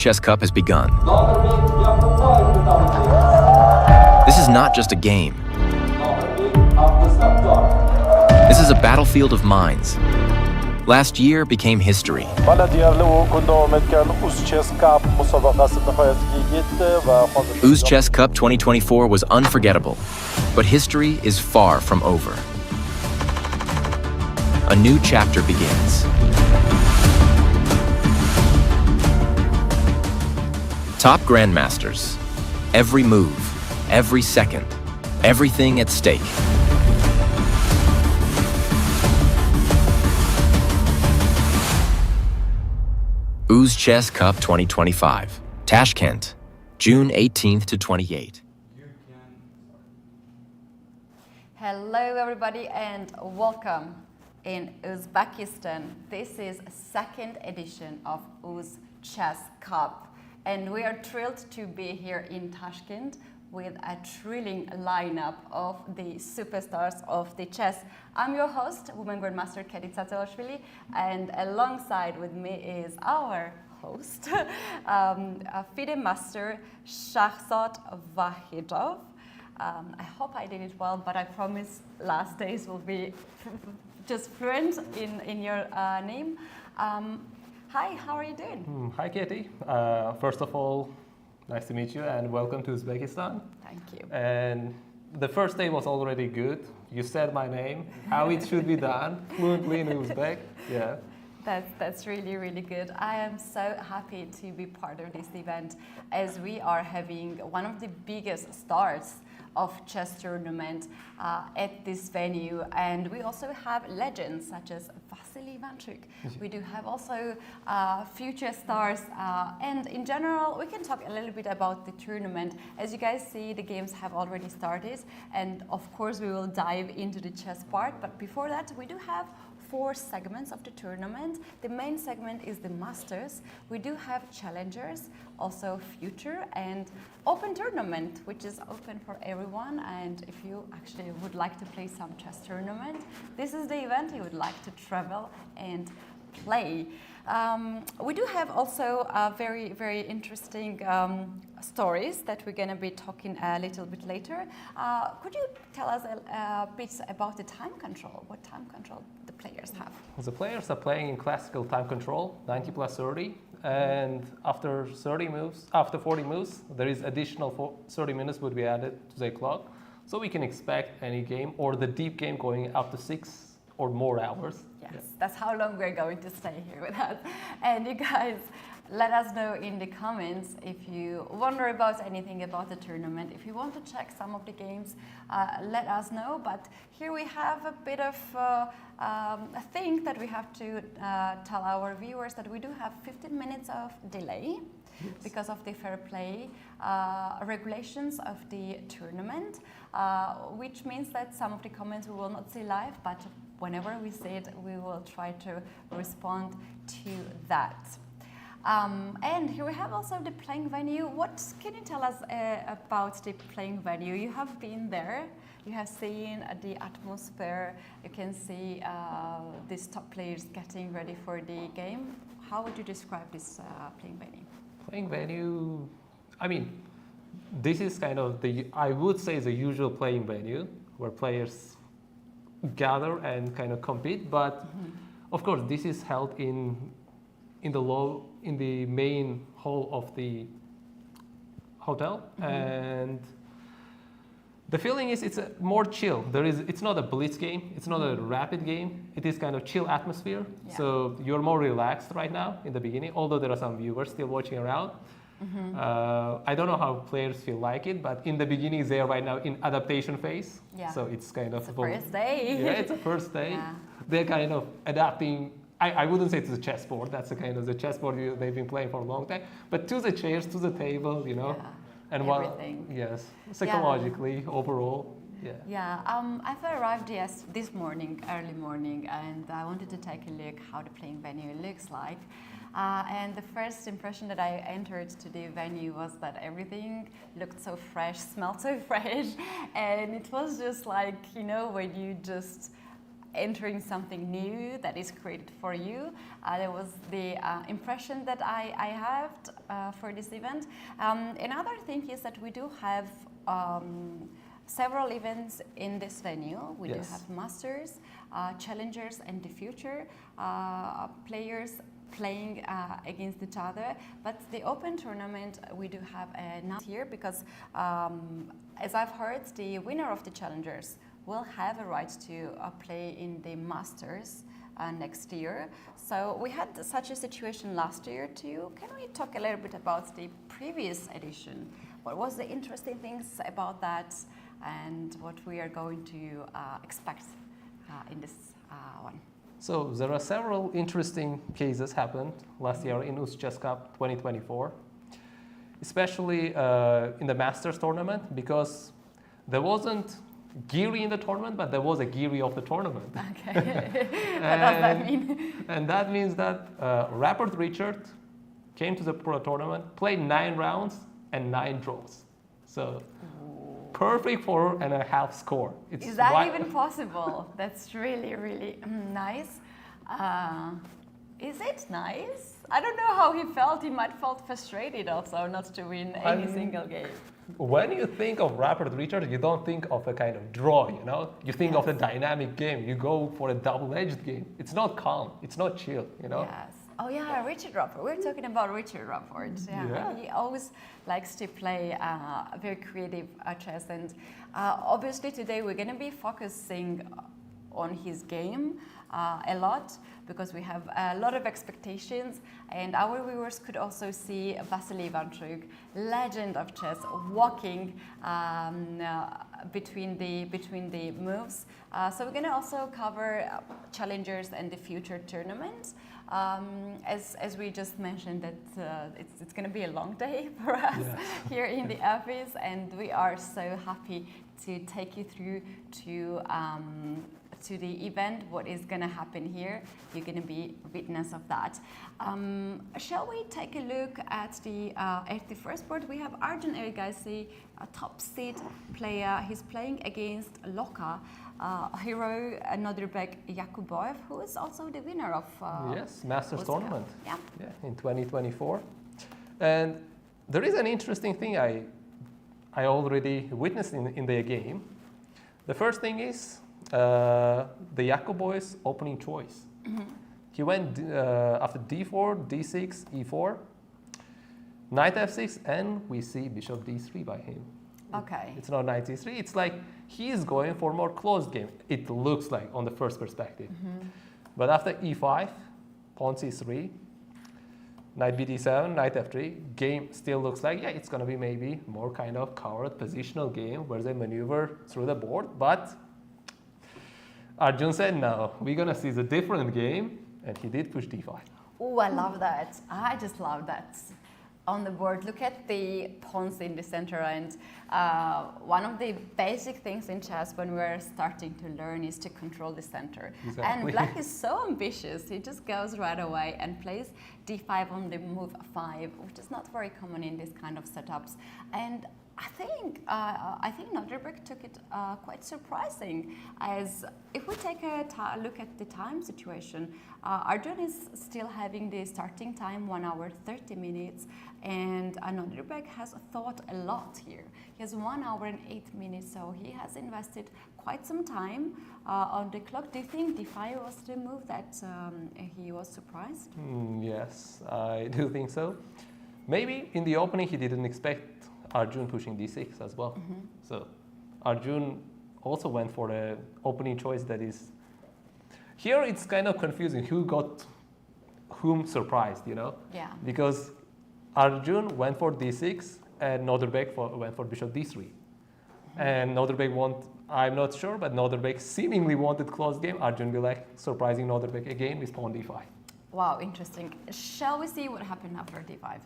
UzChess Cup has begun. This is not just a game. This is a battlefield of minds. Last year became history. UzChess Cup 2024 was unforgettable, but history is far from over. A new chapter begins. Top grandmasters. Every move, every second, everything at stake. UzChess Cup 2025, Tashkent, June 18th to 28th. Hello everybody and welcome in Uzbekistan. This is second edition of UzChess Cup. And we are thrilled to be here in Tashkent with a thrilling lineup of the superstars of the chess. I'm your host, Women Grandmaster Kedit Satashvili, and alongside with me is our host, FIDE Master Shahzad Vachier-Lagrave. I hope I did it well, but I promise last days will be just fluent in your name. Hi, how are you doing? Hi, Katie. First of all, nice to meet you and welcome to Uzbekistan. Thank you. And the first day was already good. You said my name, how it should be done, fluently in Uzbek. Yeah. That's really, really good. I am so happy to be part of this event as we are having one of the biggest stars of chess tournament at this venue, and we also have legends such as Vachier-Lagrave. We do have also future stars, and in general we can talk a little bit about the tournament. As you guys see, the games have already started, and of course we will dive into the chess part, but before that we do have 4 segments of the tournament. The main segment is the Masters. We do have challengers, also future and open tournament, which is open for everyone. And if you actually would like to play some chess tournament, this is the event you would like to travel and play. We do have also very, very interesting stories that we're going to be talking a little bit later. Could you tell us a bit about the time control? What time control the players have? The players are playing in classical time control, 90 plus 30, and after 40 moves, there is additional 30 minutes would be added to the clock. So we can expect any game or the deep game going up to 6 or more hours. Yes, yeah. That's how long we're going to stay here with us. And you guys, let us know in the comments if you wonder about anything about the tournament. If you want to check some of the games, let us know. But here we have a bit of a thing that we have to tell our viewers, that we do have 15 minutes of delay. Yes. Because of the fair play regulations of the tournament, which means that some of the comments we will not see live, but whenever we see it, we will try to respond to that. And here we have also the playing venue. What can you tell us about the playing venue? You have been there, you have seen the atmosphere, you can see these top players getting ready for the game. How would you describe this playing venue? Playing venue, I mean, this is kind of I would say the usual playing venue where players gather and kind of compete, but of course this is held in the main hall of the hotel, and the feeling is it's a more chill. It's not a blitz game, it's not a rapid game, it is kind of chill atmosphere. Yeah. So you're more relaxed right now in the beginning, although there are some viewers still watching around. I don't know how players feel like it, but in the beginning they are right now in adaptation phase. Yeah. So it's kind of the first day. Yeah, it's the first day. Yeah. They're kind of adapting. I wouldn't say to the chessboard. That's the kind of the chessboard they've been playing for a long time. But to the chairs, to the table, you know, yeah, and everything. Yes, psychologically, overall. Yeah. Yeah. I've arrived this morning, early morning, and I wanted to take a look how the playing venue looks like. And the first impression that I entered to the venue was that everything looked so fresh, smelled so fresh, and it was just like, you know, when you just entering something new that is created for you. That was the impression that I had for this event. Another thing is that we do have several events in this venue. We do have Masters, Challengers, and the future players playing against each other. But the Open tournament, we do have not here because, as I've heard, the winner of the Challengers will have a right to play in the Masters next year. So we had such a situation last year too. Can we talk a little bit about the previous edition? What was the interesting things about that, and what we are going to expect in this one? So there are several interesting cases happened last year in UzChess Cup 2024, especially in the Masters tournament, because there wasn't Giri in the tournament, but there was a Giri of the tournament. Okay, what does that mean? And that means that Rapid Richard came to the pro tournament, played 9 rounds and 9 draws. So perfect 4.5 score. Is that even possible? That's really, really nice. Is it nice? I don't know how he felt. He might felt frustrated also not to win any single game. When you think of Rapid Richard, you don't think of a kind of draw, you know? You think of a dynamic game. You go for a double-edged game. It's not calm. It's not chill, you know? Yes. Oh yeah, Richard Rapport. We're talking about Richard Rapport. Yeah. He always likes to play very creative chess, and obviously today we're going to be focusing on his game a lot, because we have a lot of expectations, and our viewers could also see Vachier-Lagrave, legend of chess, walking between the moves. So we're going to also cover Challengers and the future tournament. As we just mentioned, that it's going to be a long day for us here in the office, and we are so happy to take you through to the event, what is going to happen here. You're going to be witness of that. Shall we take a look at the first board? We have Arjun Ergaisi, a top seed player. He's playing against Loka, hero Nodirbek Yakubov, who is also the winner of Masters tournament. Yeah, in 2024. And there is an interesting thing I already witnessed in their game. The first thing is the Yakubov's opening choice. He went after d4, d6, e4, knight f6, and we see bishop d3 by him. Okay. It's not knight c3. It's like he's going for more closed game. It looks like on the first perspective. But after e5, pawn c3, knight bd7, knight f3, game still looks like, it's going to be maybe more kind of covered positional game where they maneuver through the board. But Arjun said, no, we're going to see the different game. And he did push d5. Oh, I love that. I just love that. On the board, look at the pawns in the center, and one of the basic things in chess when we're starting to learn is to control the center. Exactly. And Black is so ambitious. He just goes right away and plays d5 on the move 5, which is not very common in this kind of setups. And I think Nodirbek took it quite surprising, as if we take a look at the time situation, Arjun is still having the starting time 1 hour 30 minutes, and Nodirbek has thought a lot here. He has 1 hour and 8 minutes, so he has invested quite some time on the clock. Do you think d5 was the move that he was surprised? Yes, I do think so. Maybe in the opening he didn't expect Arjun pushing d6 as well. So Arjun also went for the opening choice that is... Here it's kind of confusing who got whom surprised, you know? Yeah. Because Arjun went for d6 and Nodirbek went for bishop d3. And Nodirbek I'm not sure, but Nodirbek seemingly wanted close game. Arjun be like surprising Nodirbek again with pawn d5. Wow, interesting. Shall we see what happened after d5?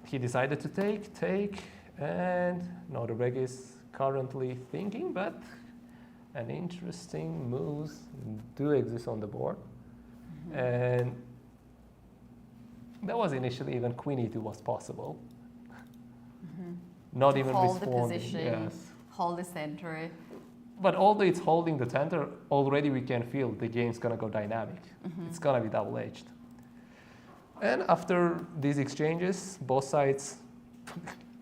He decided to take, and Nodirbek is currently thinking, but an interesting moves do exist on the board. And that was initially even queen e2 was possible. Not even hold the responding. position, hold the center. but although it's holding the center, already we can feel the game's gonna go dynamic. It's gonna be double-edged. And after these exchanges, both sides,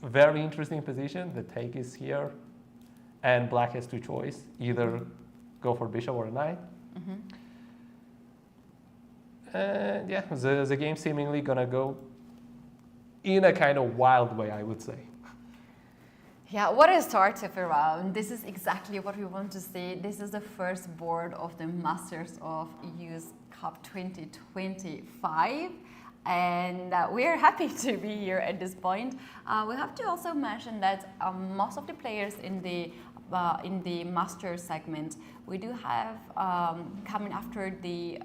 very interesting position. The take is here, and black has two choices: either go for bishop or a knight. And yeah, the game seemingly gonna go in a kind of wild way, I would say. Yeah, what a start of a round. This is exactly what we want to see. This is the first board of the Masters of UzChess Cup 2025. And we're happy to be here at this point. We have to also mention that most of the players in the Masters segment, we do have coming after the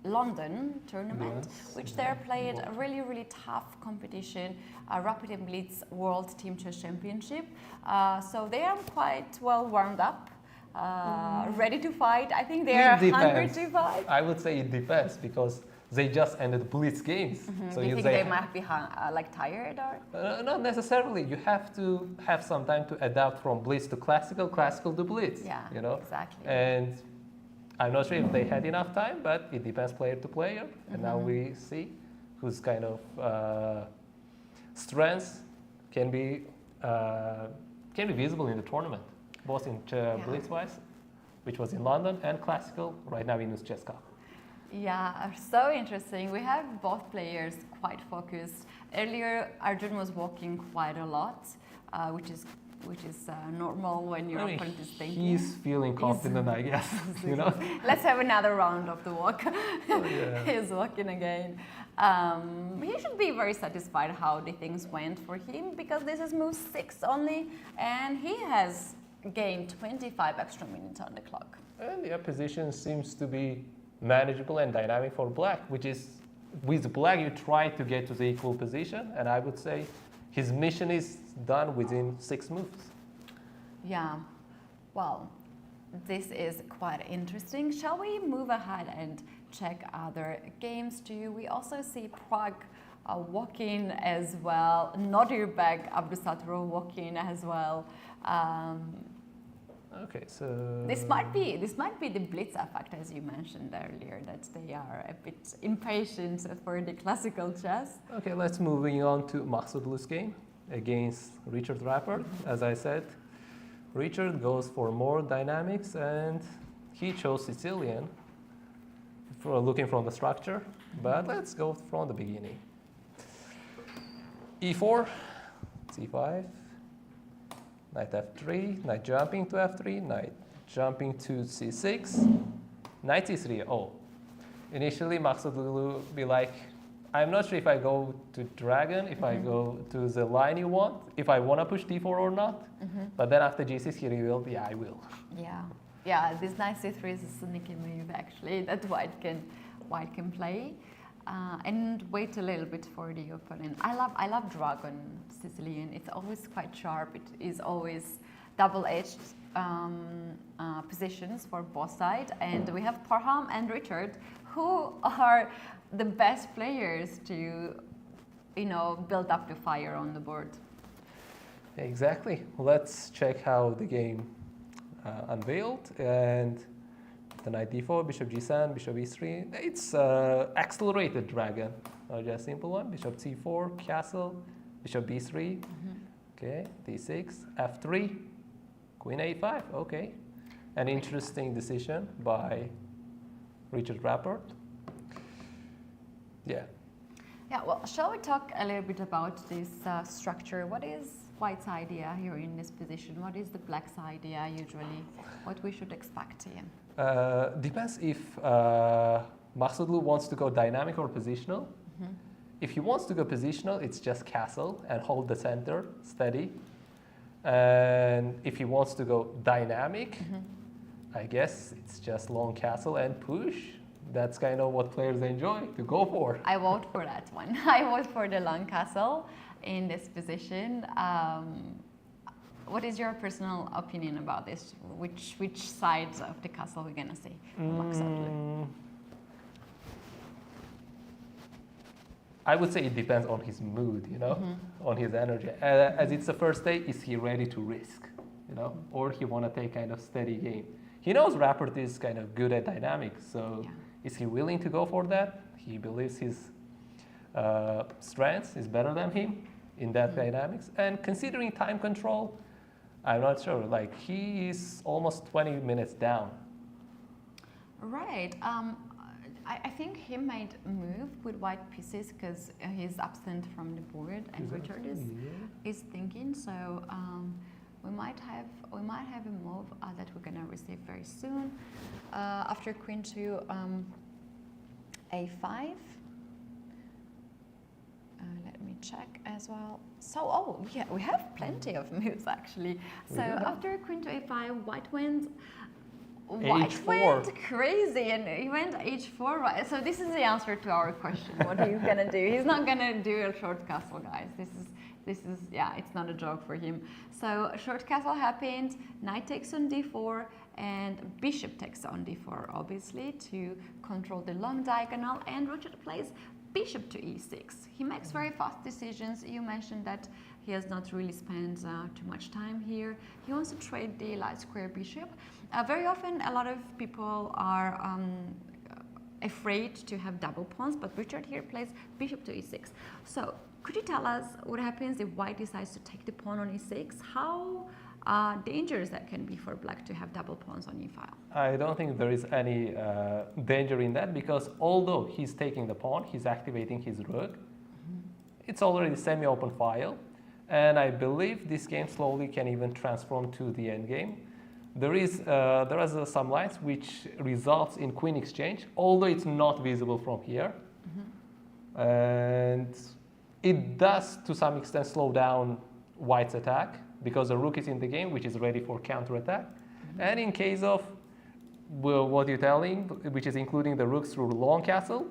London tournament, which they're played a really, really tough competition, Rapid and Blitz World Team Chess Championship. So they are quite well warmed up, ready to fight. I think they are hungry to fight. I would say it depends because they just ended Blitz games. So you think they might be like tired or? Not necessarily. You have to have some time to adapt from Blitz to classical, classical to Blitz. Yeah, you know? exactly. And I'm not sure if they had enough time, but it depends player to player. And now we see whose kind of strengths can be visible in the tournament, both in Blitz-wise, which was in London, and classical right now in UzChess Cup. Yeah, so interesting. We have both players quite focused. Earlier, Arjun was walking quite a lot, which is normal when your opponent is thinking. He's feeling confident, I guess. You know. Let's have another round of the walk. Oh, yeah. He's walking again. He should be very satisfied how the things went for him because this is move 6 only, and he has gained 25 extra minutes on the clock. And the position seems to be manageable and dynamic for black, which is, with black you try to get to the equal position, and I would say his mission is done within 6 moves. Yeah, well, this is quite interesting. Shall we move ahead and check other games too? We also see Pragg walking as well, Nodirbek Abdusatro walking as well. Okay, so this might be the blitz effect, as you mentioned earlier, that they are a bit impatient for the classical chess. Okay, let's moving on to Maksudlu's game against Richard Rappert. As I said, Richard goes for more dynamics, and he chose Sicilian for looking from the structure. But let's go from the beginning. E4, C5. Knight f3, knight jumping to f3, knight jumping to c6, knight c3. Oh, initially Maksudlu be like, I'm not sure if I go to dragon, if I go to the line you want, if I want to push d4 or not. But then after g6 he revealed, yeah, I will. Yeah, this knight c3 is a sneaky move actually that white can play. And wait a little bit for the opponent. I love dragon Sicilian. It's always quite sharp. It is always double-edged positions for both sides. And we have Parham and Richard, who are the best players to, build up the fire on the board. Exactly. Let's check how the game unveiled. And the knight d4, bishop g7, bishop e3. It's accelerated dragon, not just simple one. Bishop c4, castle, bishop b3. Okay, d6, f3, queen a5. Okay, an interesting decision by Richard Rappert. Yeah. Yeah. Well, shall we talk a little bit about this structure? What is white's idea here in this position? What is the black's idea usually? What we should expect here? Depends if Maksudlu wants to go dynamic or positional. If he wants to go positional, it's just castle and hold the center steady. And if he wants to go dynamic, I guess it's just long castle and push. That's kind of what players enjoy to go for. I vote for that one. I vote for the long castle in this position. What is your personal opinion about this? Which sides of the castle we're gonna see? I would say it depends on his mood, on his energy. As it's the first day, is he ready to risk? you know, or he want to take kind of steady game. He knows Rappert is kind of good at dynamics, so is he willing to go for that? He believes his strengths is better than him in that dynamics. And considering time control, I'm not sure. Like, he is almost 20 minutes down. Right. I think he might move with white pieces because he's absent from the board, and Richard is thinking. So we might have a move that we're gonna receive very soon after queen to a5. Let me check as well. So, we have plenty of moves actually. So after queen to a5, white went crazy, and he went h4. Right. So this is the answer to our question. What he's gonna do? He's not gonna do a short castle, guys. This is it's not a joke for him. So short castle happened. Knight takes on d4, and bishop takes on d4, obviously to control the long diagonal. And Richard plays bishop to e6. He makes very fast decisions. You mentioned that he has not really spent too much time here. He wants to trade the light square bishop. Very often, a lot of people are afraid to have double pawns, but Richard here plays bishop to e6. So, could you tell us what happens if white decides to take the pawn on e6? How dangerous that can be for black to have double pawns on e-file? I don't think there is any danger in that, because although he's taking the pawn, he's activating his rook. It's already semi-open file, and I believe this game slowly can even transform to the endgame. There are some lines which results in queen exchange, although it's not visible from here. And it does to some extent slow down white's attack, because the rook is in the game, which is ready for counterattack. And in case of what you're telling, which is including the rooks through long castle,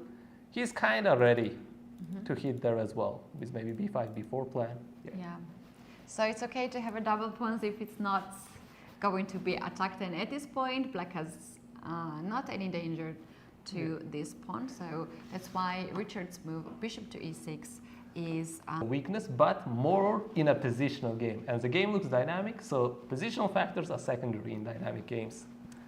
he's kind of ready to hit there as well, with maybe b5, b4 plan. Yeah. So it's okay to have a double pawns if it's not going to be attacked. And at this point, black has not any danger to this pawn. So that's why Richard's move, bishop to e6, is weakness, but more in a positional game. And the game looks dynamic, so positional factors are secondary in dynamic games.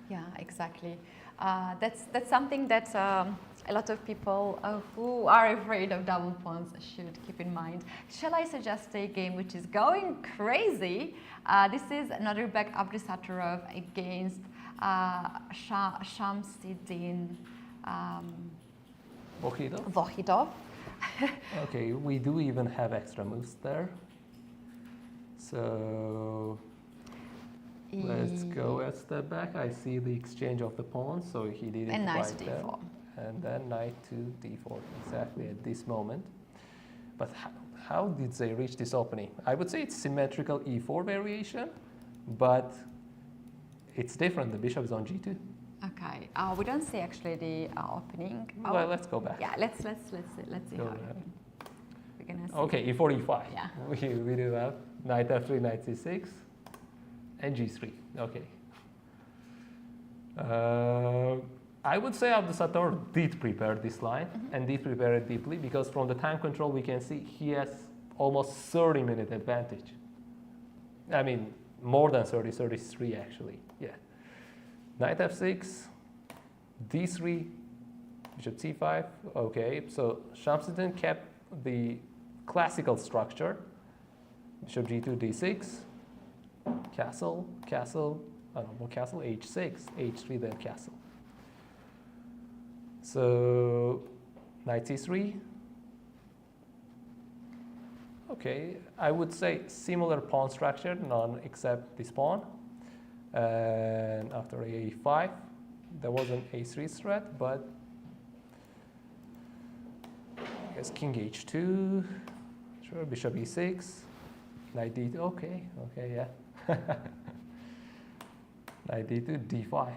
Yeah, exactly. That's something that a lot of people who are afraid of double pawns should keep in mind. Shall I suggest a game which is going crazy? This is Nodirbek Abdusattorov against Shamsidin Vohidov. Okay, we do even have extra moves there. So let's go a step back. I see the exchange of the pawns, so he did it and knight right to there. d4. And then knight to d4, exactly at this moment. But how did they reach this opening? I would say it's symmetrical e4 variation, but it's different. The bishop is on g2. Okay. We don't see actually the opening. Well, let's go back. Yeah. Let's see how it happens. We're gonna see. Okay, e4, e5. Yeah. We do have knight f3, knight c6, and g3. Okay. I would say Abdusattorov did prepare this line and did prepare it deeply, because from the time control we can see he has almost 30-minute advantage. I mean, more than 30, 33 actually. Yeah. Knight f6, d3, bishop c5. Okay, so Shamsidin kept the classical structure. Bishop g2, d6, castle, more castle, h6, h3, then castle. So knight c3. Okay, I would say similar pawn structure, none except this pawn. And after a5, there was an a3 threat, but I guess king h2, sure, bishop e6, knight d2, okay, yeah. Knight d2, d5.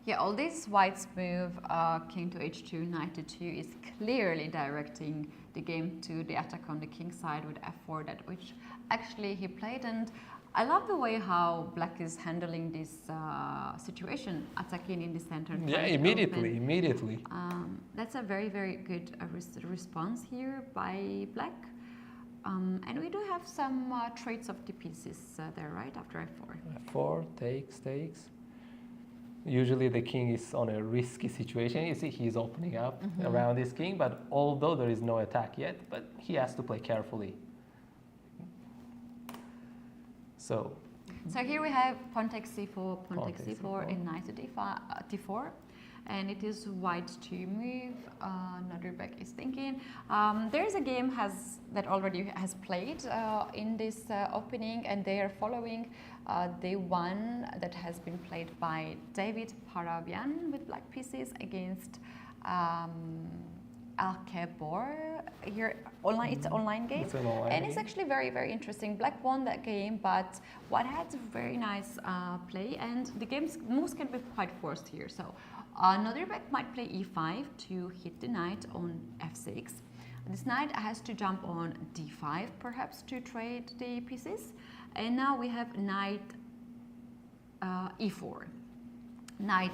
Yeah, all this white's move, king to h2, knight to 2, is clearly directing the game to the attack on the king side with f4, that which actually he played. And I love the way how black is handling this situation, attacking in the center. Yeah, immediately. That's a very, very good response here by black. And we do have some traits of the pieces there, right? After f4. f4, takes. Usually the king is on a risky situation. You see, he's opening up around his king, but although there is no attack yet, but he has to play carefully. So here we have pawn takes c4, pawn takes c4, and knight to d4. And it is white to move. Nodirbek is thinking. There is a game that already has played in this opening, and they are following the one that has been played by David Parabian with black pieces against Alkebor. Here, online. It's an online game, and it's actually very, very interesting. Black won that game, but white had a very nice play, and the game's moves can be quite forced here. So Nodirbek might play e5 to hit the knight on f6. This knight has to jump on d5, perhaps to trade the pieces. And now we have knight e4. Knight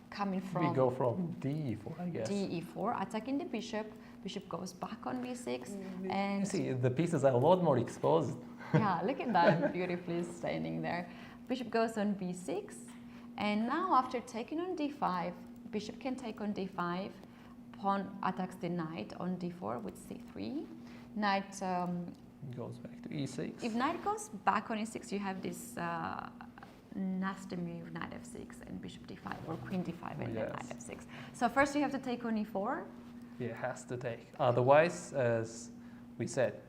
coming from... We go from d4, I guess. d4, attacking the bishop. Bishop goes back on b6. And you see, the pieces are a lot more exposed. Yeah, look at that, beautifully standing there. Bishop goes on b6. And now after taking on d5, bishop can take on d5. Pawn attacks the knight on d4 with c3. Knight goes back to e6. If knight goes back on e6, you have this nasty move, knight f6 and bishop d5, or queen d5 and then knight f6. So first you have to take on e4. It has to take. Otherwise, as we said,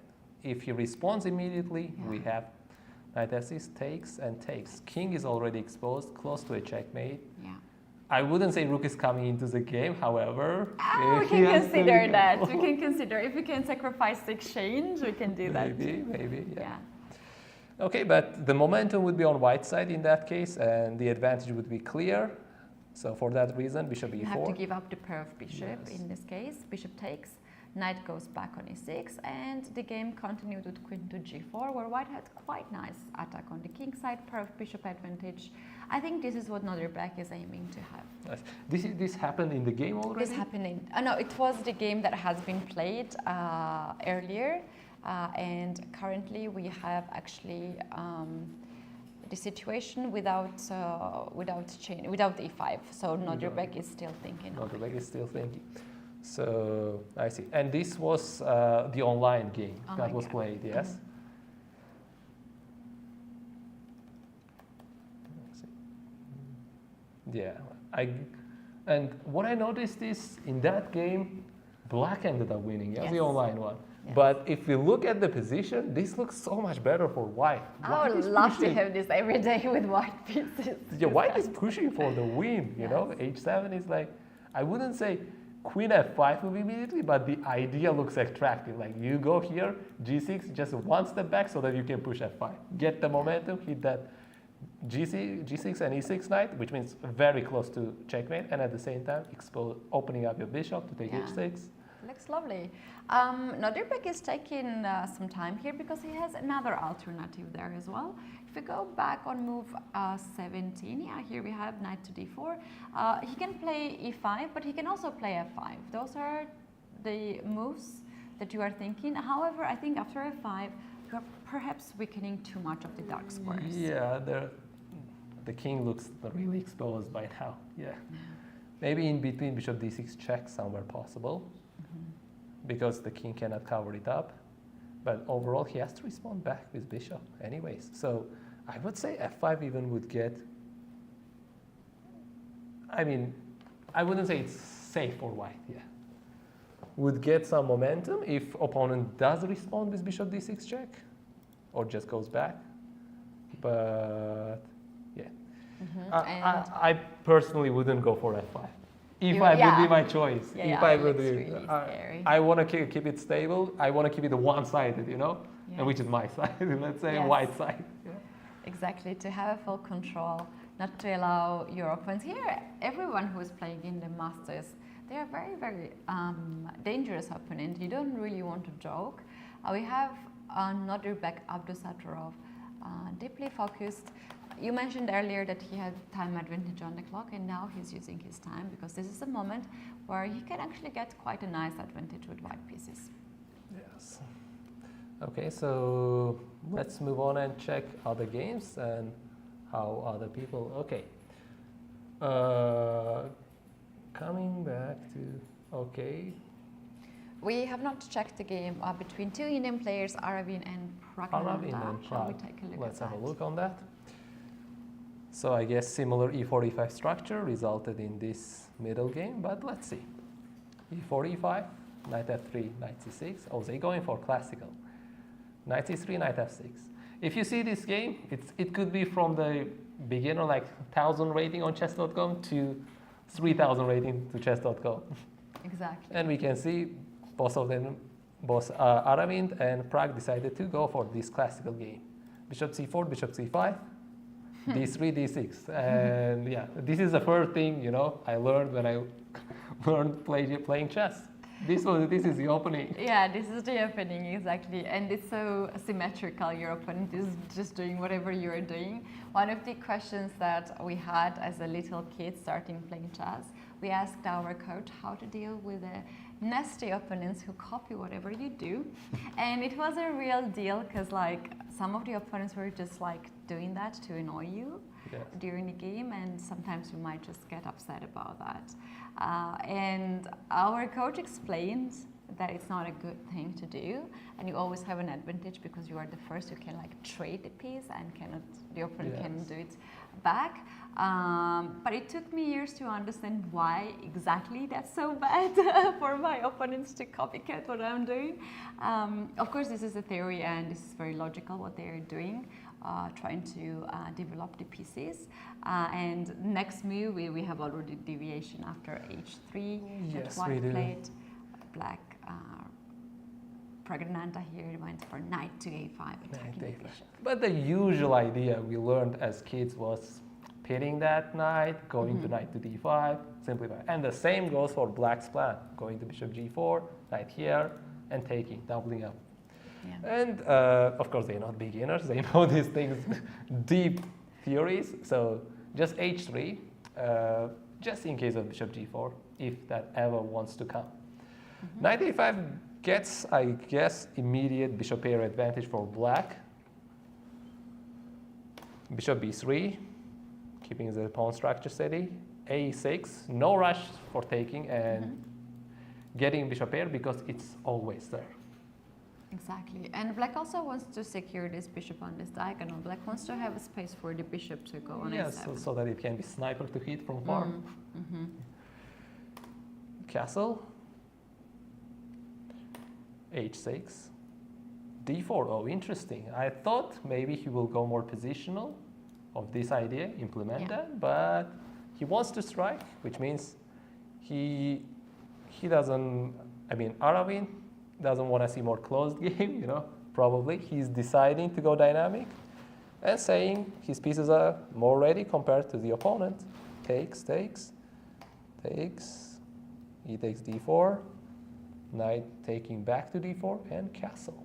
if he responds immediately, we have knight f6 takes and takes. King is already exposed, close to a checkmate. Yeah. I wouldn't say rook is coming into the game, however. We can consider that. We can consider if we can sacrifice the exchange, we can do that. Maybe, yeah. Okay, but the momentum would be on white side in that case, and the advantage would be clear. So for that reason, bishop e4. You have to give up the pair of bishop in this case. Bishop takes, knight goes back on e6, and the game continued with queen to g4, where white had quite nice attack on the king side, pair of bishop advantage. I think this is what Nodirbek is aiming to have. This happened in the game already? This happened in... no, it was the game that has been played earlier, and currently we have actually the situation without e5. So Nodirbek is still thinking. Nodirbek is still thinking. So I see. And this was the online game that was played, yes? Yeah, and what I noticed is in that game, black ended up winning, the online one. Yes. But if we look at the position, this looks so much better for white. I would love to have this every day with white pieces. Yeah, white is pushing for the win, you know. H7 is like, I wouldn't say queen f5 will be immediately, but the idea looks attractive. Like you go here, g6, just one step back so that you can push f5. Get the momentum, hit that g6 and e6 knight, which means very close to checkmate, and at the same time opening up your bishop to take h6. Looks lovely. Nodirbek is taking some time here because he has another alternative there as well. If we go back on move 17, here we have knight to d4. He can play e5, but he can also play f5. Those are the moves that you are thinking. However, I think after f5, you are perhaps weakening too much of the dark squares. Yeah, the king looks really exposed by now. Yeah. Maybe in between bishop d6 check somewhere possible, because the king cannot cover it up. But overall, he has to respond back with bishop anyways. So I would say f5 even would get... I mean, I wouldn't say it's safe for white, would get some momentum if opponent does respond with bishop d6 check, or just goes back. But yeah, I personally wouldn't go for f5. e5 would be my choice. e5 would be. Really scary. I want to keep it stable. I want to keep it one-sided, you know, and which is my side. Let's say white side. Exactly, to have full control, not to allow your opponents. Here, everyone who is playing in the Masters, they are very, very dangerous opponent. You don't really want to joke. We have Nodirbek Abdusattorov, deeply focused. You mentioned earlier that he had time advantage on the clock, and now he's using his time because this is a moment where he can actually get quite a nice advantage with white pieces. Yes. Okay, so let's move on and check other games and how other people. Okay. Coming back to. Okay. We have not checked the game between two Indian players, Arjun and Pragg. Shall we take a look Let's at have a that? look on that. So I guess similar e4, e5 structure resulted in this middle game, but let's see. e4, e5, knight f3, knight c6. Oh, they're going for classical. Knight c3, knight f6. If you see this game, it could be from the beginner, like 1,000 rating on chess.com to 3,000 rating to chess.com. Exactly. And we can see both of them, both Aravind and Pragg decided to go for this classical game. Bishop c4, bishop c5, d3, d6. And yeah, this is the first thing, I learned when I learned playing chess. This is the opening. Yeah, this is the opening, exactly. And it's so symmetrical. Your opponent is just doing whatever you're doing. One of the questions that we had as a little kid starting playing chess, we asked our coach how to deal with the nasty opponents who copy whatever you do. And it was a real deal because some of the opponents were just doing that to annoy you. Yes. During the game, and sometimes you might just get upset about that. And our coach explained that it's not a good thing to do, and you always have an advantage because you are the first who can trade the piece and the opponent cannot do it back. But it took me years to understand why exactly that's so bad for my opponents to copycat what I'm doing. Of course, this is a theory and this is very logical what they are doing. Trying to develop the pieces. And next move, we have already deviation after h3 that Yes, white we do. played. Black Pragnanta here went for knight to a5, attacking the bishop. But the usual idea we learned as kids was pitting that knight, going to knight to d5, simplify. And the same goes for Black's plan, going to bishop g4, knight here, and taking, doubling up. Yeah. And of course, they're not beginners. They know these things, deep theories. So just h3, just in case of bishop g4, if that ever wants to come. Knight a5 gets, I guess, immediate bishop pair advantage for Black. Bishop b3, keeping the pawn structure steady. a6, no rush for taking and getting bishop pair because it's always there. Exactly. And Black also wants to secure this bishop on this diagonal. Black wants to have a space for the bishop to go on a7. So that it can be sniper to hit from far. Castle. h6. d4. Oh, interesting. I thought maybe he will go more positional of this idea, implement that, but he wants to strike, which means he doesn't, Aravind doesn't want to see more closed game, probably. He's deciding to go dynamic and saying his pieces are more ready compared to the opponent. Takes, he takes d4, knight taking back to d4, and castle.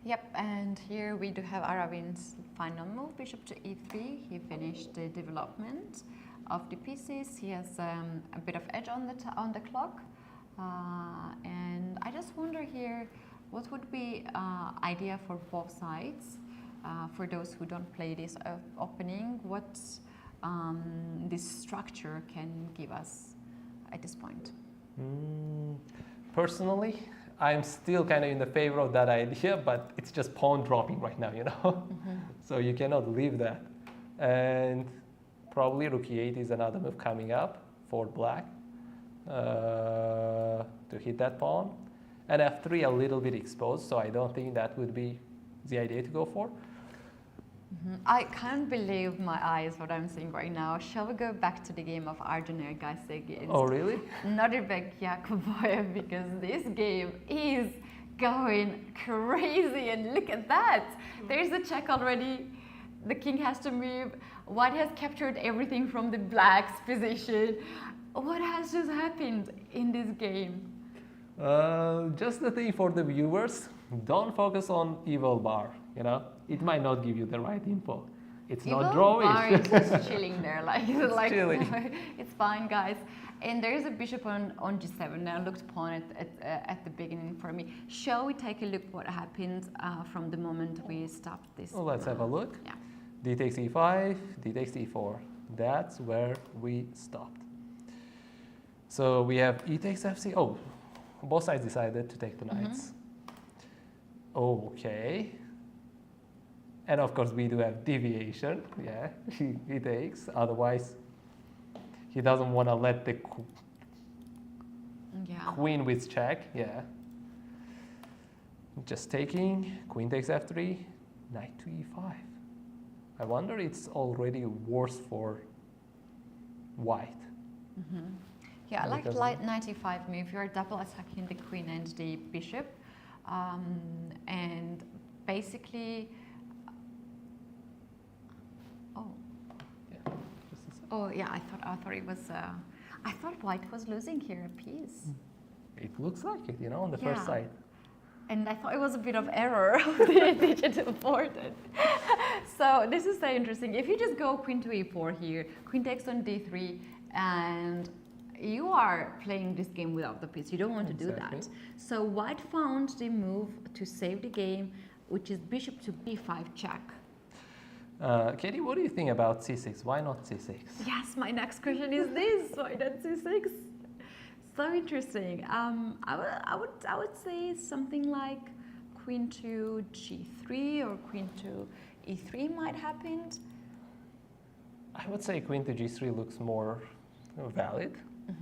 Yep, and here we do have Aravind's final move, bishop to e3. He finished the development of the pieces. He has a bit of edge on the clock. And I just wonder here, what would be idea for both sides, for those who don't play this opening, what this structure can give us at this point? Personally, I'm still kind of in the favor of that idea, but it's just pawn dropping right now, So you cannot leave that. And probably rook e8 is another move coming up for Black. To hit that pawn, and f3 a little bit exposed, so I don't think that would be the idea to go for. I can't believe my eyes what I'm seeing right now. Shall we go back to the game of Arjun against Oh, really? Nodirbek Yakuboyev, because this game is going crazy, and look at that. There's a check already. The king has to move. White has captured everything from the black's position. What has just happened in this game? Just the thing for the viewers, don't focus on evil bar, It might not give you the right info. It's Evil not drawish. bar is just chilling there, chilling. it's fine, guys. And there is a bishop on g7. Now looked pawn at the beginning for me. Shall we take a look what happened from the moment we stopped this? Well, let's have a look. Yeah. D takes e5, D takes e4. That's where we stopped. So we have e takes fc. Oh, both sides decided to take the knights. Okay. And of course we do have deviation. Yeah, he takes. Otherwise, he doesn't want to let the queen with check. Yeah. Just taking. Queen takes f3. Knight to e5. I wonder it's already worse for white. Yeah, I like light knight e5 move. You're double attacking the queen and the bishop, and basically. Oh yeah, I thought it was. I thought white was losing here a piece. It looks like it, on the first sight. And I thought it was a bit of error of the digital board. So this is so interesting. If you just go queen to e4 here, queen takes on d3, and you are playing this game without the piece. You don't want to do that. So white found the move to save the game, which is bishop to b5 check. Katie, what do you think about c6? Why not c6? Yes, my next question is this. Why not c6? So interesting. I would say something like queen to g3 or queen to e3 might happen. I would say queen to g3 looks more valid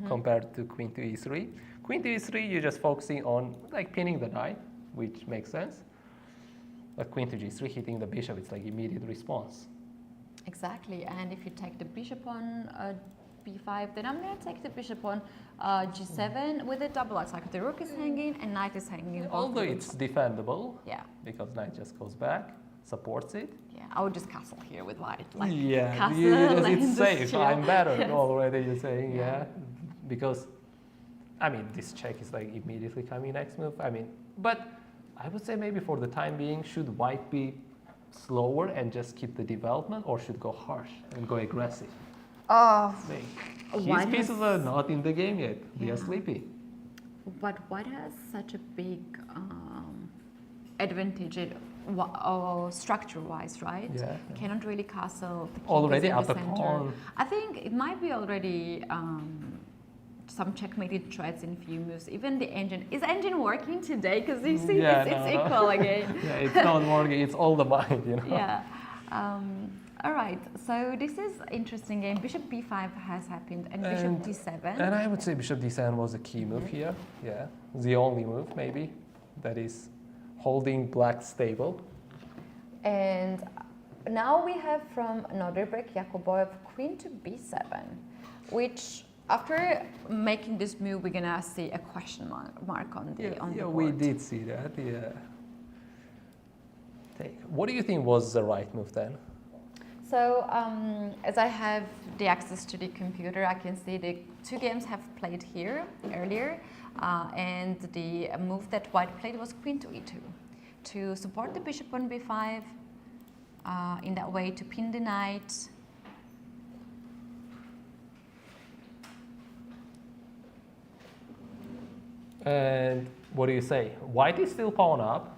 compared to queen to e3. Queen to e3, you're just focusing on like pinning the knight, which makes sense. But queen to g3, hitting the bishop, it's like immediate response. Exactly, and if you take the bishop on b5, then I'm going to take the bishop on g7 with a double attack. The rook is hanging and knight is hanging. Although it's defendable, yeah, because knight just goes back, supports it. Yeah, I would just castle here with white. Like Castle, it's safe. I'm better already. You're saying, because I mean this check is like immediately coming next move. I mean, but I would say maybe for the time being, should white be slower and just keep the development, or should go harsh and go aggressive? His pieces are not in the game yet. They are sleepy. But white has such a big advantage structure-wise, right? Yeah. Cannot really castle. Already up a pawn. I think it might be already some checkmated threats in few moves. Even the engine. Is engine working today? Because you see it's equal again. Yeah, it's not working. It's all the mind, Yeah. All right. So this is interesting game. Bishop b5 has happened, and bishop d7. And I would say bishop d7 was a key move here. Yeah, the only move maybe that is holding black stable. And now we have from Nodirbek Yakuboyev queen to b7, which after making this move, we're gonna see a question mark on the board. Yeah, we did see that. Yeah. What do you think was the right move then? So as I have the access to the computer, I can see the two games have played here earlier, and the move that white played was queen to e2 to support the bishop on b5. In that way, to pin the knight. And what do you say? White is still pawn up.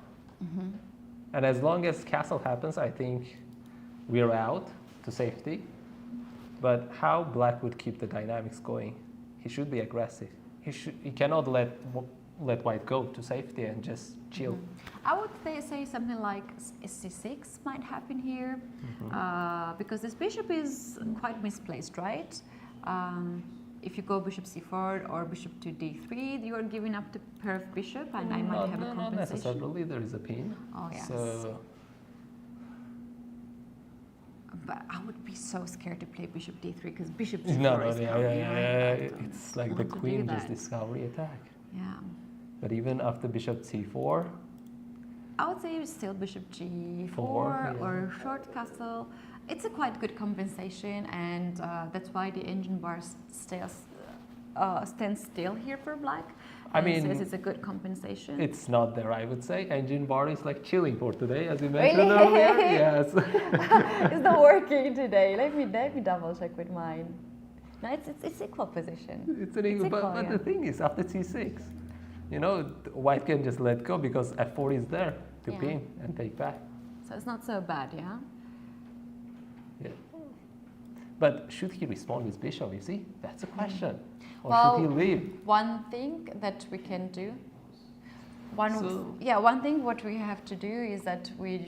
And as long as castle happens, I think we're out to safety. But how black would keep the dynamics going? He should be aggressive. He cannot let white go to safety and just chill. I would say something like c6 might happen here, because this bishop is quite misplaced, right? If you go bishop c4 or bishop to d3, you are giving up the pair of bishop, and I might have a compensation. Not necessarily. There is a pin. Oh yes. So, but I would be so scared to play bishop d3 because bishop d4 It's like the queen just discovery attack. Yeah. But even after bishop c4, I would say still bishop g4 or short castle. It's a quite good compensation, and that's why the engine bar stands still here for black. I mean, says it's a good compensation. It's not there, I would say. Engine bar is like chilling for today, as you mentioned earlier. Yes. It's not working today. Let me double check with mine. No, it's equal position. It's an equal, but yeah. the thing is, after c6, you know, white can just let go because f4 is there to Yeah. pin and take back. So it's not so bad, yeah? Yeah. But should he respond with bishop, you see? That's a question. Or Well, should he leave? one thing that we can do, So- one thing what we have to do is that we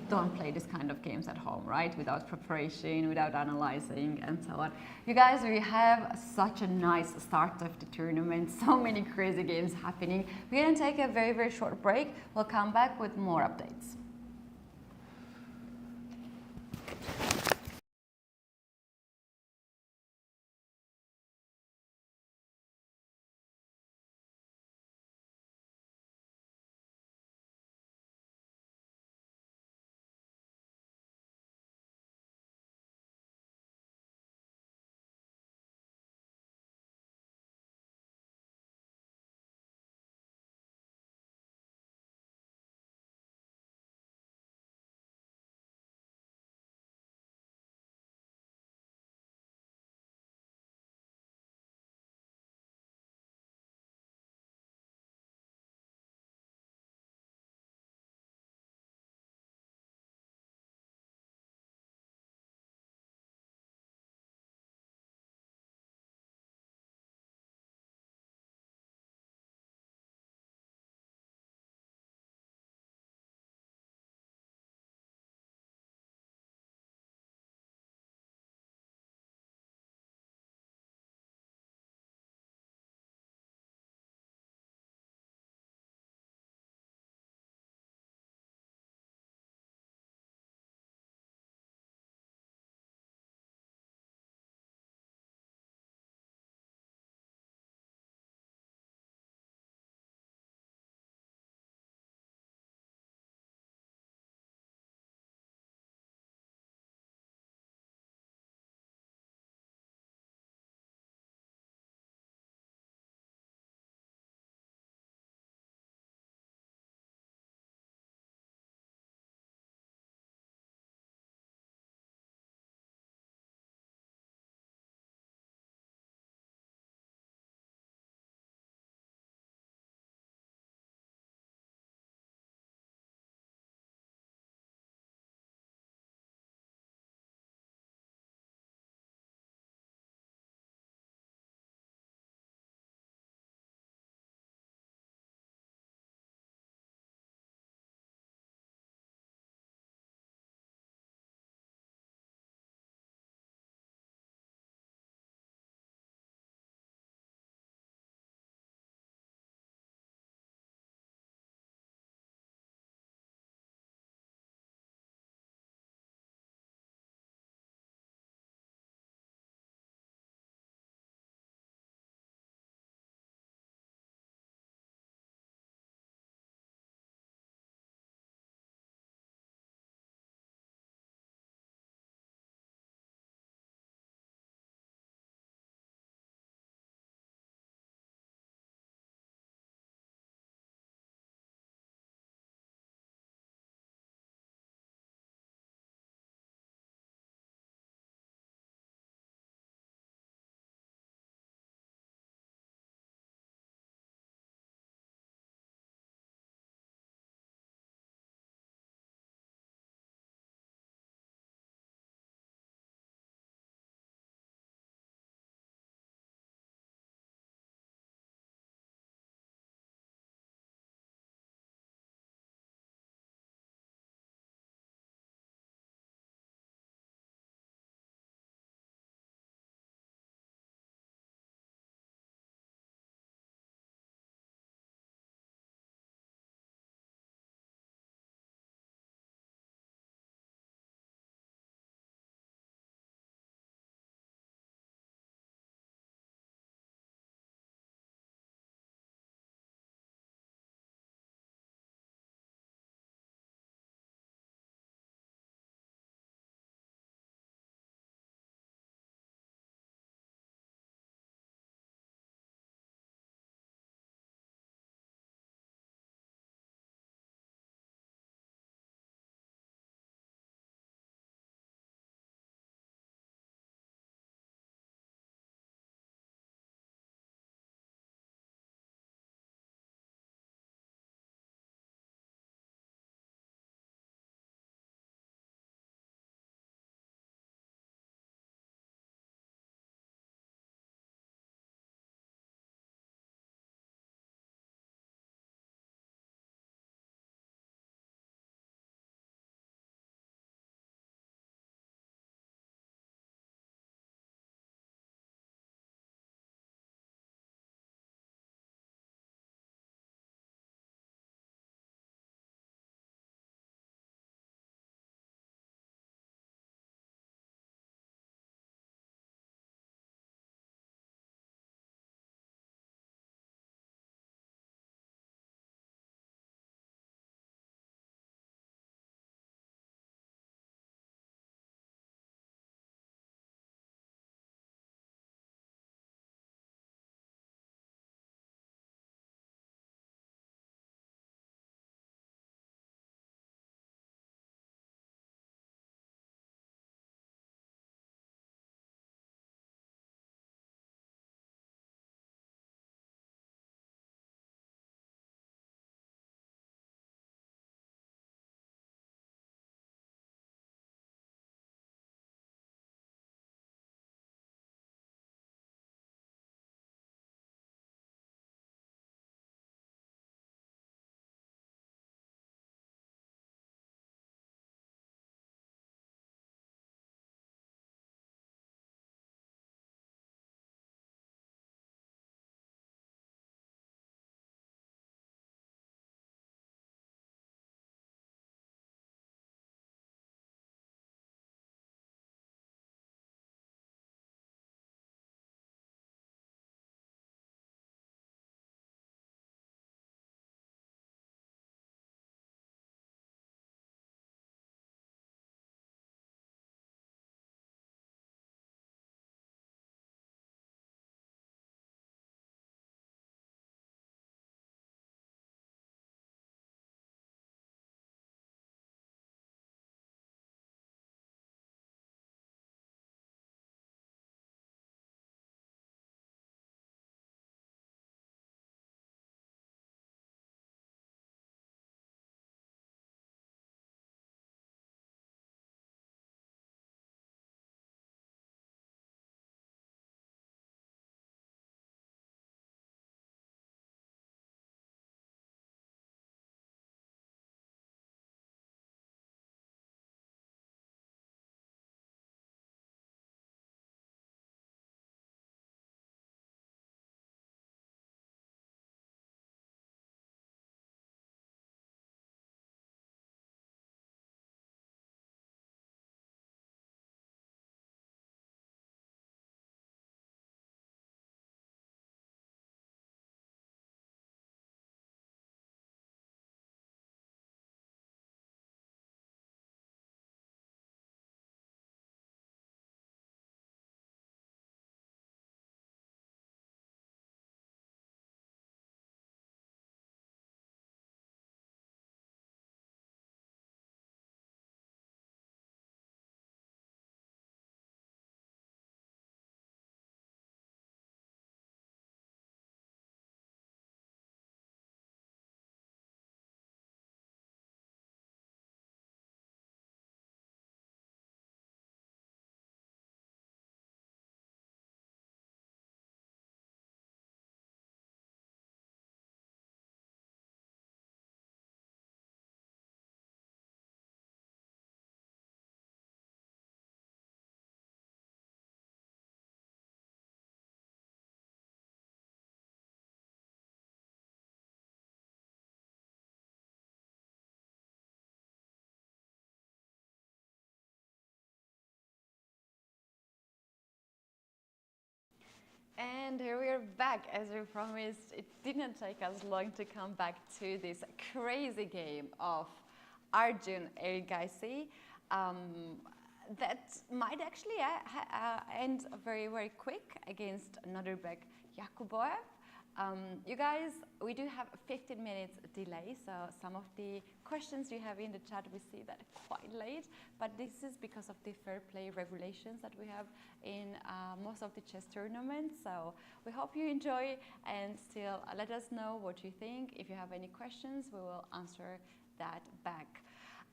don't play this kind of games at home, right? Without preparation, without analyzing, and so on. You guys, we have such a nice start of the tournament, so many crazy games happening. We're going to take a very, very short break. We'll come back with more updates. And here we are back, as we promised. It didn't take us long to come back to this crazy game of Arjun Ergaisi. That might actually end very, very quick against Nodirbek Yakuboev. You guys, we do have a 15 minutes delay, so some of the questions you have in the chat, we see that quite late, but this is because of the fair play regulations that we have in most of the chess tournaments. So we hope you enjoy, and still let us know what you think. If you have any questions, we will answer that back.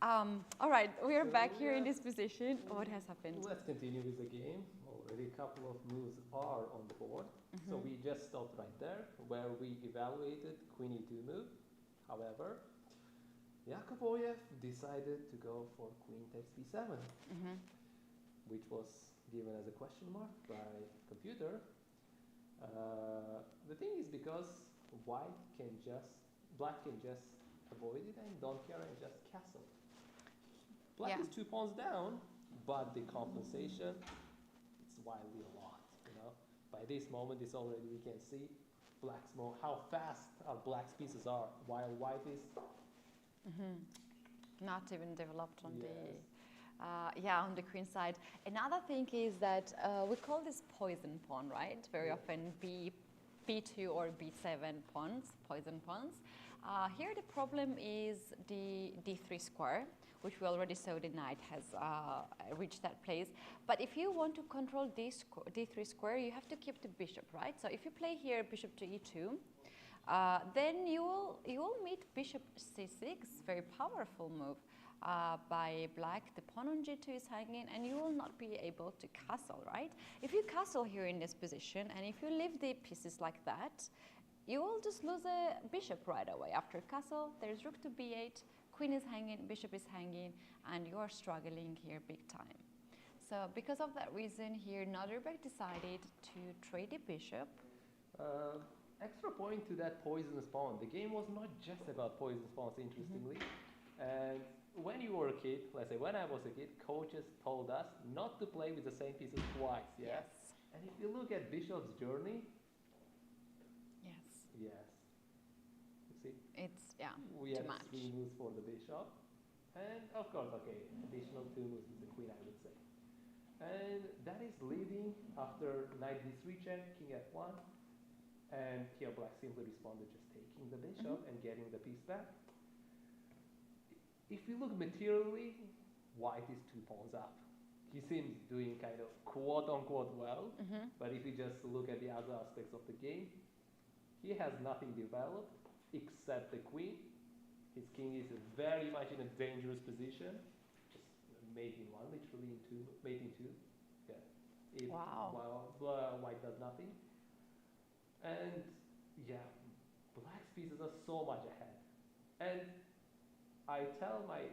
All right, we are back here in this position. What has happened? Let's continue with the game. Already a couple of moves are on the board. So we just stopped right there where we evaluated Queen E2 move. However, Yakuboev decided to go for Queen takes B7, which was given as a question mark by computer. The thing is because black can just avoid it and don't care and just castle. Black is 2 pawns down, but the compensation is wildly a lot, you know. By this moment, it's already, we can see how fast our black's pieces are, while white is not even developed on on the queen side. Another thing is that we call this poison pawn, right? Very often B2 or B7 pawns, poison pawns. Here the problem is the D3 square, which we already saw the knight has reached that place. But if you want to control D3 square, you have to keep the bishop, right? So if you play here bishop to E2, then you will meet bishop C6, very powerful move by black. The pawn on G2 is hanging, and you will not be able to castle, right? If you castle here in this position, and if you leave the pieces like that, you will just lose a bishop right away. After castle, there's rook to B8, queen is hanging, bishop is hanging, and you are struggling here big time. So because of that reason here, Nodirbek decided to trade the bishop. Extra point to that poisonous pawn. The game was not just about poisonous pawns, interestingly. And when you were a kid, let's say when I was a kid, coaches told us not to play with the same pieces twice, yes? And if you look at bishop's journey, yes. You see? It's, we too have much. 3 moves for the bishop. And of course, okay, additional 2 moves with the queen, I would say. And that is leading after knight d3 check, king f1. And here black simply responded just taking the bishop and getting the piece back. If you look materially, white is 2 pawns up. He seems doing kind of quote-unquote well, but if you just look at the other aspects of the game, he has nothing developed except the queen. His king is very much in a dangerous position. Just mate in 1, literally in 2, mate in 2. Yeah. While white does nothing. And yeah, black's pieces are so much ahead. And I tell my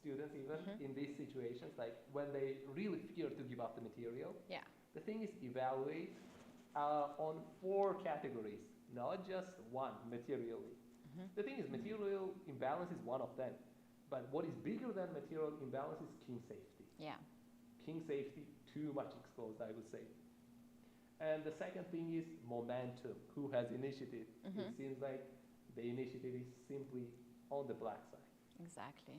students even in these situations, like when they really fear to give up the material, the thing is evaluate on 4 categories, not just one materially. The thing is material imbalance is one of them, but what is bigger than material imbalance is king safety. King safety, too much exposed, I would say. And the second thing is momentum, who has initiative. It seems like the initiative is simply on the black side. Exactly.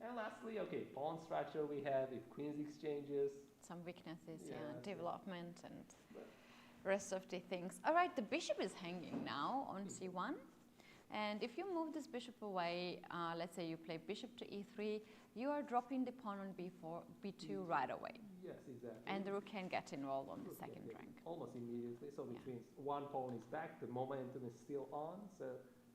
And lastly, okay, pawn structure we have, if queens exchanges. Some weaknesses, development and rest of the things. All right, the bishop is hanging now on c1. And if you move this bishop away, let's say you play bishop to e3, you are dropping the pawn on b4, b2 right away. Yes, exactly. And the rook can get involved on the second rank. Almost immediately, so which means one pawn is back, the momentum is still on, so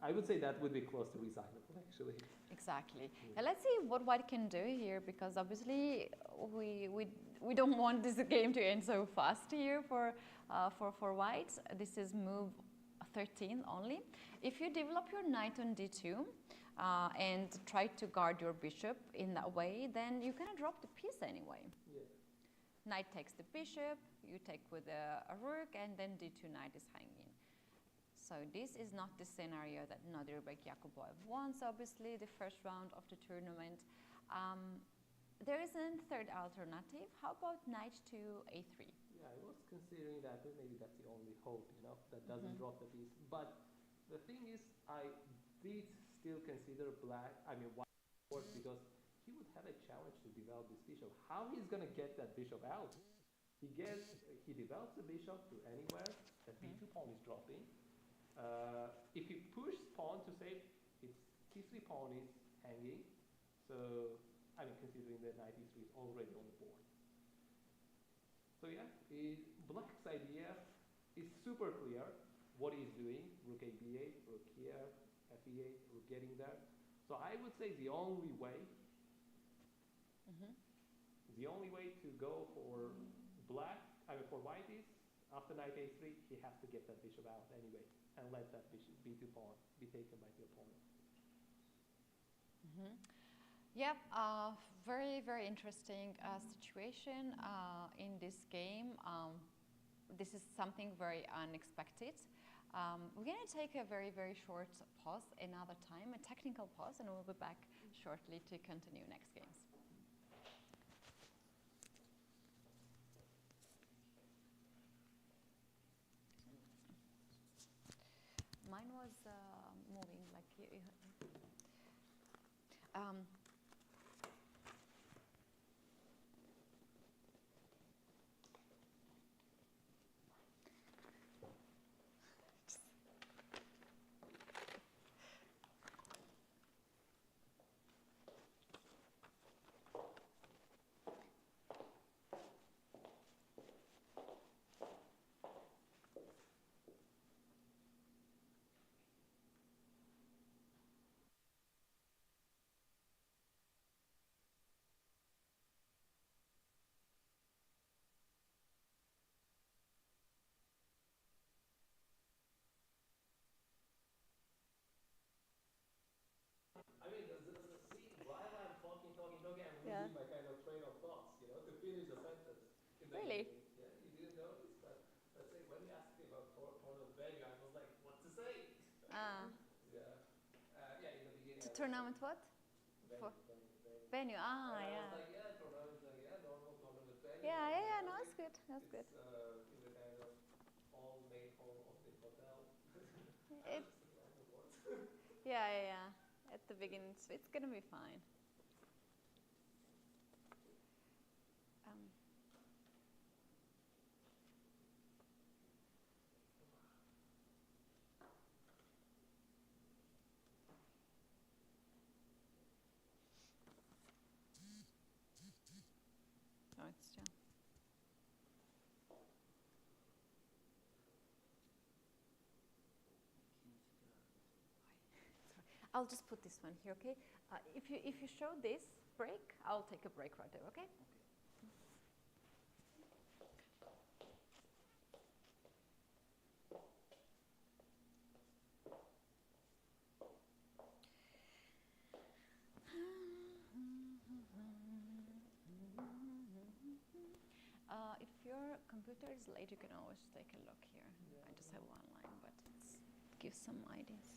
I would say that would be close to resignable, actually. Exactly. And let's see what white can do here, because obviously we don't want this game to end so fast here for white. This is move 13 only. If you develop your knight on d2 and try to guard your bishop in that way, then you're going to drop the piece anyway. Knight takes the bishop, you take with a rook, and then d2 knight is hanging. So this is not the scenario that Nodirbek Yakuboev wants, obviously, the first round of the tournament. There is a third alternative. How about knight to a3? I was considering that, but maybe that's the only hope, that doesn't drop the piece. But the thing is, I did still consider white because he would have a challenge to develop this bishop. How he's gonna get that bishop out? He develops the bishop to anywhere. That b2 pawn is dropping. If he pushes pawn to save, its c3 pawn is hanging. So, considering that knight e3 is already on the board. So yeah, Black's idea is super clear. What he's doing, rook a b8, rook here, f8, rook getting there. So I would say the only way to go for for white is, after knight a3, he has to get that bishop out anyway, and let that bishop b2 pawn be taken by the opponent. Yep, very, very interesting situation in this game. This is something very unexpected. We're going to take a very, very short pause another time, a technical pause, and we'll be back shortly to continue next games. Mine was moving like you. While I'm talking, I'm losing my kind of train of thoughts, to finish the sentence. Really? Yeah, you didn't notice, but let's say when you asked me about Nodirbek, I was like, what to say? Yeah, in the beginning. Tournament what? Venue. I Yeah. was like, normal tournament venue. Yeah, no, that's good. That's good. It's in the kind of main hall of the hotel. Yeah. At the beginning, it's gonna be fine. Oh, it's still. I'll just put this one here, okay? If you show this break, I'll take a break right there, okay? If your computer is late, you can always take a look here. I just have one line, but it gives some ideas.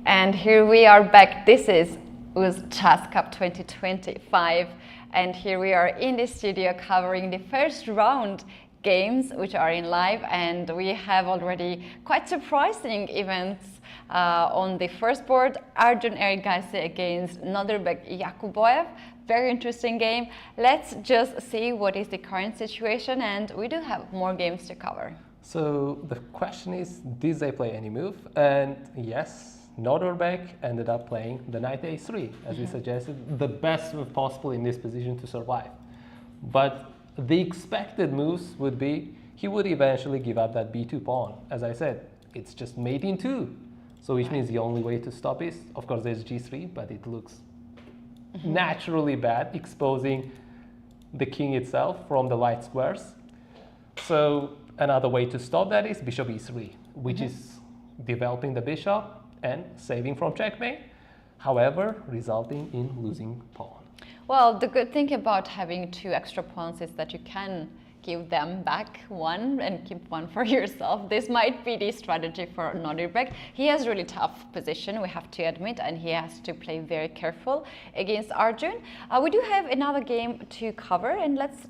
And here we are back. This is UzChess Cup 2025. And here we are in the studio covering the first round games which are in live. And we have already quite surprising events on the first board. Arjun Ergaisi against Nodirbek Yakuboev. Very interesting game. Let's just see what is the current situation, and we do have more games to cover. So the question is, did they play any move? And yes, Nodirbek ended up playing the knight a3, as we suggested, the best move possible in this position to survive. But the expected moves would be, he would eventually give up that b2 pawn. As I said, it's just mate in 2. So which means the only way to stop is, of course, there's g3, but it looks naturally bad, exposing the king itself from the light squares. So another way to stop that is bishop e3, which is developing the bishop and saving from checkmate, however, resulting in losing pawn. Well, the good thing about having 2 extra pawns is that you can give them back one and keep one for yourself. This might be the strategy for Nodirbek. He has really tough position, we have to admit, and he has to play very careful against Arjun. We do have another game to cover, and let's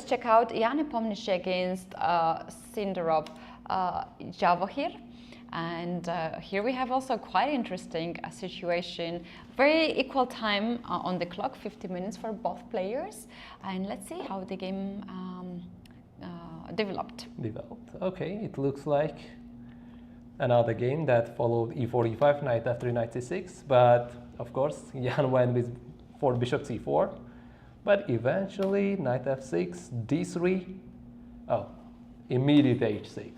check out Jan Nepomniachtchi against Sindarov Vachier. And here we have also quite interesting situation. Very equal time on the clock, 50 minutes for both players. And let's see how the game developed. Okay, it looks like another game that followed e4, e5, knight f3, knight c6. But of course, Jan went with for bishop c4. But eventually, knight f6, d3, immediate h6.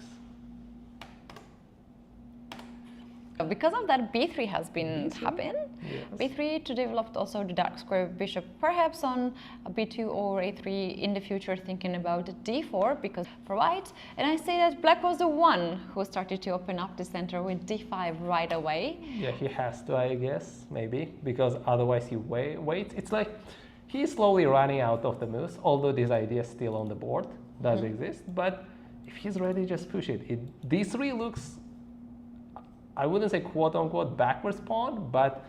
Because of that, b3 has been happening. Yes. b3 to develop also the dark square bishop, perhaps on b2 or a3 in the future, thinking about d4 because for white. And I say that black was the one who started to open up the center with d5 right away. Yeah, he has to, I guess, maybe, because otherwise he waits. It's like he's slowly running out of the moves, although this idea is still on the board, does exist. But if he's ready, just push it. D3 looks, I wouldn't say quote-unquote backwards pawn, but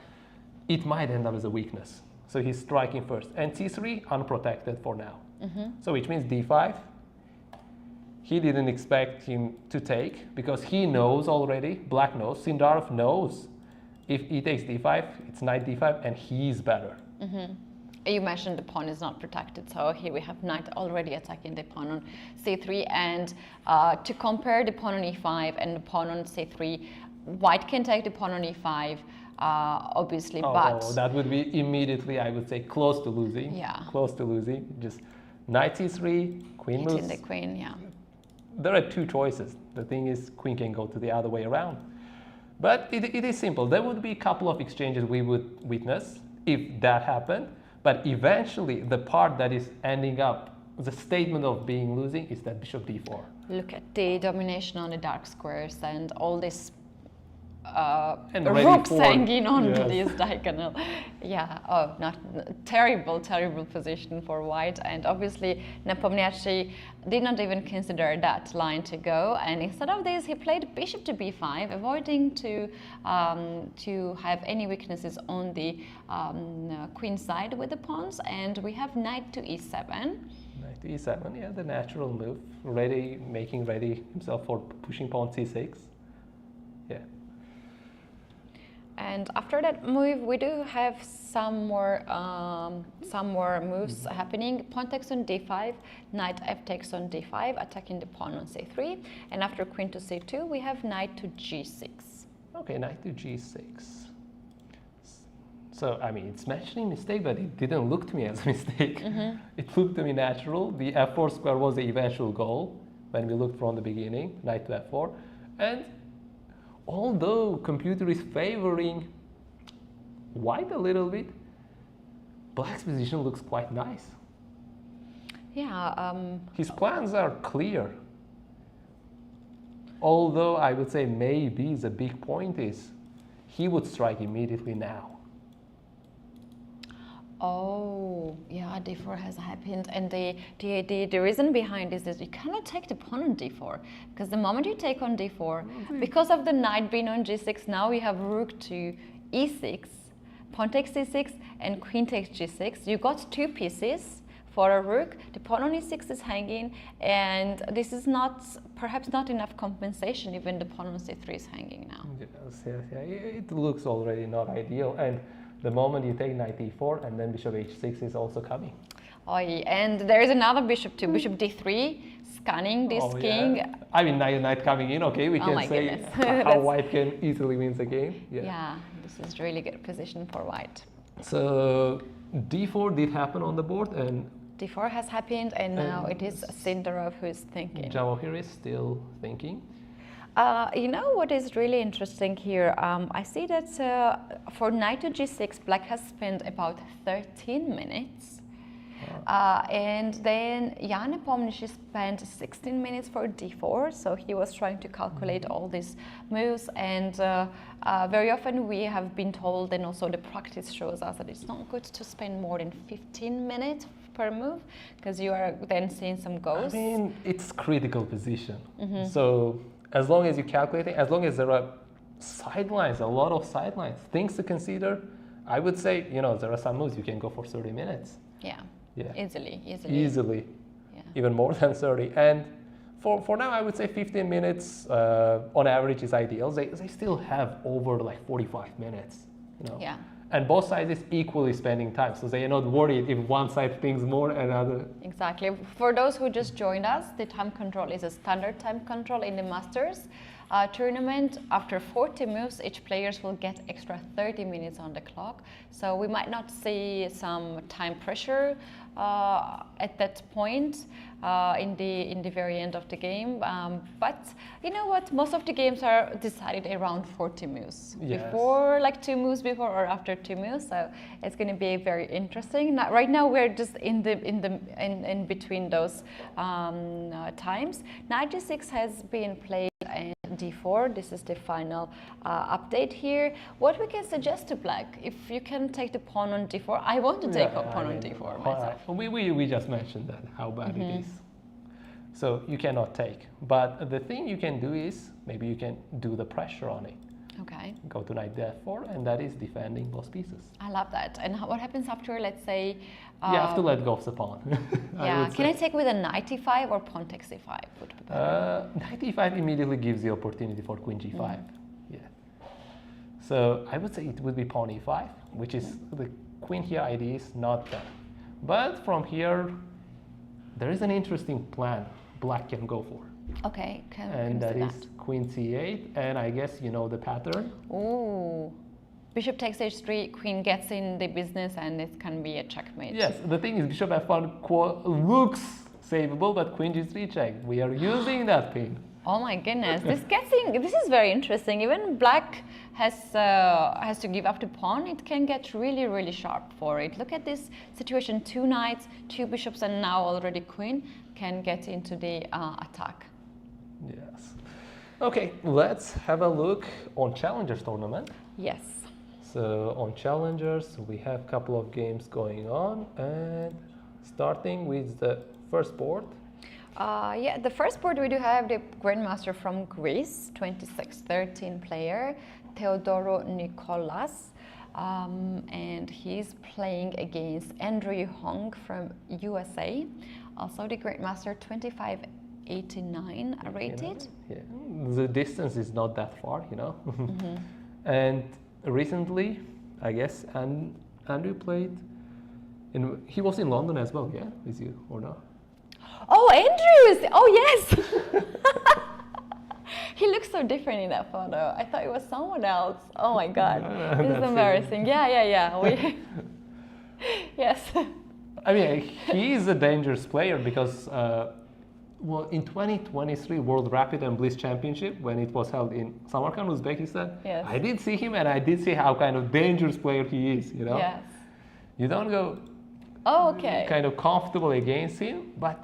it might end up as a weakness. So he's striking first. And c3, unprotected for now. So which means d5, he didn't expect him to take, because he knows already, black knows, Sindarov knows, if he takes d5, it's knight d5, and he's better. You mentioned the pawn is not protected, so here we have knight already attacking the pawn on c3. And to compare the pawn on e5 and the pawn on c3, white can take the pawn on e5, obviously, but that would be immediately, I would say, close to losing. Yeah. Close to losing. Just knight c3, queen moves. hitting the queen, yeah. There are 2 choices. The thing is, queen can go to the other way around. But it is simple. There would be a couple of exchanges we would witness if that happened. But eventually, the part that is ending up, the statement of being losing, is that bishop d4. Look at the domination on the dark squares and all this rooks hanging on this diagonal. Yeah, not terrible position for white. And obviously Nepomniachtchi did not even consider that line to go, and instead of this he played bishop to b5, avoiding to have any weaknesses on the queen side with the pawns. And we have knight to e7. Knight to e7, yeah, the natural move, making ready himself for pushing pawn c6. Yeah. And after that move, we do have some more moves happening. Pawn takes on d5, knight f takes on d5, attacking the pawn on c3. And after queen to c2, we have knight to g6. Okay, knight to g6. So, I mean, it's mentioning mistake, but it didn't look to me as a mistake. It looked to me natural. The f4 square was the eventual goal when we looked from the beginning, knight to f4. And although computer is favoring white a little bit, black's position looks quite nice. Yeah. His plans are clear. Although I would say maybe the big point is he would strike immediately now. Oh, yeah, d4 has happened, and the reason behind this is you cannot take the pawn on d4, because the moment you take on d4, because of the knight being on g6, now we have rook to e6, pawn takes c6, and queen takes g6. You got two pieces for a rook, the pawn on e6 is hanging, and this is not, perhaps not enough compensation, even the pawn on c3 is hanging now. Yes, yes, yeah. It looks already not ideal, and the moment you take knight e4 and then bishop h6 is also coming. Oh, yeah. And there is another bishop too, bishop d3, scanning this king. Yeah. I mean, knight coming in, okay, we can say how white can easily win the game. Yeah, this is really good position for white. So d4 did happen on the board, and d4 has happened, and now it is Sindarov who is thinking. Vachier is still thinking. You know what is really interesting here? I see that for knight to g6, black has spent about 13 minutes. And then Jan Nepomniachtchi spent 16 minutes for d4, so he was trying to calculate all these moves, and very often we have been told, and also the practice shows us, that it's not good to spend more than 15 minutes per move, because you are then seeing some ghosts. I mean, it's critical position. So as long as you're calculating, as long as there are sidelines, a lot of sidelines, things to consider, I would say, you know, there are some moves you can go for 30 minutes. Yeah. Yeah. Easily. Yeah. Even more than 30. And for now, I would say 15 minutes on average is ideal. They still have over like 45 minutes, you know. Yeah. And both sides is equally spending time, so they are not worried if one side thinks more and other. Exactly. For those who just joined us, the time control is a standard time control in the Masters tournament. After 40 moves, each players will get extra 30 minutes on the clock. So we might not see some time pressure at that point in the very end of the game. But you know what? Most of the games are decided around 40 moves. Yes. Before, like 2 moves before or after 2 moves. So it's going to be very interesting. Now, right now we're just in between those times. Knight g6 has been played and d4. This is the final update here. What we can suggest to black, if you can take the pawn on d4, I want to take a pawn on d4 myself. We just mentioned that, how bad it is. So you cannot take. But the thing you can do is, maybe you can do the pressure on it. Okay. Go to knight d4, and that is defending those pieces. I love that. And what happens after, let's say... you have to let go of the pawn. Yeah, can I take with a knight e5 or pawn takes e5? Would be better. Knight e5 immediately gives the opportunity for queen g5. Yeah. So I would say it would be pawn e5, which is the queen here idea is not that. But from here, there is an interesting plan black can go for. Okay, and that is queen c8, and I guess you know the pattern. Ooh. Bishop takes h3, queen gets in the business, and it can be a checkmate. Yes, the thing is bishop f1 looks savable, but queen g3 check. We are using that pin. Oh my goodness, this is very interesting. Even black has to give up the pawn. It can get really, really sharp for it. Look at this situation, 2 knights, 2 bishops, and now already queen can get into the attack. Yes. Okay, let's have a look on Challengers tournament. Yes. So on Challengers, we have a couple of games going on, and starting with the first board. Yeah, the first board we do have the Grandmaster from Greece, 26-13 player, Theodoro Nikoulas. And he's playing against Andrew Hong from USA. Also the Grandmaster 25-89 rated. Yeah, the distance is not that far, you know. And recently, I guess, Andrew played, he was in London as well, yeah, with you, or not? Oh, Andrews! Oh, yes! He looks so different in that photo. I thought it was someone else. Oh my God, this is embarrassing. Yeah. Yes. I mean, he is a dangerous player because, well, in 2023 World Rapid and Blitz Championship, when it was held in Samarkand, Uzbekistan, yes. I did see him, and I did see how kind of dangerous player he is, you know? Yes. You don't go kind of comfortable against him, but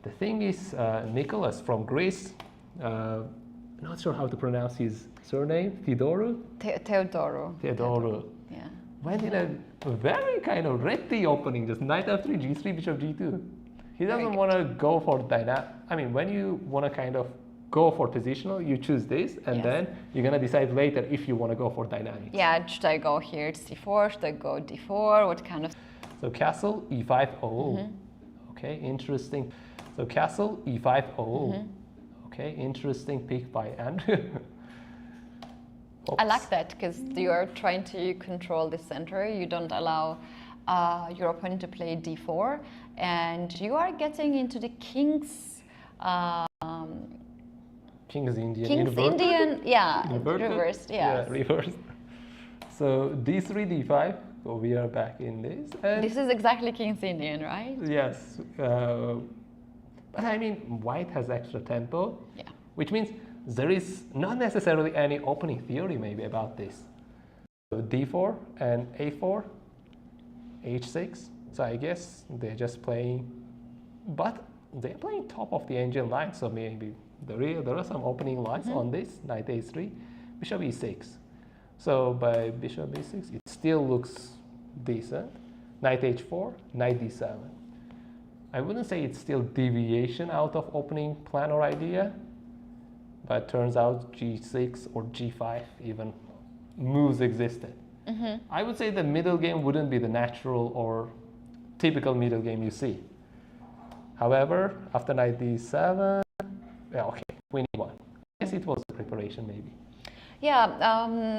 the thing is, Nicholas from Greece, not sure how to pronounce his surname, Theodoro? Theodoro. Theodoro. Yeah. went in a very kind of ready opening, just knight f3, g3, bishop g2. He doesn't want to go for dynamic. I mean, when you want to kind of go for positional, you choose this, and then you're going to decide later if you want to go for dynamics. Yeah, should I go here to c4? Should I go d4? What kind of... So castle, e5, oh. Okay, interesting. So castle, e5, oh. Okay, interesting pick by Andrew. I like that because you are trying to control the center. You don't allow your opponent to play d4, and you are getting into the king's King's Indian. King's inverted? Indian, yeah, Inverted? reversed, Yeah, reversed. So d3, d5. So we are back in this. And This is exactly King's Indian, right? yes. But I mean, white has extra tempo, which means there is not necessarily any opening theory maybe about this. So d4 and a4, h6. So I guess they're just playing, but they're playing top of the engine line. So maybe there are some opening lines on this, knight a3, bishop e6. So by bishop e6, it still looks decent. Knight h4, knight d7. I wouldn't say it's still deviation out of opening plan or idea, but turns out g6 or g5 even moves existed. I would say the middle game wouldn't be the natural or typical middle game you see. However, after knight d7, yeah, okay, queen e1. I guess it was a preparation maybe. Yeah,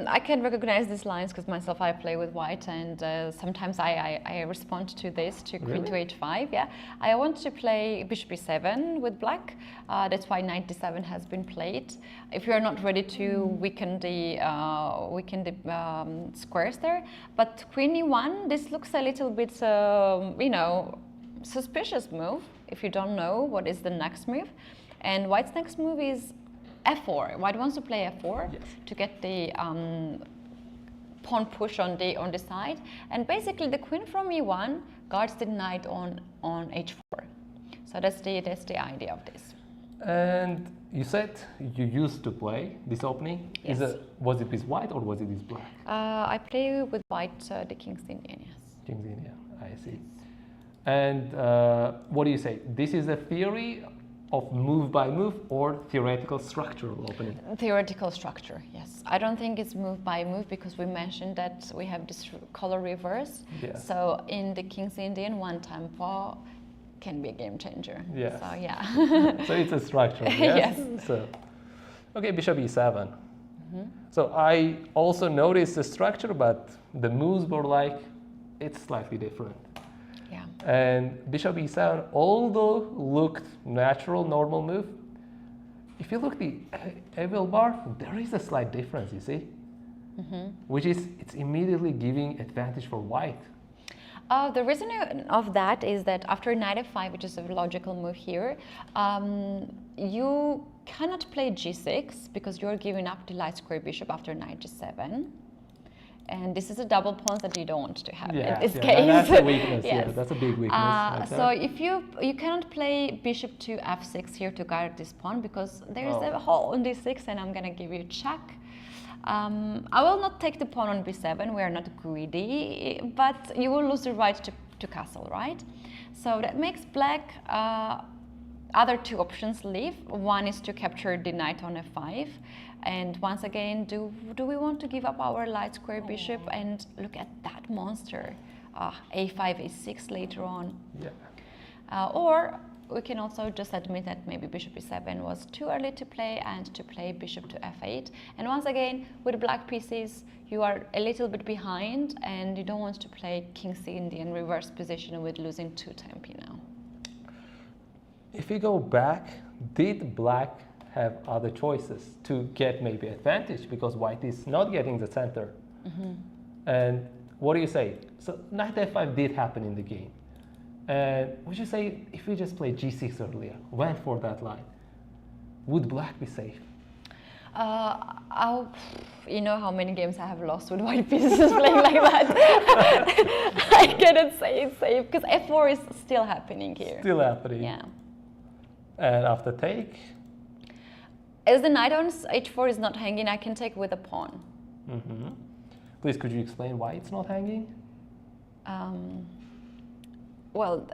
I can recognize these lines because myself I play with white, and sometimes I respond to this, to queen to h5. Yeah, I want to play bishop e7 with black. That's why knight d7 has been played. If you are not ready to weaken the squares there, but queen e1, this looks a little bit, you know, suspicious move if you don't know what is the next move. And white's next move is f4. White wants to play f4 to get the pawn push on the side, and basically the queen from e1 guards the knight on h4. So that's the idea of this. And you said you used to play this opening. Yes. Was it with white or was it with black? I play with white, the King's Indian, yes. King's Indian, I see. And what do you say? This is a theory of move by move or theoretical structural opening? Theoretical structure, yes. I don't think it's move by move because we mentioned that we have this color reverse. Yeah. So in the King's Indian, one tempo can be a game changer. Yes. So yeah. So it's a structure, yes? Yes. So, okay, bishop e7. So I also noticed the structure, but the moves were like, it's slightly different. Yeah. And bishop e7, although looked natural, normal move, if you look the evil bar, there is a slight difference, you see? Which is, it's immediately giving advantage for white. The reason of that is that after knight f5, which is a logical move here, you cannot play g6 because you're giving up the light square bishop after knight g7. And this is a double pawn that you don't want to have in this case. That's a weakness. Yes. Yeah, that's a big weakness. So if you cannot play bishop to f6 here to guard this pawn because there is a hole on d6, and I'm gonna give you a check. I will not take the pawn on b7. We are not greedy, but you will lose the right to castle, right? So that makes black other two options leave. One is to capture the knight on f5. And once again, do we want to give up our light square bishop and look at that monster, a5, a6 later on? Yeah. Or we can also just admit that maybe bishop e7 was too early to play and to play bishop to f8. And once again, with black pieces, you are a little bit behind and you don't want to play King's Indian reverse position with losing 2 tempi now. If we go back, did black have other choices to get maybe advantage because white is not getting the center? And what do you say? So knight f5 did happen in the game. And would you say if we just played g6 earlier, went for that line, would black be safe? You know how many games I have lost with white pieces playing like that. I cannot say it's safe because f4 is still happening here. Still happening. Yeah. And after take? As the knight on h4 is not hanging, I can take with a pawn. Please, could you explain why it's not hanging? Well,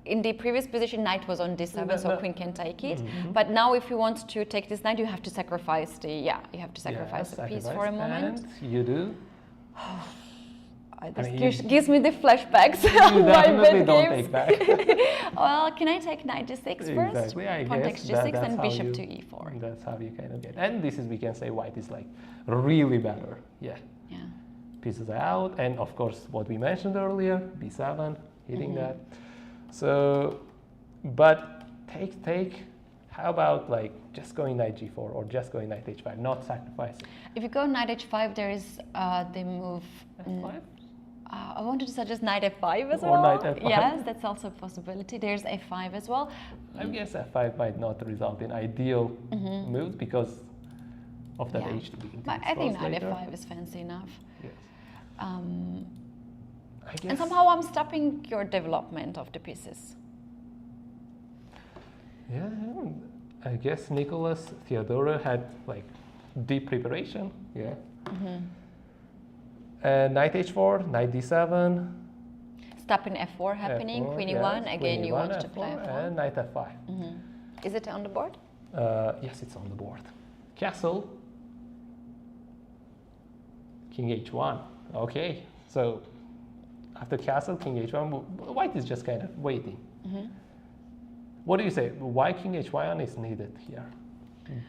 in the previous position, knight was on d7, so queen can take it. Mm-hmm. But now, if you want to take this knight, you have to sacrifice the the piece for a moment. And you do. This gives me the flashbacks. You definitely don't take back. Well, can I take knight d6 first? Exactly, I Pawn guess takes g6 that's and how bishop you- to e4. That's how you kind of get. And this is, we can say, white is like really better. Yeah. Yeah. Pieces out, and of course, what we mentioned earlier, b7, hitting that. So, but take. How about like just going knight g4 or just going knight h5, not sacrificing? If you go knight h5, there is the move. f5? I wanted to suggest knight f5 as Or well. knight f5. Yes, that's also a possibility. There's f5 as well. I guess f5 might not result in ideal moves because of that Yeah. h to be But I think knight later. f5 is fancy enough. Yes. I guess. And somehow I'm stopping your development of the pieces. Yeah, I guess Nicholas Theodora had like deep preparation. Yeah. Knight h4, knight d7. Stopping f4 happening, F4, queen yes, e1. Again, queen you e1, want to play f4. and knight f5. Is it on the board? Yes, it's on the board. Castle. King h1. Okay, so after castle, king h1, white is just kind of waiting. What do you say? Why king h1 is needed here?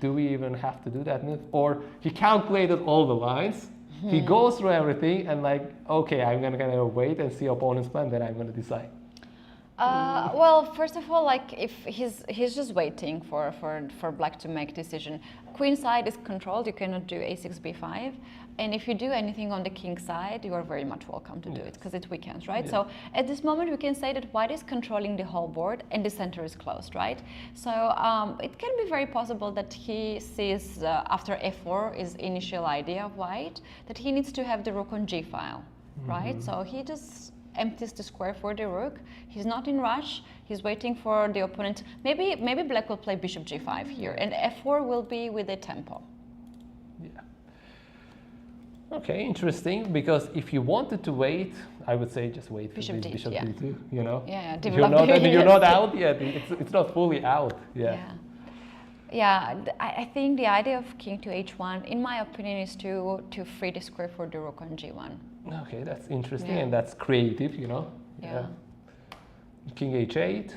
Do we even have to do that move? Or he calculated all the lines, he goes through everything and like, okay, I'm gonna kind of wait and see opponent's plan, then I'm gonna decide. Well, first of all, like if he's just waiting for black to make decision. Queen side is controlled. You cannot do a6 b5, and if you do anything on the king side, you are very much welcome to do it because it weakens, right? Yeah. So at this moment, we can say that white is controlling the whole board and the center is closed, right? So it can be very possible that he sees after f4 is initial idea of white that he needs to have the rook on g file, right? So he just empties the square for the rook. He's not in rush. He's waiting for the opponent. Maybe black will play bishop g5 here, and f4 will be with a tempo. Yeah. Okay, interesting. Because if you wanted to wait, I would say just wait for Bishop this D, bishop yeah. d2. You know. Yeah, You're not, you're not out yet. It's not fully out. Yeah. I think the idea of king to h1, in my opinion, is to free the square for the rook on g1. Okay, that's interesting Yeah. and that's creative. You know. Yeah. King h8,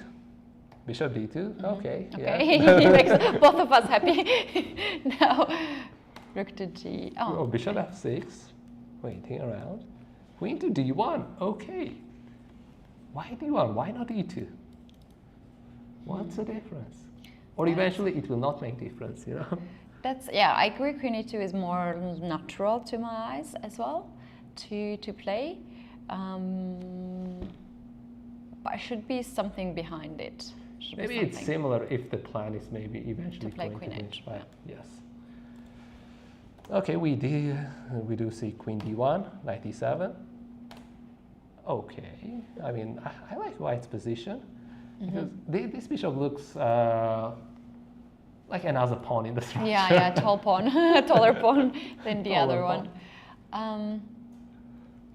bishop d2. Okay. Okay, Yeah. he makes both of us happy. Now, rook to g. Oh, bishop f6, waiting around. Queen to d1. Okay. Why d1? Why not e2? What's the difference? Or eventually it will not make difference, you know? That's, yeah, I agree. Queen e2 is more natural to my eyes as well to play. But should be something behind it. Should be Maybe it's something. similar if the plan is maybe eventually To play going queen to h, right? Yes. Okay, we do see queen d1, knight d7. Okay, I mean, I like white's position because this bishop looks like another pawn in the structure. Yeah, tall pawn, taller pawn than the Taller other pawn. one.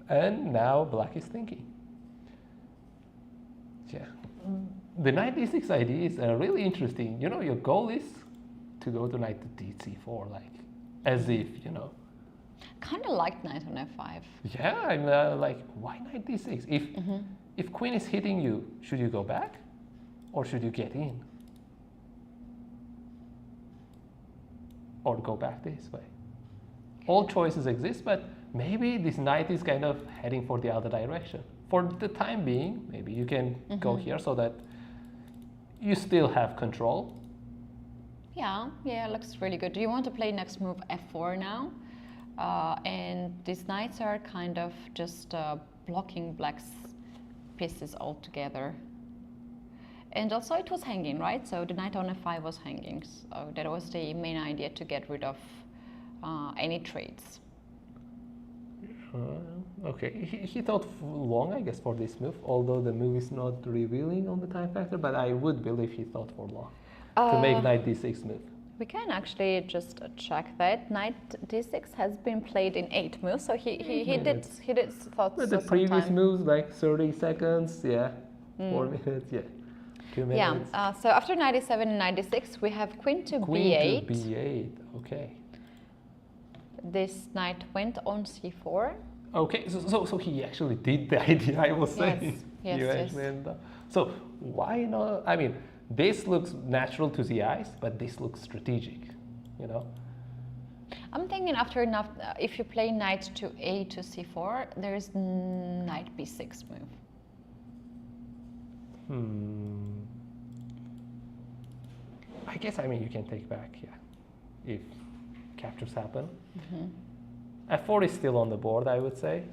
And now black is thinking. Yeah. The knight d6 idea is really interesting. You know, your goal is to go to knight to d4, like, as if, you know. Kind of like knight on f5. Yeah, I'm like, why knight d6? If queen is hitting you, should you go back? Or should you get in? Or go back this way? All choices exist, but maybe this knight is kind of heading for the other direction. For the time being, maybe you can go here so that you still have control. Yeah, looks really good. Do you want to play next move f4 now? And these knights are kind of just blocking black's pieces altogether. And also it was hanging, right? So the knight on f5 was hanging. So that was the main idea, to get rid of any trades. Okay, he thought long, I guess, for this move, although the move is not revealing on the time factor, but I would believe he thought for long to make knight d6 move. We can actually just check that. Knight d6 has been played in 8 moves, so he did thoughts. But the previous moves like 30 seconds, yeah, 4 minutes, yeah, 2 minutes. Yeah. So after knight e7 and knight d6, we have queen to b8. Queen to b8. Okay. This knight went on c4. Okay, so he actually did the idea I was saying. Yes. So why not? I mean, this looks natural to the eyes, but this looks strategic, you know? I'm thinking after if you play knight to a to c4, there is knight b6 move. I guess, I mean, you can take back, yeah, if captures happen. F4 is still on the board, I would say.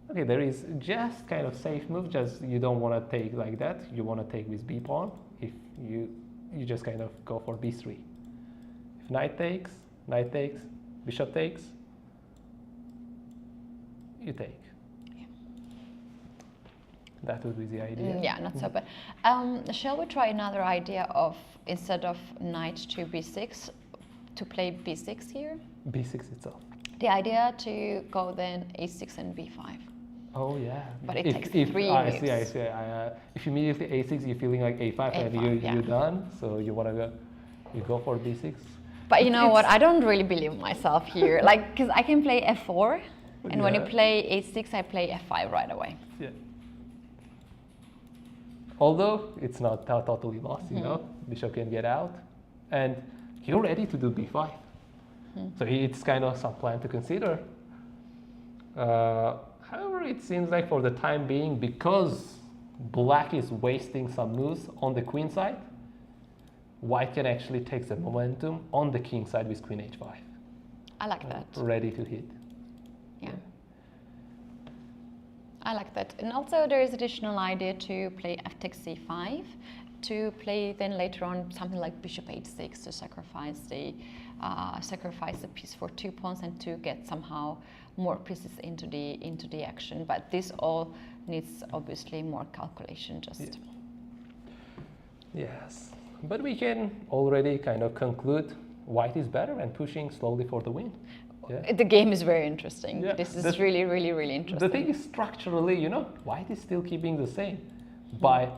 Okay, there is just kind of safe move, just you don't want to take like that. You want to take with b pawn. If you just kind of go for b3. If knight takes, bishop takes, you take. Yeah. That would be the idea. Yeah, not so bad. Shall we try another idea of, instead of knight to b6, to play b6 here? b6 itself. The idea to go then a6 and b5. Oh yeah. But it takes 3 moves. I see. If immediately a6, you're feeling like a5 and you're done. So you want to go, you go for b6. But you know what? I don't really believe myself here. Like, because I can play f4, and when you play a6, I play f5 right away. Yeah. Although it's not totally lost, you know, bishop can get out, and you're ready to do b5. So it's kind of some plan to consider. However, it seems like for the time being, because black is wasting some moves on the queen side, white can actually take the momentum on the king side with queen h5. I like that. Ready to hit. Yeah. I like that. And also there is additional idea to play f takes c5, to play then later on something like bishop h6 to sacrifice the piece for 2 pawns and to get somehow more pieces into the action. But this all needs obviously more calculation. Just. Yes, but we can already kind of conclude white is better and pushing slowly for the win. Yeah. The game is very interesting. Yeah. This is really interesting. The thing is, structurally, you know, white is still keeping the same. By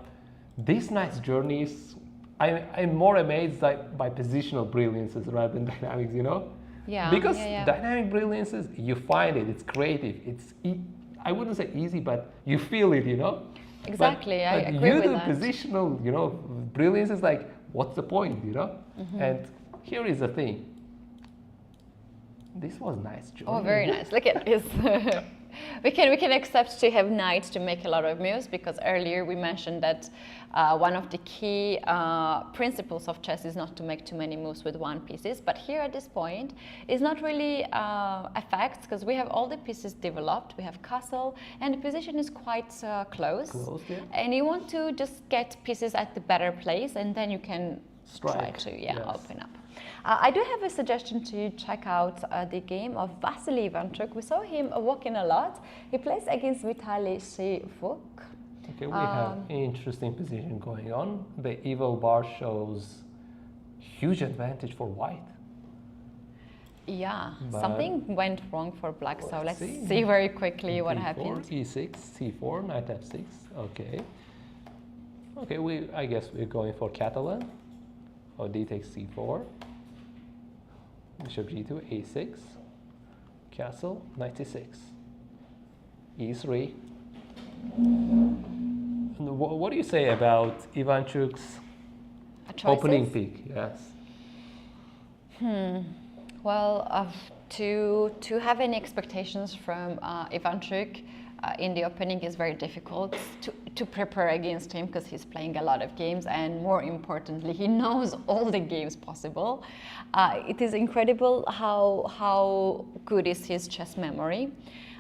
this night's journey is, I'm more amazed by positional brilliances rather than dynamics, you know? Yeah. Because dynamic brilliances, you find it, it's creative, it's, I wouldn't say easy, but you feel it, you know? Exactly, I agree with that. You do positional, you know, brilliance is like, what's the point, you know? And here is the thing. This was nice, Johnny. Oh, very nice. Look at this. we can accept to have knights to make a lot of moves, because earlier we mentioned that one of the key principles of chess is not to make too many moves with one pieces. But here at this point, it's not really a fact, because we have all the pieces developed. We have castle, and the position is quite close. Yeah. And you want to just get pieces at the better place, and then you can try to open up. I do have a suggestion to check out the game of Vasily Ivanchuk. We saw him walking a lot. He plays against Vitaly Shevuk. Okay, we have an interesting position going on. The evil bar shows huge advantage for white. Yeah, something went wrong for black, so let's see very quickly what happened. E6, C4, knight F6, okay. Okay, I guess we're going for Catalan. D takes C4. Bishop G2, A6. Castle, knight C6. E3. And what do you say about Ivanchuk's opening pick? Yes. Well, to have any expectations from Ivanchuk in the opening is very difficult to prepare against him, because he's playing a lot of games, and more importantly, he knows all the games possible. It is incredible how good is his chess memory.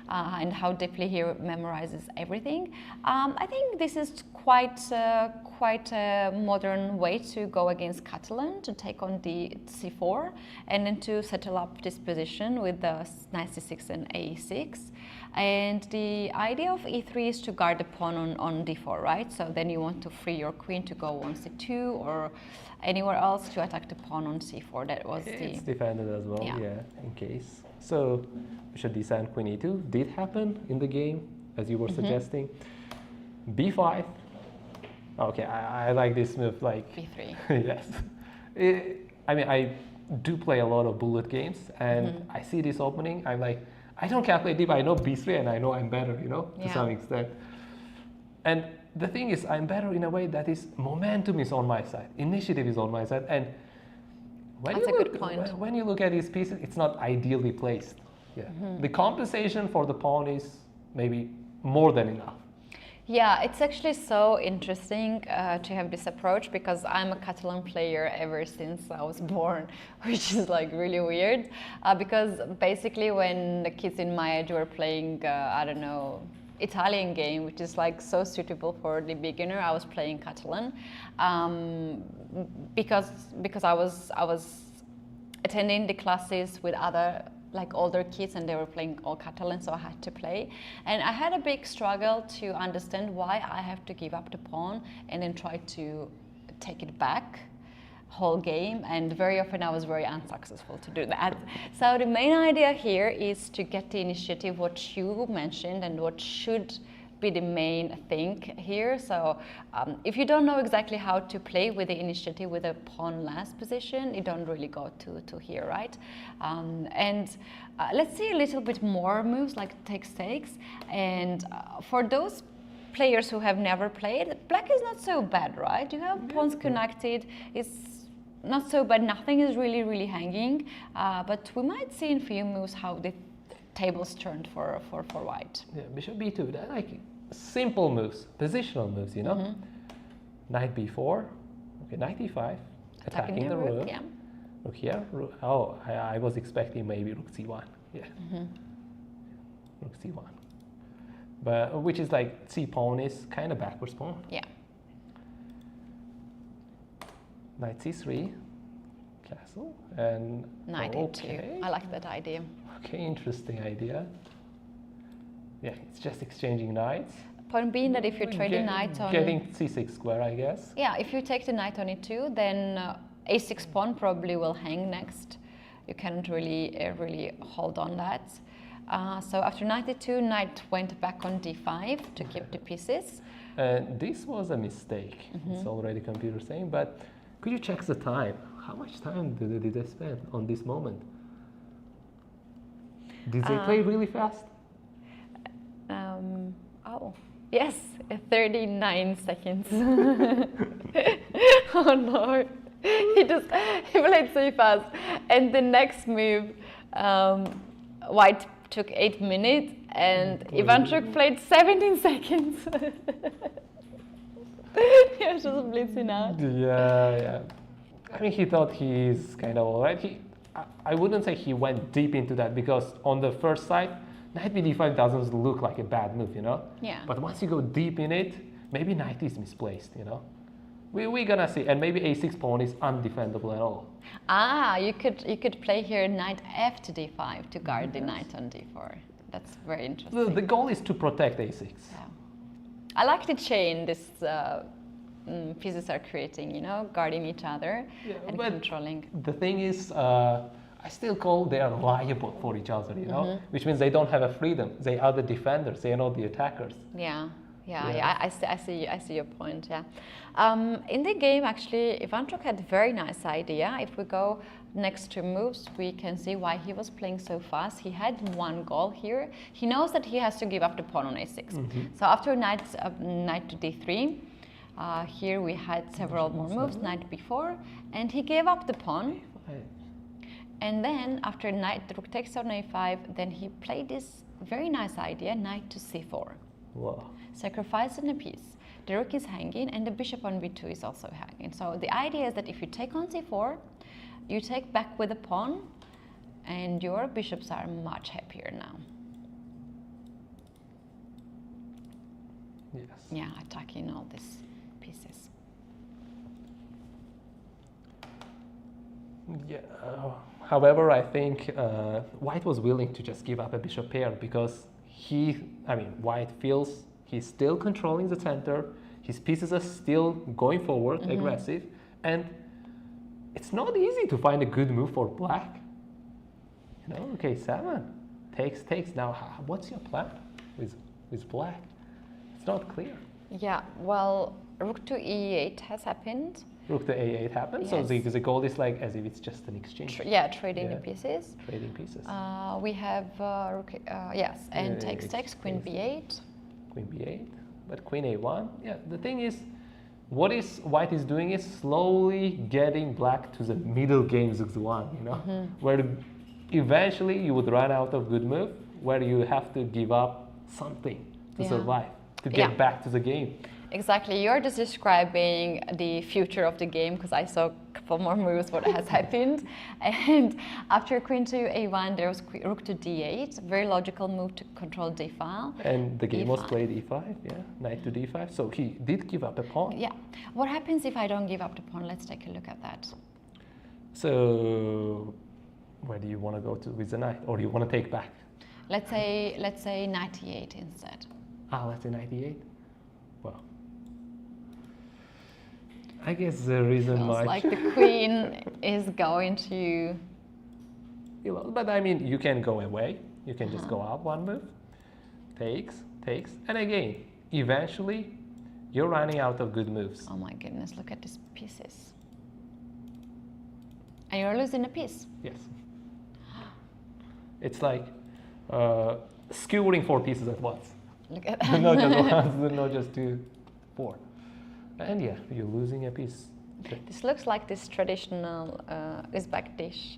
and how deeply he memorizes everything. I think this is quite a modern way to go against Catalan, to take on the c4 and then to settle up this position with the knight c6 and a6. And the idea of e3 is to guard the pawn on d4, right? So then you want to free your queen to go on c2 or anywhere else to attack the pawn on c4. That was It's defended as well, Yeah. in case. So bishop d7, queen e2 did happen in the game, as you were suggesting. b5. Okay, I like this move, like... b3. Yes. I mean, I do play a lot of bullet games, and I see this opening, I'm like, I don't calculate deep, I know b3 and I know I'm better, you know, to some extent. And the thing is, I'm better in a way that is, momentum is on my side, initiative is on my side, and That's a good point. When you look at these pieces, it's not ideally placed. Yeah. The compensation for the pawn is maybe more than enough. Yeah, it's actually so interesting to have this approach, because I'm a Catalan player ever since I was born, which is like really weird. Because basically when the kids in my age were playing, I don't know, Italian game, which is like so suitable for the beginner, I was playing Catalan, because I was attending the classes with other like older kids and they were playing all Catalan, so I had to play. And I had a big struggle to understand why I have to give up the pawn and then try to take it back whole game, and very often I was very unsuccessful to do that. So the main idea here is to get the initiative, what you mentioned, and what should be the main thing here. So if you don't know exactly how to play with the initiative with a pawn last position, you don't really go to here, right? Let's see a little bit more moves like takes. And for those players who have never played, black is not so bad, right? You have pawns connected, it's not so bad, nothing is really hanging, but we might see in few moves how the tables turned for white. Yeah, bishop b2, they're like simple moves, positional moves, you know. Knight b4, okay, knight e5, attacking the rook. Yeah. Rook here, oh, I was expecting maybe rook c1, yeah. Rook c1. But which is like c pawn is kind of backwards pawn. Yeah. Knight c3, castle, and Knight e2. I like that idea. Okay, interesting idea. Yeah, it's just exchanging knights. Point being that if you trade the knight on... Getting c6 square, I guess. Yeah, if you take the knight on e2, then a6 pawn probably will hang next. You can't really hold on that. So after knight e2, knight went back on d5 to keep the pieces. This was a mistake. It's already computer saying, but could you check the time? How much time did they spend on this moment? Did they play really fast? Oh, yes, 39 seconds. Oh no, he played so fast. And the next move, white took 8 minutes and Ivanchuk played 17 seconds. He was just blitzing out. Yeah. I mean, he thought he's kind of all right. I wouldn't say he went deep into that, because on the first side, knight b5 doesn't look like a bad move, you know? Yeah. But once you go deep in it, maybe knight is misplaced, you know? We're gonna see, and maybe a6 pawn is undefendable at all. You could play here knight f to d5 to guard the knight on d4. That's very interesting. The goal is to protect a6. Yeah. I like the chain this pieces are creating, you know, guarding each other and controlling. The thing is, I still call they are liable for each other, you know, which means they don't have a freedom. They are the defenders, they are not the attackers. Yeah. I see your point. Yeah. In the game, actually, Ivanchuk had a very nice idea. If we go next to moves, we can see why he was playing so fast. He had one goal here. He knows that he has to give up the pawn on a6. So after knight to d3, here we had several more moves, knight b4, and he gave up the pawn. And then after knight, the rook takes on a5, then he played this very nice idea, knight to c4. Wow. Sacrificing a piece. The rook is hanging and the bishop on b2 is also hanging. So the idea is that if you take on c4, you take back with the pawn and your bishops are much happier now. Yes. Yeah, attacking all these pieces. Yeah. However, I think White was willing to just give up a bishop pair because White feels he's still controlling the center. His pieces are still going forward, aggressive, and it's not easy to find a good move for Black. Okay, 7 takes. Now, what's your plan with Black? It's not clear. Yeah, well, rook to e8 has happened. Rook to a8 happened, Yes. so the goal is like as if it's just an exchange. Trading the pieces. Trading pieces. We have rook, yes, and Yeah, takes, queen b8. Queen b8, but queen a1. Yeah, the thing is, what White is doing is slowly getting Black to the middle game Zugzwan, where eventually you would run out of good move, where you have to give up something to survive, to get back to the game. Exactly, you're just describing the future of the game because I saw a couple more moves what has happened. And after queen to a1, there was rook to d8, very logical move to control d file. And the game was e5. played e5, knight to d5, so he did give up a pawn. Yeah, what happens if I don't give up the pawn? Let's take a look at that. So, where do you want to go to with the knight, or do you want to take back? Let's say knight e8 instead. Let's say knight e8. Well, I guess there isn't Feels much. like the queen is going to... But I mean, you can go away. You can just go up one move. Takes. And again, eventually, you're running out of good moves. Oh my goodness, look at these pieces. And you're losing a piece. Yes. It's like skewering 4 pieces at once. Look at that. Not just once, not just 2, 4. And yeah, you're looing a piece. This looks like this traditional Uzbek dish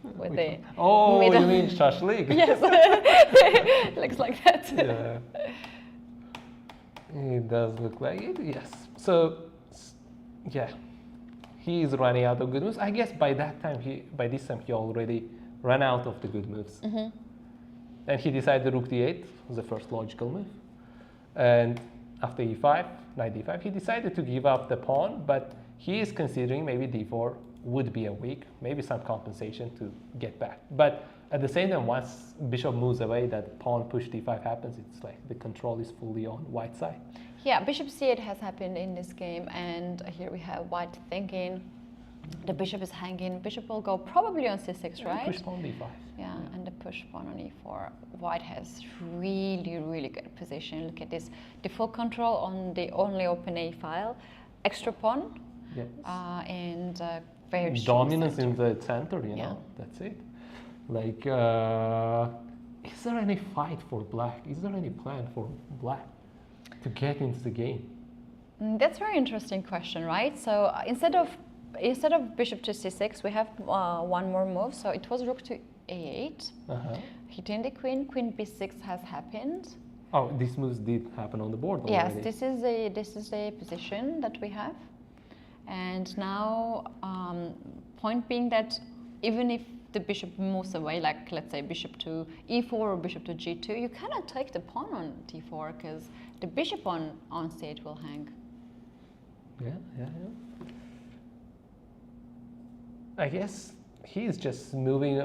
with the Oh, middle. you mean shashlik? Yes, looks like that. Yeah. It does look like it, yes. So, yeah, he is running out of good moves. I guess by this time he already ran out of the good moves. And he decided rook d8 was the first logical move. And after e5, knight d5, he decided to give up the pawn, but he is considering maybe d4 would be a weak, maybe some compensation to get back. But at the same time, once bishop moves away, that pawn push d5 happens, it's like the control is fully on White side. Yeah, bishop c8 has happened in this game, and here we have White thinking. The bishop is hanging. Bishop will go probably on c6, right? Push pawn d5. Yeah, and the push pawn on e4. White has really good position. Look at this. The full control on the only open a file. Extra pawn. Yes. And very strong Dominance center. in the center, you know, that's it. Like, is there any fight for Black? Is there any plan for Black to get into the game? That's a very interesting question, right? So instead of bishop to c6, we have one more move. So it was rook to a8. Hitting the queen. Queen b6 has happened. Oh, these moves did happen on the board already. Yes, this is the position that we have. And now, point being that even if the bishop moves away, like let's say bishop to e4 or bishop to g2, you cannot take the pawn on d4 because the bishop on c8 will hang. Yeah. I guess he's just moving,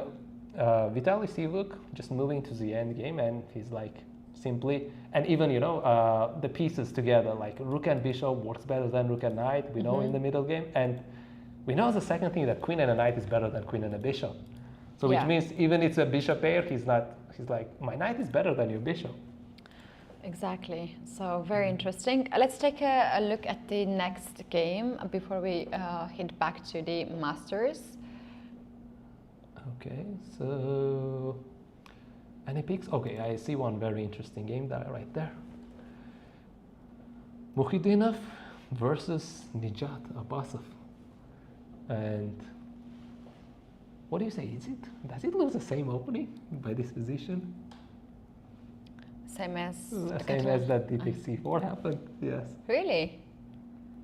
Vitaly Sivuk just moving to the end game, and he's like simply, and even the pieces together, like rook and bishop works better than rook and knight, we know in the middle game, and we know the second thing that queen and a knight is better than queen and a bishop. So which means even it's a bishop pair, he's like, my knight is better than your bishop. Exactly. So very interesting. Let's take a look at the next game before we head back to the Masters. Okay, so any picks? Okay, I see one very interesting game right there. Mukhidinov versus Nijat Abbasov. And what do you say? Does it lose the same opening by this position? Same as that d6c4 happened, yes. Really?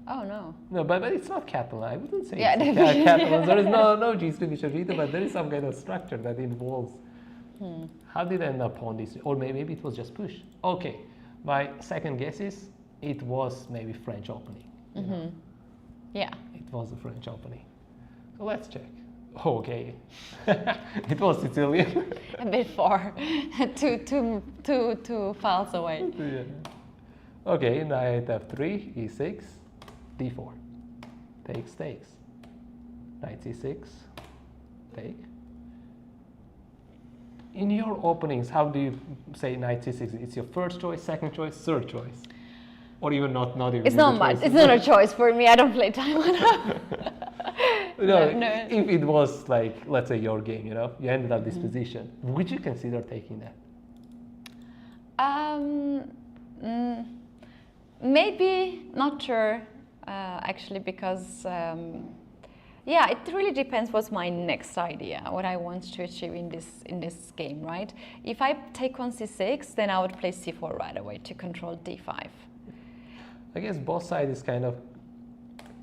Oh no. No, but it's not Catalan. I wouldn't say Yeah, it's Catalan. There is no g3 bishop g2, but there is some kind of structure that involves. How did it end up on this? Or maybe it was just push. Okay, my second guess is it was maybe French opening. You know? Yeah. It was a French opening. So let's check. Oh, okay. It was Sicilian. A bit far, two files away. Yeah. Okay, knight f3, e6, d4. Takes. Knight c6, take. In your openings, how do you say knight c6? It's your first choice, second choice, third choice? Or even not even It's not the much. choices? It's not a choice for me. I don't play Taiwan. No. If it was like, let's say your game, you know, you ended up this position, would you consider taking that? Maybe, not sure, actually, because yeah, it really depends what's my next idea, what I want to achieve in this game, right? If I take on c6, then I would play c4 right away to control d5. I guess both sides is kind of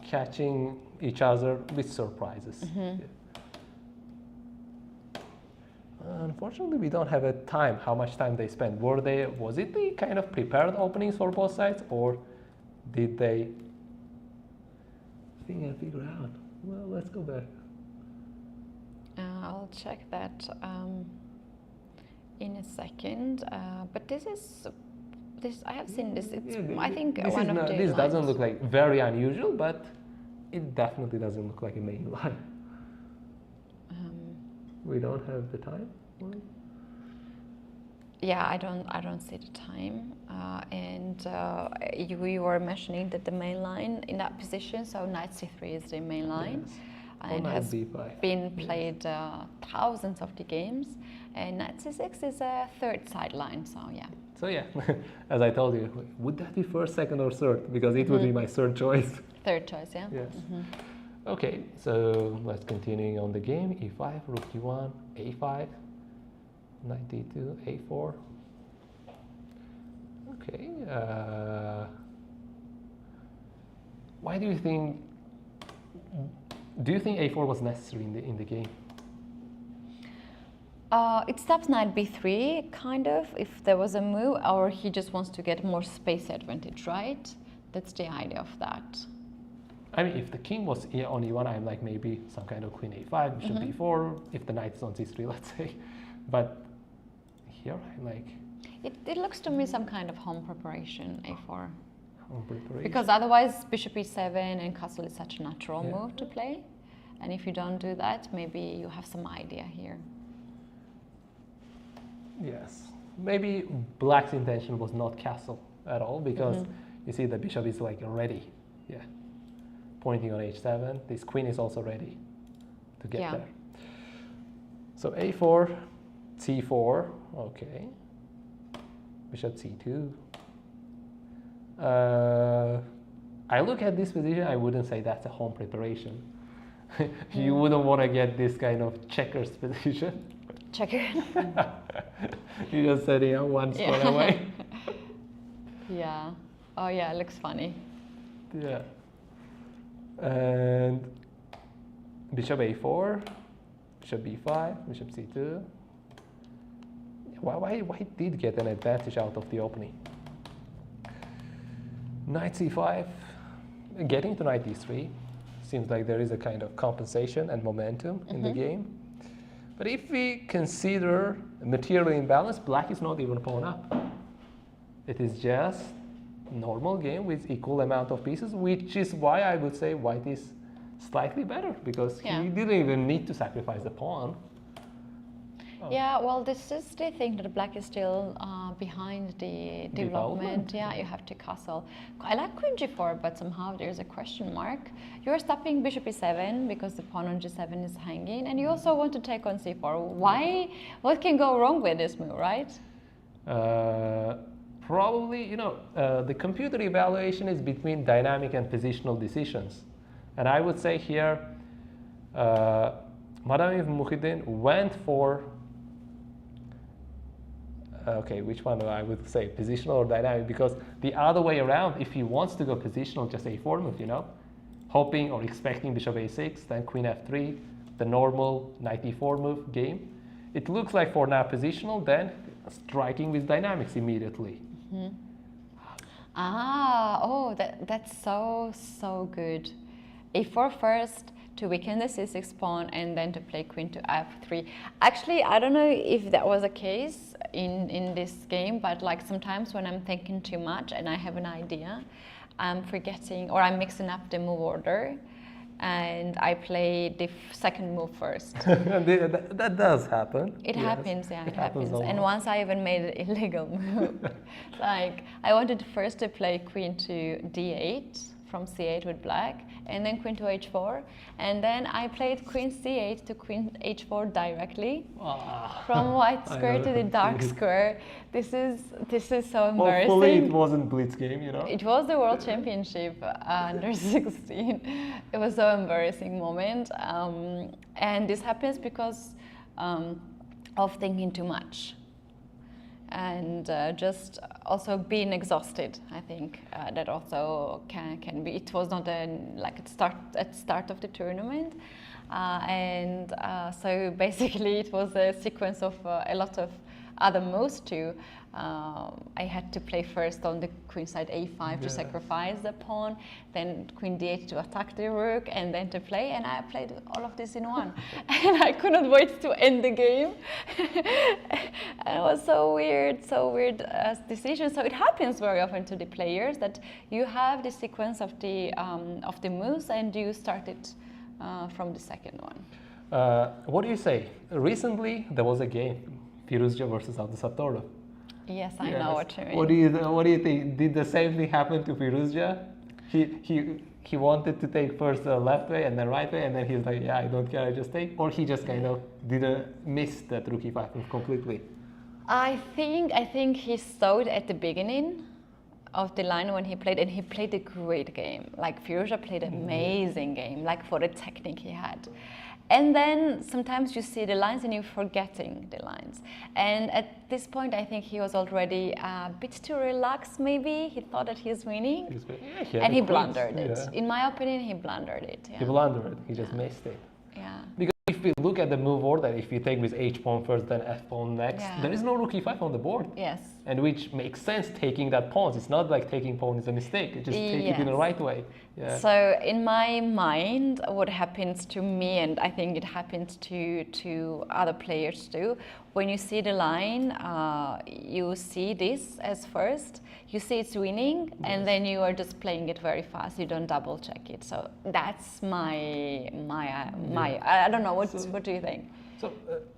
catching each other with surprises. Yeah. Unfortunately, we don't have a time, how much time they spent. Was it the kind of prepared openings for both sides, or did they think and figure out? Well, let's go back. I'll check that in a second, but this I have seen this. It's I think this one of the this doesn't lines. look like very unusual, but it definitely doesn't look like a main line. We don't have the time. Yeah, I don't see the time, and you were mentioning that the main line in that position, so knight c3 is the main line, Yes. and Knight has b5. been played thousands of the games, and knight c6 is a third sideline, so yeah. So yeah, as I told you, would that be first, second, or third? Because it would be my third choice. Third choice, yeah. Yes. Okay, so let's continue on the game. e5, rook e1, a5, knight d2, a4. Okay. Why do you think? Do you think a4 was necessary in the game? It stops knight b3, kind of, if there was a move, or he just wants to get more space advantage, right? That's the idea of that. I mean, if the king was on e1, I'm like maybe some kind of queen a5, bishop b4, if the knight is on c3, let's say. But here, I'm like... It looks to me some kind of home preparation, a4. Home preparation. Because otherwise, bishop e7 and castle is such a natural move to play. And if you don't do that, maybe you have some idea here. Yes. Maybe black's intention was not castle at all, because you see the bishop is like ready. Yeah. Pointing on h7. This queen is also ready to get there. So a4, c4. Okay. Bishop c2. I look at this position, I wouldn't say that's a home preparation. You wouldn't want to get this kind of checkers position. Checker. You're just setting up one square away. Yeah. Oh yeah, it looks funny. Yeah. And bishop a4, bishop b5, bishop c2. Why did get an advantage out of the opening? Knight c5, getting to knight d3. Seems like there is a kind of compensation and momentum in the game. But if we consider material imbalance, black is not even pawn up. It is just normal game with equal amount of pieces, which is why I would say white is slightly better, because he didn't even need to sacrifice the pawn. Yeah, well, this is the thing that black is still behind the development. Yeah, you have to castle. I like queen g4, but somehow there's a question mark. You're stopping bishop e7 because the pawn on g7 is hanging, and you also want to take on c4. Why? What can go wrong with this move, right? Probably, you know, the computer evaluation is between dynamic and positional decisions. And I would say here, Madame Muhyiddin went for okay, which one I would say, positional or dynamic? Because the other way around, if he wants to go positional, just a4 move, you know, hoping or expecting bishop a6, then queen f3, the normal knight e4 move game. It looks like for now positional, then striking with dynamics immediately. Oh, that's so good. A4 first to weaken the c6 pawn and then to play queen to f3. Actually, I don't know if that was a case in this game, but like sometimes when I'm thinking too much and I have an idea, I'm forgetting or I'm mixing up the move order and I play the second move first. That does happen. It yes. happens, yeah, it happens. a lot. And once I even made an illegal move. Like, I wanted first to play queen to d8 from c8 with black, and then queen to h4. And then I played queen c8 to queen h4 directly. From white square to the dark square. This is so embarrassing. Hopefully it wasn't blitz game, you know? It was the World Championship under 16. It was so embarrassing moment. And this happens because of thinking too much. And just also being exhausted, I think that also can be. It was not like at start of the tournament, so basically it was a sequence of a lot of other moves too. I had to play first on the queen side a5 to sacrifice the pawn, then queen d8 to attack the rook, and then to play, and I played all of this in one. And I couldn't wait to end the game. And it was so weird decision. So it happens very often to the players that you have the sequence of the moves and you start it from the second one. What do you say? Recently there was a game, Firuzja versus Abdusattorov. Yes, I know what you mean. What do you think? Did the same thing happen to Firuzja? He wanted to take first the left way and then right way, and then he's like, yeah, I don't care, I just take. Or he just kind of didn't miss that rook e5 move completely. I think he saw it at the beginning of the line when he played, and he played a great game. Like Firuzja played an amazing game, like for the technique he had. And then sometimes you see the lines and you're forgetting the lines. And at this point, I think he was already a bit too relaxed, maybe. He thought that he's winning. And he blundered it. In my opinion, he blundered it. Yeah. He blundered it. He just missed it. Yeah. Because if we look at the move order, if you take with h pawn first, then f pawn next, there is no rook e5 on the board. Yes. And which makes sense taking that pawn. It's not like taking pawn is a mistake. You just take it in the right way. Yeah. So in my mind, what happens to me, and I think it happens to other players too, when you see the line, you see this as first, you see it's winning, and then you are just playing it very fast. You don't double check it. So that's my I don't know, what do you think? So,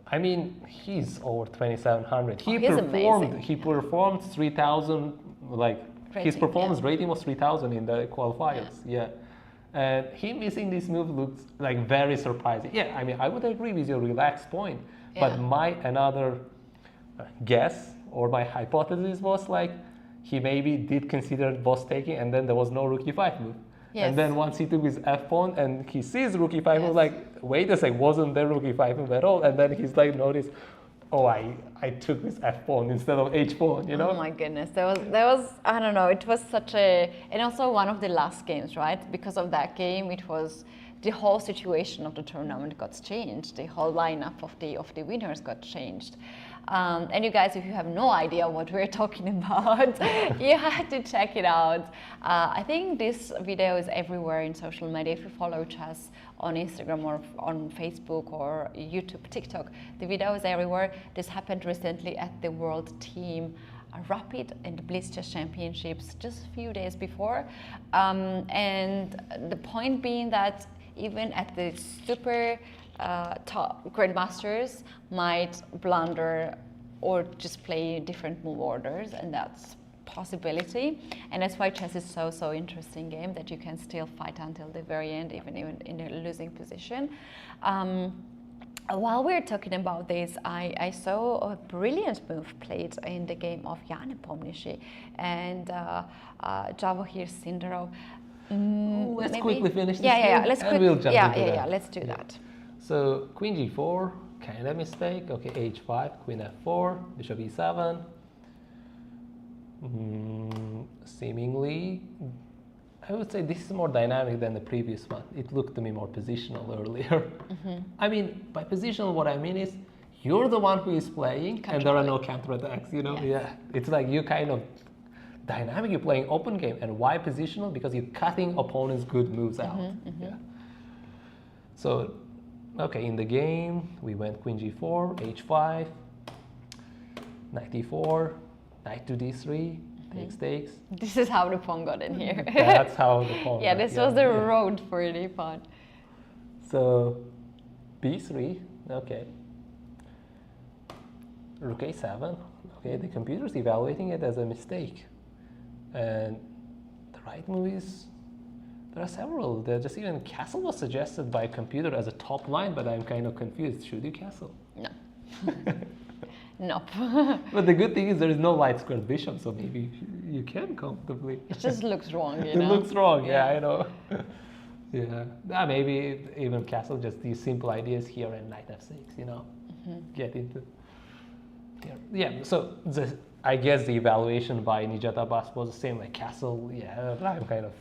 I mean, he's over 2,700. He performed 3,000, like, his performance rating was 3,000 in the qualifiers, And him missing this move looks like very surprising. Yeah, I mean, I would agree with your relaxed point, but my another guess or my hypothesis was like, he maybe did consider boss taking, and then there was no rook e5 move. And then once he took his f pawn and he sees rook e5 move, like, wait a sec, wasn't there rook e5 move at all? And then he's like, notice, oh, I took this f pawn instead of h pawn, you know? Oh my goodness, there was I don't know, it was such a, and also one of the last games, right? Because of that game, it was the whole situation of the tournament got changed. The whole lineup of the winners got changed. And you guys, if you have no idea what we're talking about, you have to check it out. I think this video is everywhere in social media. If you follow chess on Instagram or on Facebook or YouTube, TikTok, the video is everywhere. This happened recently at the World Team Rapid and Blitz Chess Championships just a few days before. And the point being that even at the super top grandmasters might blunder or just play different move orders, and that's possibility. And that's why chess is so interesting game, that you can still fight until the very end, even in a losing position. While we're talking about this, I saw a brilliant move played in the game of Jan Nepomniachtchi and Vachier-Lagrave. Let's quickly finish this game, we'll jump into that. Let's do that. So queen g4, kind of mistake. Okay, h5, queen f4, bishop e7. Seemingly, I would say this is more dynamic than the previous one. It looked to me more positional earlier. I mean, by positional, what I mean is you're the one who is playing, and there are no counterattacks. You know, it's like you kind of dynamic. You're playing open game. And why positional? Because you're cutting opponents' good moves out. Yeah. So, okay, in the game, we went queen g4, h5, knight e4, knight to d3, takes. This is how the pawn got in here. That's how the pawn Yeah, got, this was the road for the pawn. So, b3, okay. Rook a7, okay, the computer's evaluating it as a mistake. And the right move is, there are several. There just even castle was suggested by a computer as a top line, but I'm kind of confused. Should you castle? No. Nope. But the good thing is there is no light squared bishop, so maybe you can comfortably. It just looks wrong, you It know? looks wrong, yeah, I know. Yeah, maybe even castle, just these simple ideas here and knight f6, you know, get into here. Yeah, so I guess the evaluation by Nijat Abbas was the same, like castle, yeah, I'm kind of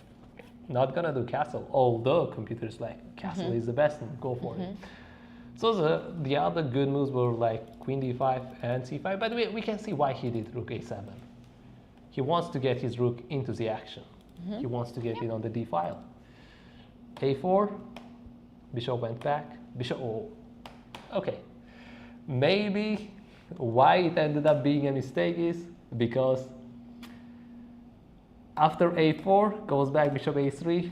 not gonna do castle, although computers like castle is the best and go for it. So the other good moves were like queen d5 and c5, but we can see why he did rook a7. He wants to get his rook into the action. He wants to get it on the d file. a4, bishop went back, bishop, oh, okay. Maybe why it ended up being a mistake is because after a4 goes back bishop a3,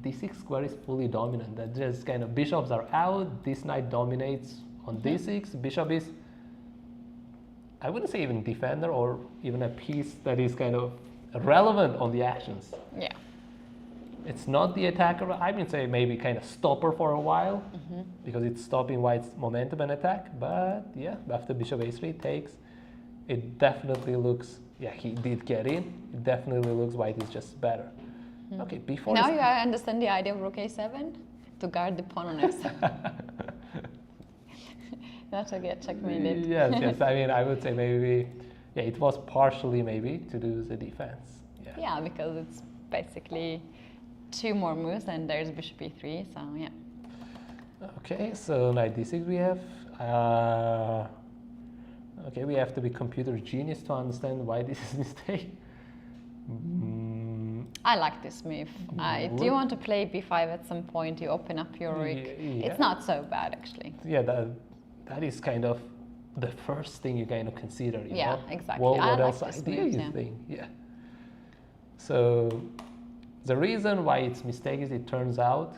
d6 square is fully dominant. That just kind of bishops are out, this knight dominates on d6, bishop is, I wouldn't say even defender or even a piece that is kind of relevant on the actions. Yeah. It's not the attacker, I would say maybe kind of stopper for a while because it's stopping White's momentum and attack, but yeah, after bishop a3 takes, it definitely looks, yeah, he did get in, it definitely looks White is just better. Okay, b4 Now you understand the idea of rook a7? To guard the pawn on f7. Not to get checkmated. Yes, I mean, I would say maybe, yeah, it was partially maybe to do the defense. Yeah, because it's basically 2 more moves and there's bishop e3, so yeah. Okay, so knight d6 we have. Okay, we have to be computer genius to understand why this is a mistake. I like this move. Do you want to play b5 at some point? You open up your rook. Yeah. It's not so bad, actually. Yeah, that is kind of the first thing you kind of consider. You know? Exactly. Well, I what like else this idea move, you think? Yeah. So the reason why it's mistake is it turns out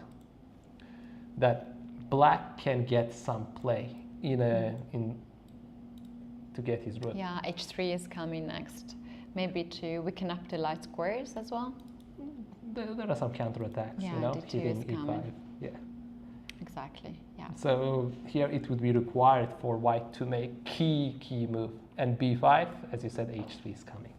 that black can get some play to get his rook. Yeah, h3 is coming next. Maybe to weaken up the light squares as well. There are some counterattacks, Yeah, you know, d2 hitting is e5. coming. Yeah. Exactly. Yeah. So here it would be required for White to make key move, and b5, as you said, h3 is coming.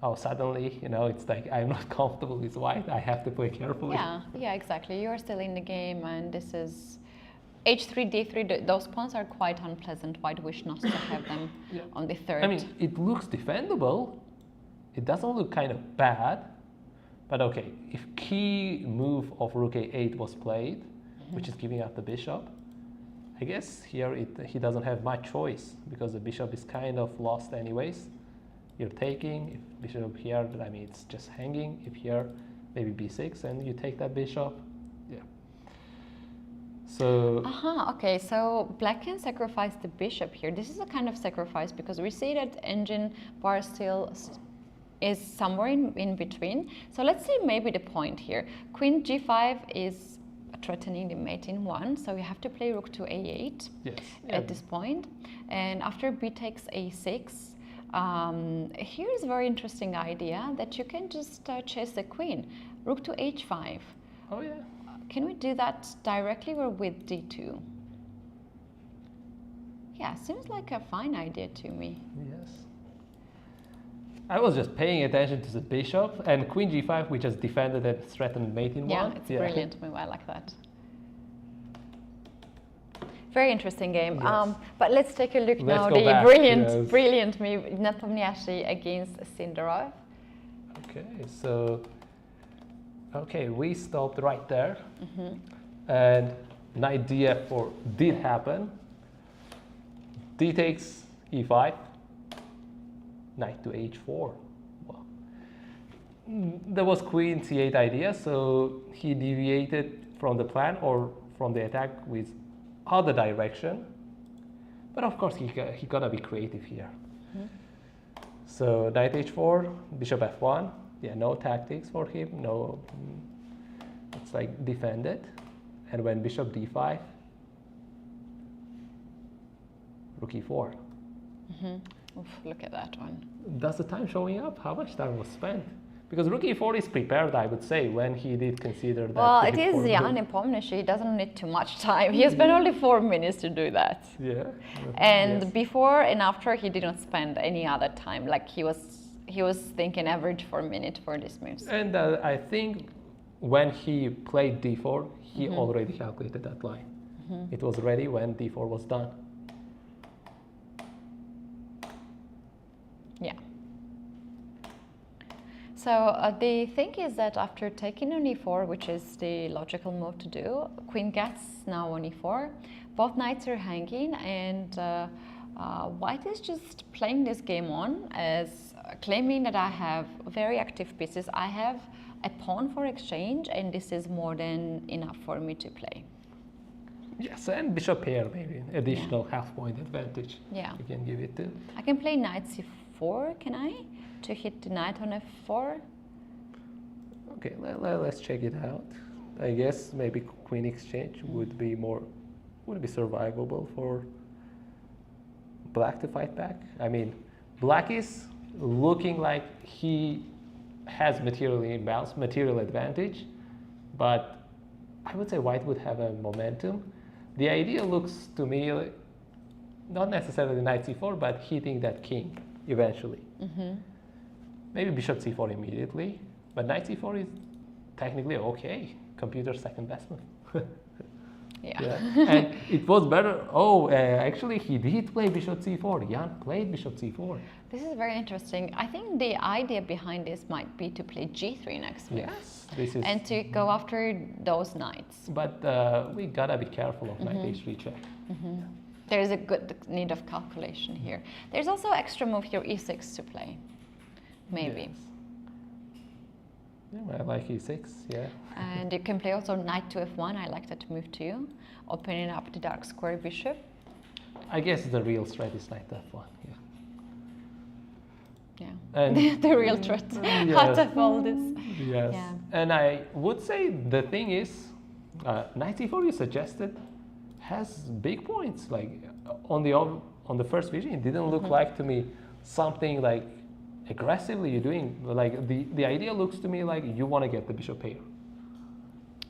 Oh, suddenly, you know, it's like I'm not comfortable with White. I have to play carefully. Yeah, exactly. You're still in the game, and this is h3, d3. Those pawns are quite unpleasant. White wish not to have them on the third. I mean, it looks defendable. It doesn't look kind of bad. But okay, if key move of rook a8 was played, which is giving up the bishop, I guess here he doesn't have much choice because the bishop is kind of lost anyways. You're taking, if bishop here, I mean, it's just hanging. If here, maybe b6, and you take that bishop. Yeah. So... okay, so black can sacrifice the bishop here. This is a kind of sacrifice because we see that engine bar still is somewhere in between. So let's see maybe the point here. Queen g5 is threatening the mate in 1, so you have to play rook to a8 at this point. And after b takes a6, here's a very interesting idea that you can just chase the queen. Rook to h5. Oh yeah. Can we do that directly or with d2? Yeah, seems like a fine idea to me. Yes. I was just paying attention to the bishop and queen g5, which has defended and threatened mate in 1. Yeah, it's a brilliant move. I like that. Very interesting game. Yes. But let's take a look now. Go The back, brilliant move, Nepomniachtchi against Sindarov. Okay, so we stopped right there, and knight df4 did happen. D takes e5. knight to h4. Well, there was queen c8 idea, so he deviated from the plan or from the attack with other direction. But of course, he gotta be creative here. So knight h4, bishop f1. Yeah, no tactics for him. No, it's like defended. And when bishop d5, rook e4. Oof, look at that one. Does the time showing up? How much time was spent? Because rook e4 is prepared, I would say, when he did consider that. Well, it is Jan Nepomniachtchi. He doesn't need too much time. He has spent only 4 minutes to do that. Yeah. And yes. before and after, he didn't spend any other time. Like he was thinking average 4 minutes for these moves. And I think when he played d4, he already calculated that line. It was ready when d4 was done. Yeah. So the thing is that after taking on e4, which is the logical move to do, queen gets now on e4. Both knights are hanging, and white is just playing this game on as claiming that I have very active pieces. I have a pawn for exchange, and this is more than enough for me to play. Yes, and bishop pair, maybe additional half point advantage. Yeah. You can give it to. I can play knight c4, can I? To hit the knight on f4. Okay, let's check it out. I guess maybe queen exchange would be survivable for black to fight back. I mean, black is looking like he has material imbalance, material advantage, but I would say white would have a momentum. The idea looks to me like not necessarily knight c4, but hitting that king eventually. Maybe bishop c4 immediately, but knight c4 is technically okay. Computer's second best move. Yeah. And it was better. Oh, actually, he did play bishop c4. Jan played bishop c4. This is very interesting. I think the idea behind this might be to play g3 next move. Yes, this is. And to go after those knights. But we gotta be careful of knight h3 check. There is a good need of calculation here. There's also extra move here, e6 to play. Maybe. Yes. Yeah, I like e6, yeah. And you can play also knight to f1. I like that move too. Opening up the dark square bishop. I guess the real threat is knight to f1, yeah. Yeah. And the real threat out of all this. Yes. Yeah. And I would say the thing is, knight e4 you suggested has big points. Like on the first vision, it didn't look like to me something like aggressively you're doing. Like the idea looks to me like you want to get the bishop pair.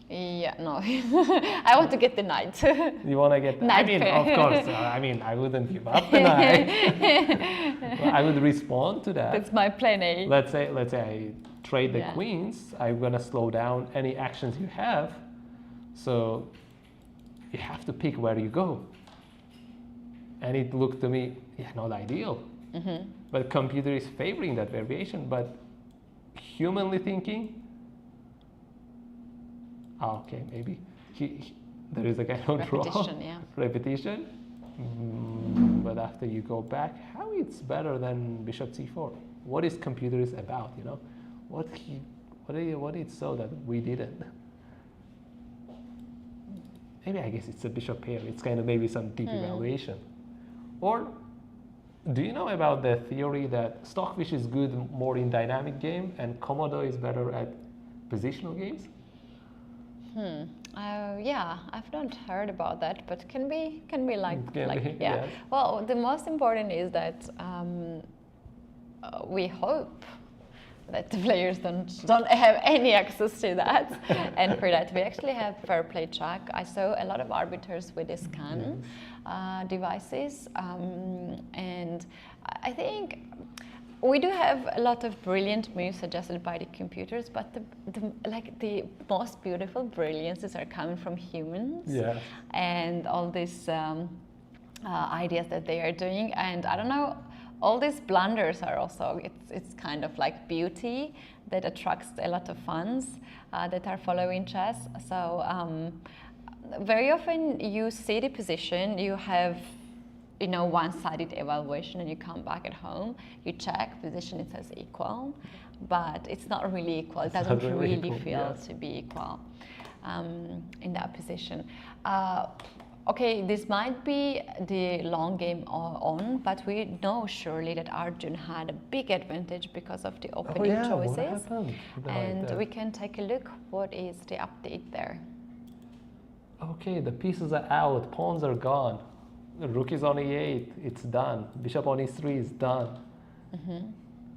Yeah, no. I want to get the knight. You want to get. Knight I mean, pair. of course. I mean, I wouldn't give up the knight. I would respond to that. That's my plan A. Let's say I trade the Yeah. queens. I'm gonna slow down any actions you have. So you have to pick where you go. And it looked to me, yeah, not ideal. But computer is favoring that variation. But humanly thinking, okay, maybe there is a kind of draw. Repetition, yeah. Repetition. But after you go back, how it's better than bishop c4? What is computer is about, you know? What it's so that we didn't? Maybe I guess it's a bishop pair. It's kind of maybe some deep evaluation. Or do you know about the theory that Stockfish is good more in dynamic game and Komodo is better at positional games? Yeah, I've not heard about that, but can be like Can be, yeah. yes. Well, the most important is that we hope that the players don't have any access to that, and for that we actually have fair play check. I saw a lot of arbiters with this scan devices, and I think we do have a lot of brilliant moves suggested by the computers, but the most beautiful brilliances are coming from humans. Yeah. And all these ideas that they are doing, and I don't know, all these blunders are also, it's kind of like beauty that attracts a lot of fans that are following chess. So very often you see the position, you have one-sided evaluation and you come back at home, you check position, it says equal, but it's not really equal. It doesn't really feel to be equal in that position. Okay, this might be the long game on, but we know surely that Arjun had a big advantage because of the opening choices. What happened? And we can take a look. What is the update there? Okay, the pieces are out, pawns are gone. The rook is on e8, it's done. Bishop on e3 is done.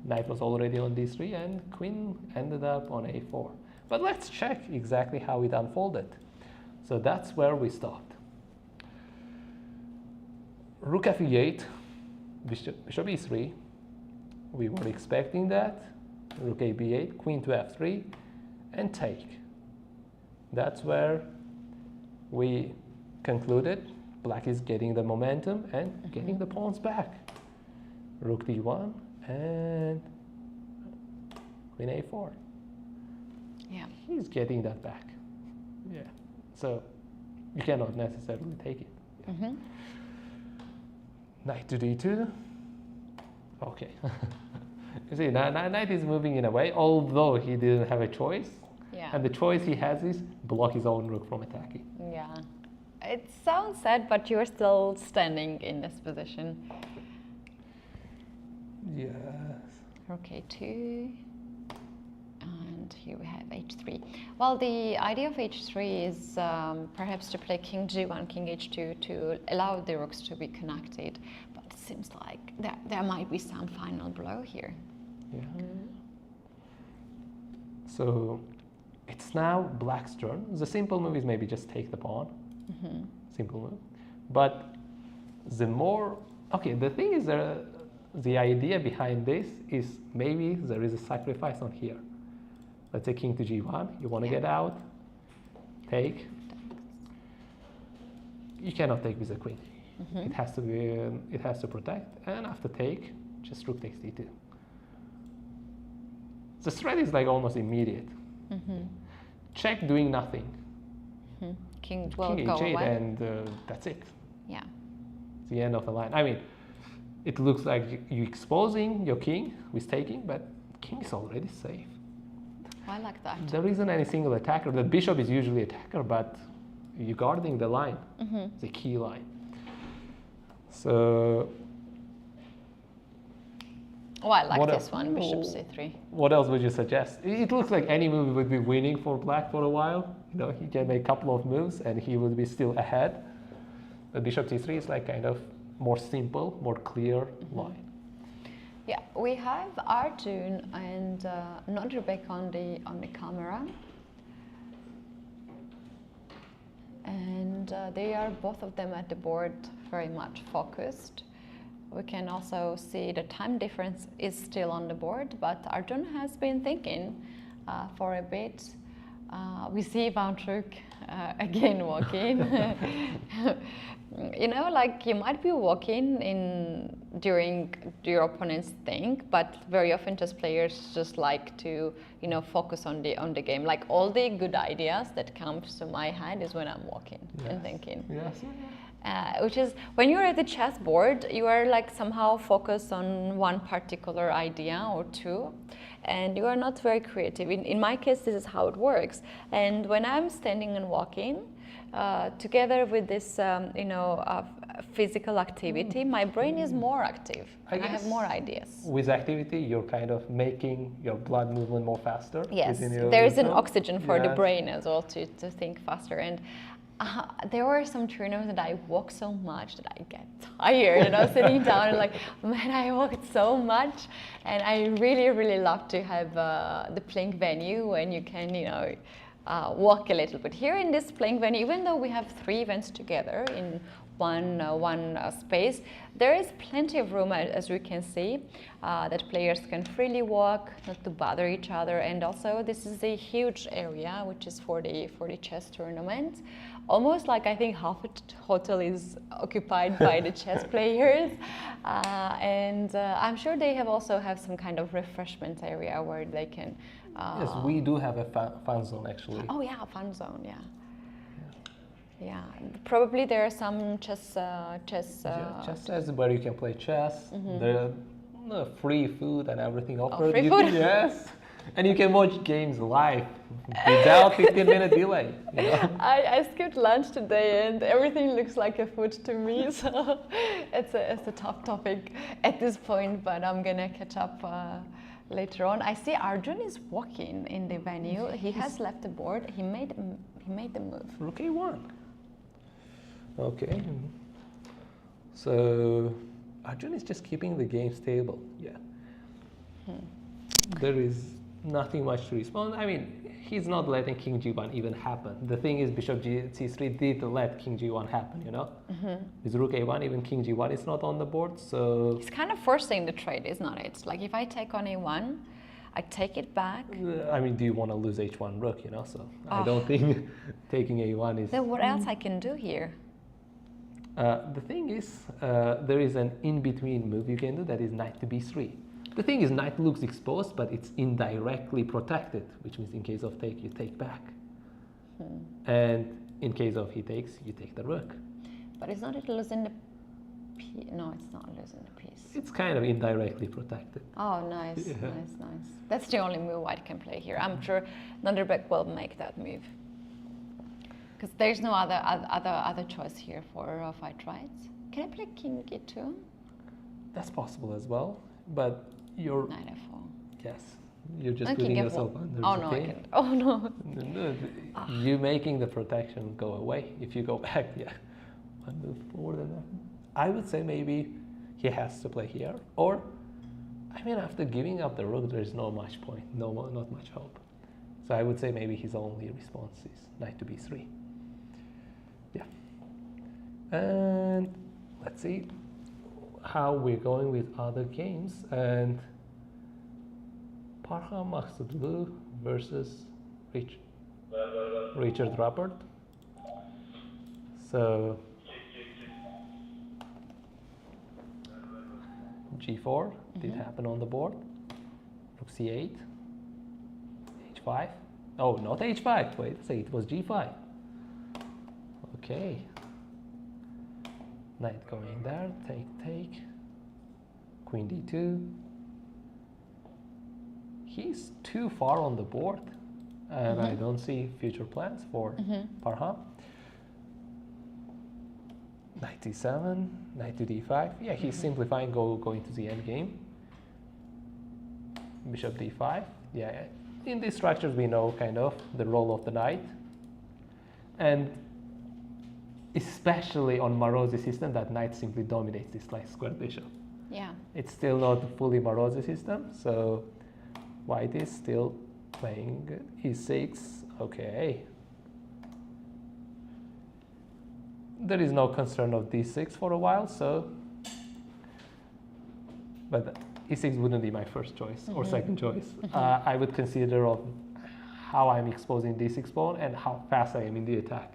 Knight was already on d3 and queen ended up on a4. But let's check exactly how it unfolded. So that's where we stopped. Rook f8, bishop e3. We were expecting that. Rook a b8, queen to f3, and take. That's where we concluded black is getting the momentum and getting the pawns back. Rook d1 and queen a4. Yeah. He's getting that back. Yeah. So you cannot necessarily take it. Yeah. Knight to d2. Okay. You see, knight is moving in a way, although he didn't have a choice. Yeah. And the choice he has is block his own rook from attacking. Yeah. It sounds sad, but you're still standing in this position. Yes. Rook a2. And here we have h3. Well, the idea of h3 is perhaps to play king g1, king h2 to allow the rooks to be connected. But it seems like there might be some final blow here. Yeah. So it's now black's turn. The simple move is maybe just take the pawn. Simple move. But the more... Okay, the thing is the idea behind this is maybe there is a sacrifice on here. Let's say king to g1, you want to get out, take. You cannot take with a queen. It has to be, it has to protect, and after take, just rook takes d2. The threat is like almost immediate. Check doing nothing. King will King go h8 away. and that's it. Yeah. It's the end of the line. I mean, it looks like you're exposing your king with taking, but king is already safe. I like that. There isn't any single attacker. The bishop is usually attacker, but you're guarding the line, the key line. So... Oh, I like this one, bishop c3. What else would you suggest? It looks like any move would be winning for black for a while. You know, he can make a couple of moves and he would be still ahead. The bishop c3 is like kind of more simple, more clear line. Yeah, we have Arjun and Nodirbek on the camera, and they are both of them at the board very much focused. We can also see the time difference is still on the board, but Arjun has been thinking for a bit. We see Vachier again walking. You know, like you might be walking during your opponent's think, but very often just players just like to, you know, focus on the game. Like all the good ideas that comes to my head is when I'm walking and thinking. Yes. Which is when you're at the chessboard, you are like somehow focused on one particular idea or two, and you are not very creative. In my case, this is how it works. And when I'm standing and walking, together with this, physical activity, my brain is more active. I have more ideas. With activity, you're kind of making your blood movement more faster. Yes, there is an oxygen for the brain as well to think faster. And there were some tournaments that I walk so much that I get tired, and I was sitting down and like, man, I walked so much. And I really, really love to have the playing venue when you can, walk a little bit. Here in this playing venue, even though we have 3 events together in one space, there is plenty of room, as we can see, that players can freely walk, not to bother each other. And also, this is a huge area which is for the chess tournament. Almost like I think half the hotel is occupied by the chess players, and I'm sure they also have some kind of refreshment area where they can. Yes, we do have a fun zone actually. Oh yeah, fun zone, yeah. Yeah, probably there are some chess. Chess is where you can play chess. There are free food and everything offered. Free food? Yes. And you can watch games live without 15-minute delay. You know? I skipped lunch today and everything looks like a food to me, so it's a tough topic at this point, but I'm gonna catch up later on. I see Arjun is walking in the venue. He has left the board. He made the move. Rook A1. Okay. So Arjun is just keeping the game stable. Yeah. There is nothing much to respond. I mean, he's not letting King G1 even happen. The thing is, Bishop C3 did let King G1 happen, you know? With Rook A1, even King G1 is not on the board, so... It's kind of forcing the trade, is not it? Like, if I take on A1, I take it back. I mean, do you want to lose H1 Rook, you know? So I don't think taking A1 is... Then what else I can do here? The thing is, there is an in-between move you can do, that is knight to B3. The thing is, knight looks exposed, but it's indirectly protected, which means in case of take, you take back. And in case of he takes, you take the rook. But it's not it losing the piece. No, it's not losing the piece. It's kind of indirectly protected. Oh, nice, nice. That's the only move I can play here. I'm sure Nodirbek will make that move. Because there's no other choice here for fight, right? Can I play King G2? That's possible as well, but you're... Knight F4. Yes, you're just And putting King yourself F1. under. Oh no, I can't. Oh no. You making the protection go away. If you go back, yeah, one move forward and that. I would say maybe he has to play here, or I mean, after giving up the rook, there is not much point, not much hope. So I would say maybe his only response is knight to b3. Yeah, and let's see how we're going with other games. And Parham Maksudlu versus Richard Rappert. So G4 did happen on the board. Rook C8, H5. Oh, not H5. Wait, say it was G5. Okay. Knight going there. Take. Queen D2. He's too far on the board, and I don't see future plans for Parham. Knight D7, Knight to D5. Yeah, he's simplifying, going to the end game. Bishop D5. Yeah, in these structures we know kind of the role of the knight, and especially on Marozzi system, that knight simply dominates this like square bishop. Yeah. It's still not a fully Marozzi system, so white is still playing E6. Okay. There is no concern of D6 for a while, so. But E6 wouldn't be my first choice or second choice. I would consider of how I'm exposing D6 pawn and how fast I am in the attack.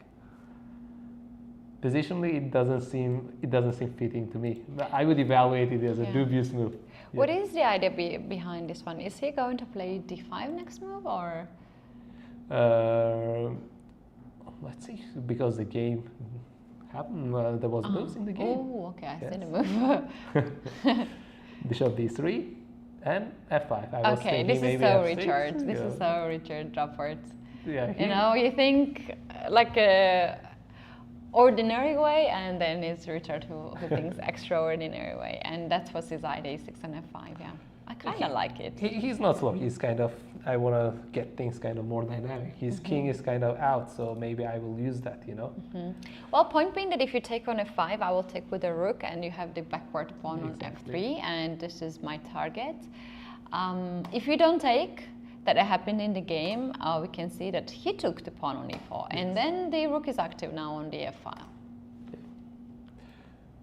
Positionally, it doesn't seem fitting to me. I would evaluate it as a dubious move. Yeah. What is the idea behind this one? Is he going to play D5 next move, or? Let's see, because the game happened. There was moves in the game. Oh, okay, I see the move. Bishop D3 and F5. Okay, this is so Richard. This is so Richard Rappert. Yeah, you know, you think like a ordinary way, and then it's Richard who thinks extraordinary way, and that was his idea, 6 and F5. Yeah, I kind of like it. He's not slow. He's kind of, I want to get things kind of more dynamic. His king is kind of out, so maybe I will use that, you know. Well, point being that if you take on F5, I will take with the rook, and you have the backward pawn on F3, and this is my target. If you don't take, that happened in the game, we can see that he took the pawn on E4, and then the rook is active now on the F file.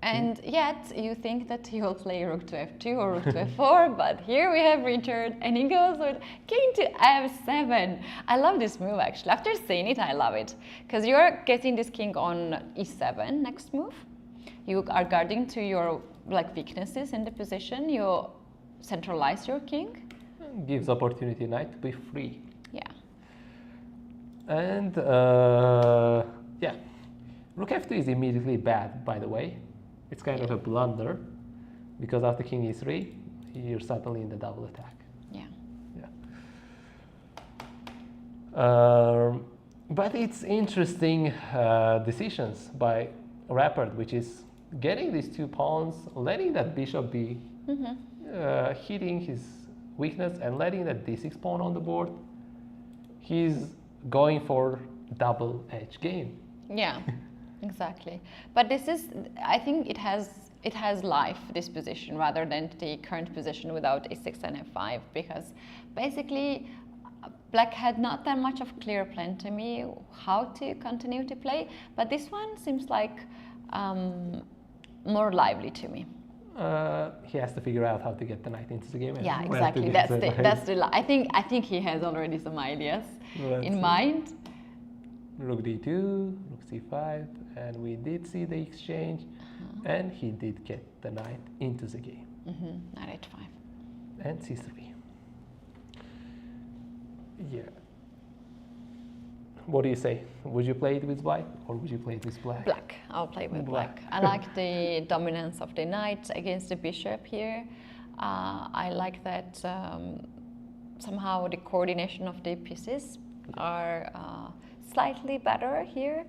And yet you think that he will play rook to F2 or rook to F4, but here we have Richard, and he goes with king to F7. I love this move actually. After seeing it, I love it, because you're getting this king on E7 next move. You are guarding to your weaknesses in the position. You centralize your king. Gives opportunity knight to be free. Yeah. And yeah, Rook f2 is immediately bad, by the way. It's kind of a blunder, because after king e3, you're suddenly in the double attack. Yeah. But it's interesting decisions by Rappert, which is getting these two pawns, letting that bishop be hitting his weakness and letting that d6 pawn on the board. He's going for double edge game. Yeah, exactly. But this is, I think it has life, this position, rather than the current position without a6 and f5, because basically Black had not that much of clear plan to me how to continue to play, but this one seems like more lively to me. He has to figure out how to get the knight into the game. Yeah, exactly. I think he has already some ideas in mind. Rook d2, rook c5, and we did see the exchange, and he did get the knight into the game. Knight h5. And c3. Yeah. What do you say? Would you play it with white or would you play it with black? Black. I'll play with black. I like the dominance of the knight against the bishop here. I like that somehow the coordination of the pieces are slightly better here.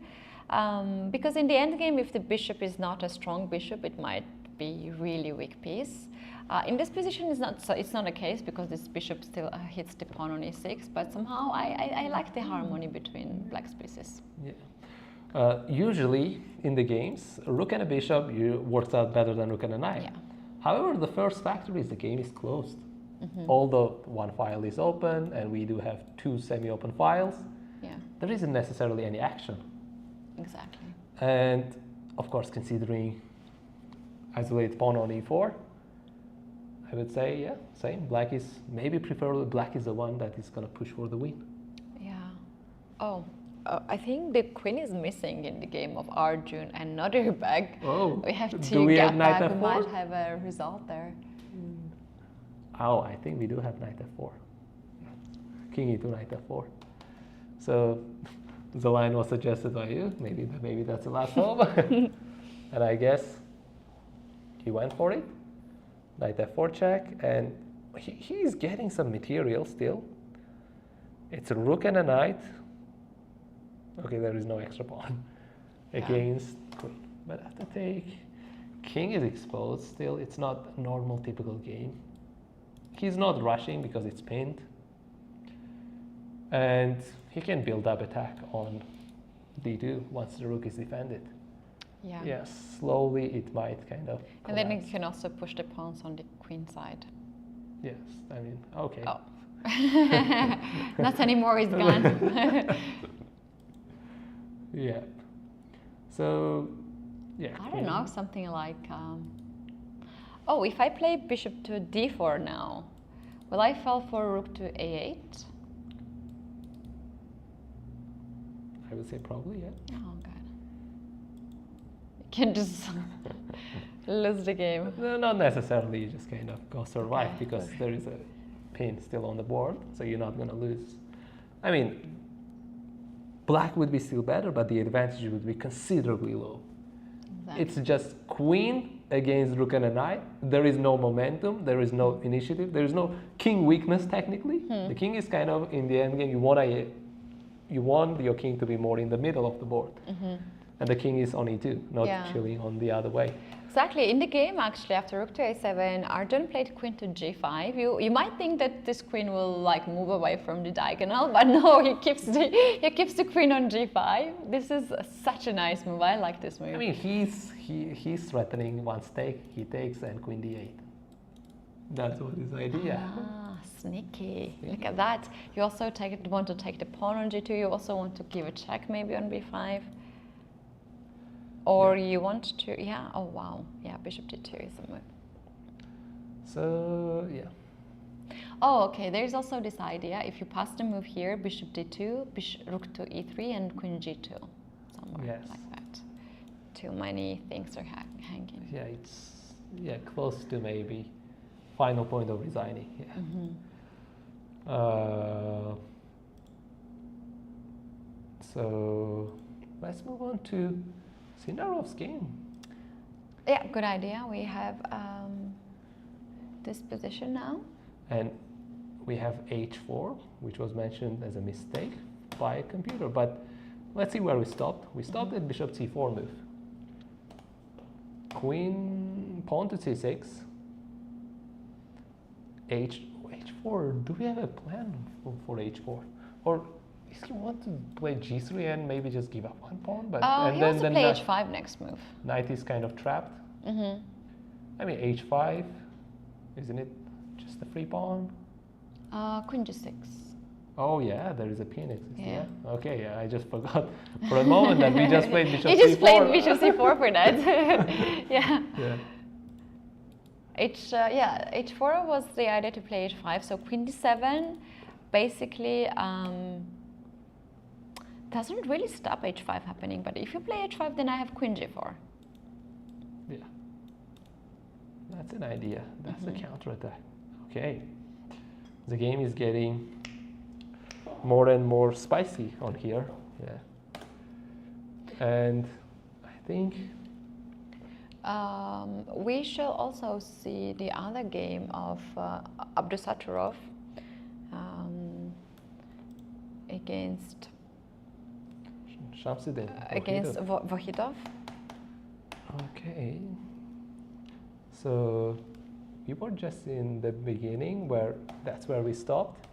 Because in the end game, if the bishop is not a strong bishop, it might be really weak piece. In this position, it's not a case because this bishop still hits the pawn on e6, but somehow I like the harmony between black's pieces. Yeah. Usually in the games, a rook and a bishop works out better than rook and a knight. Yeah. However, the first factor is the game is closed. Although one file is open and we do have two semi-open files, there isn't necessarily any action. Exactly. And of course, considering isolated pawn on e4, I would say, yeah, same. Black is, maybe preferably black is the one that is going to push for the win. Yeah. Oh, I think the queen is missing in the game of Arjun and Nodirbek. Oh, we have to do we get have knight back. f4? We might have a result there. Oh, I think we do have knight f4. King e2, knight f4. So the line was suggested by you. Maybe that's the last hope. And I guess he went for it. Knight f4 check, and he's getting some material still. It's a rook and a knight. Okay, there is no extra pawn against queen. But after take, king is exposed still. It's not a normal, typical game. He's not rushing because it's pinned. And he can build up attack on d2 once the rook is defended. Yeah. Yes, slowly it might kind of collapse. And then you can also push the pawns on the queen side. Yes, I mean, okay. Oh. Not anymore, it's gone. Yeah. So, yeah. I don't know, something like... Oh, if I play bishop to d4 now, will I fall for rook to a8? I would say probably, yeah. Oh, God. You can just lose the game. No, not necessarily, you just kind of go survive because there is a pin still on the board, so you're not going to lose. I mean, black would be still better, but the advantage would be considerably low. Exactly. It's just queen against rook and a knight. There is no momentum, there is no initiative, there is no king weakness technically. The king is kind of, in the end game, you want your king to be more in the middle of the board. And the king is on e2, not chilling on the other way. Exactly. In the game, actually, after rook to a7, Arjun played queen to g5. You might think that this queen will like move away from the diagonal, but no, he keeps the queen on g5. This is such a nice move. I like this move. I mean, he's threatening once he takes and queen d8. That's what his idea. Ah, sneaky. Look at that. You also want to take the pawn on g2. You also want to give a check maybe on b5. Or you want to, oh wow, bishop d2 is a move. So, Oh, okay, there's also this idea, if you pass the move here, bishop d2, rook to e3, and queen g2, somewhere like that. Too many things are hanging. Yeah, it's, close to maybe final point of resigning, So, let's move on to Sindarov's game. Yeah, good idea. We have this position now. And we have h4, which was mentioned as a mistake by a computer. But let's see where we stopped. We stopped at bishop c4 move. Pawn to c6. h4. Do we have a plan for h4? Or does he want to play g3 and maybe just give up one pawn? But Oh, and he then wants to the play h5 next move. knight is kind of trapped. I mean, h5, isn't it just a free pawn? Queen g6. Oh yeah, there is a pin exists. Yeah. Okay, yeah, I just forgot for a moment that we just played bishop You c4. just played bishop c4 for that. Yeah. Yeah. H4 was the idea to play h5. So queen d7 basically doesn't really stop h5 happening. But if you play h5, then I have queen g4. Yeah. That's an idea. That's the counterattack. Okay. The game is getting more and more spicy on here. Yeah. And I think we shall also see the other game of Abdusaturov against Shamsuddin. Vachier-Lagrave. Okay. So we were just in the beginning where that's where we stopped.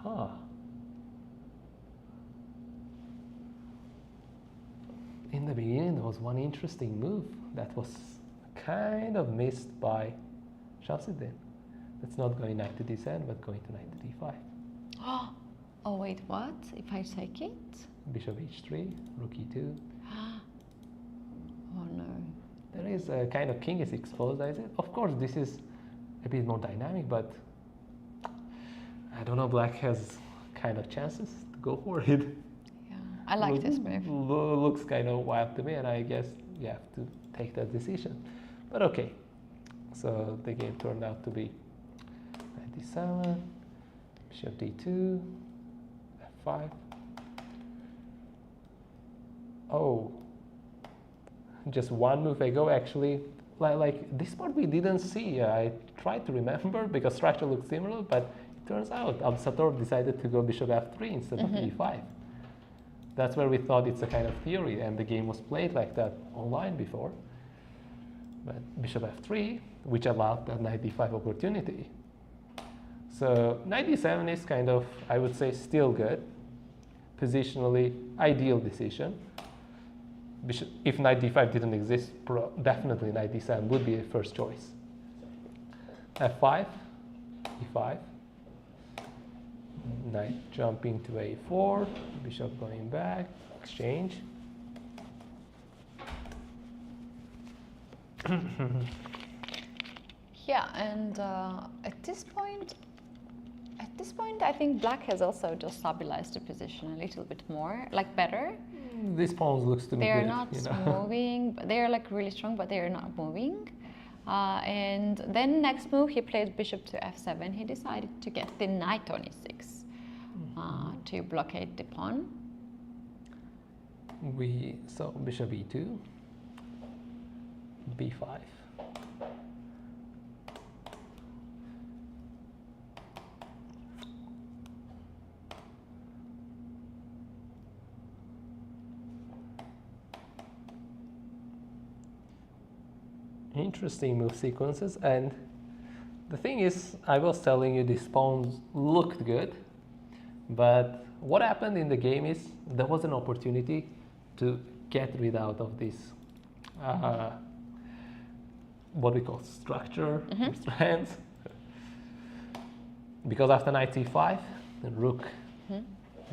Huh. In the beginning there was one interesting move that was kind of missed by Shamsuddin. That's not going knight to d7 but going to knight to d5. Oh wait, what? If I take it? Bishop h3, rook e2. Oh no. There is a kind of king is exposed, I said. Of course, this is a bit more dynamic, but I don't know, black has kind of chances to go for it. Yeah, I like this move. Looks kind of wild to me, and I guess you have to take that decision. But okay, so the game turned out to be 97, bishop d2, f5. Oh. Just one move ago, actually, like this part we didn't see. I tried to remember because structure looks similar, but it turns out Abdusaturov decided to go bishop f3 instead of e5. That's where we thought it's a kind of theory, and the game was played like that online before. But bishop f3, which allowed that knight d5 opportunity. So knight d7 is kind of, I would say, still good, positionally ideal decision. If knight d5 didn't exist, definitely knight d7 would be a first choice. f5, e5, knight jumping to a4, bishop going back, exchange. Yeah, and at this point, I think black has also just stabilized the position a little bit more, like better. This pawn looks to me They're good, not you know? moving. They're like really strong, but they're not moving. And then next move, he played bishop to f7. He decided to get the knight on e6 to blockade the pawn. We saw bishop e2, b5. Interesting move sequences, and the thing is, I was telling you these pawns looked good, but what happened in the game is there was an opportunity to get rid out of this what we call structure, strands, because after knight c5, rook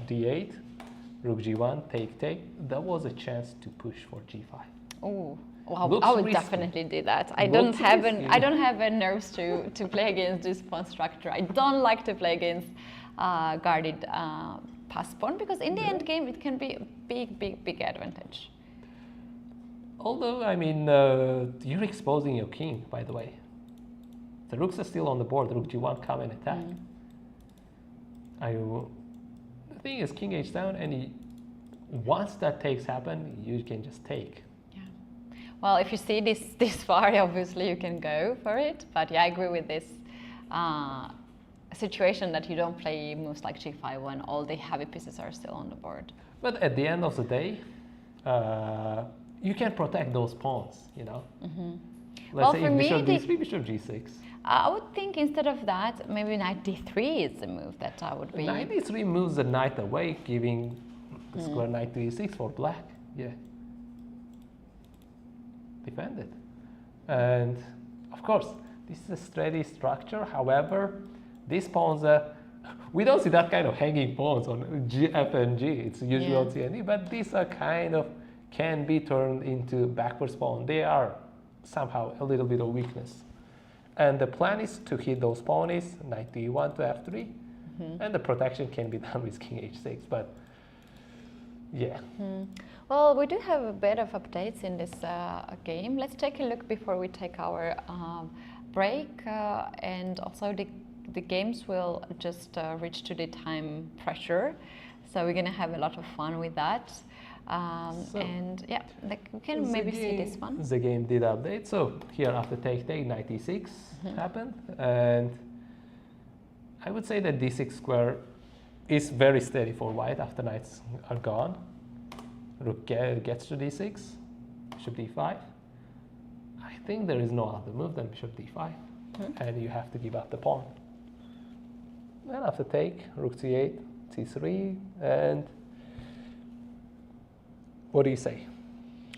d8, rook g1, take, there was a chance to push for g5. Oh. Wow, Looks I would risky. definitely do that. I Looks don't have risky. I don't have a nerves to play against this pawn structure. I don't like to play against guarded pass pawn because in the end game it can be a big advantage. Although, I mean, you're exposing your king, by the way. The rooks are still on the board. Rook g1, come and attack. The thing is, king h down, and once that takes happen, you can just take. Yeah. Well, if you see this far, obviously you can go for it. But yeah, I agree with this situation that you don't play moves like g5 when all the heavy pieces are still on the board. But at the end of the day, you can protect those pawns, you know. Let's say for if me, bishop d3, bishop g6. I would think instead of that, maybe knight d3 is the move that I would be. Knight d3 moves the knight away, giving the square knight to e6 for black. Yeah. Defend it. And of course, this is a steady structure. However, these pawns, we don't see that kind of hanging pawns on G, F and G. It's usually on C and E, but these are kind of can be turned into backwards pawn. They are somehow a little bit of weakness. And the plan is to hit those pawns, knight to e1 to f3, and the protection can be done with king h6, but yeah. Well, we do have a bit of updates in this game. Let's take a look before we take our break, and also the games will just reach to the time pressure, so we're going to have a lot of fun with that. And yeah, like we can maybe see this one. The game did update. So here after take, knight e6 happened, and I would say that d6 square is very steady for white after knights are gone. Rook gets to d6, bishop d5. I think there is no other move than bishop d5, and you have to give up the pawn. Then after take, rook c8, c3, and what do you say?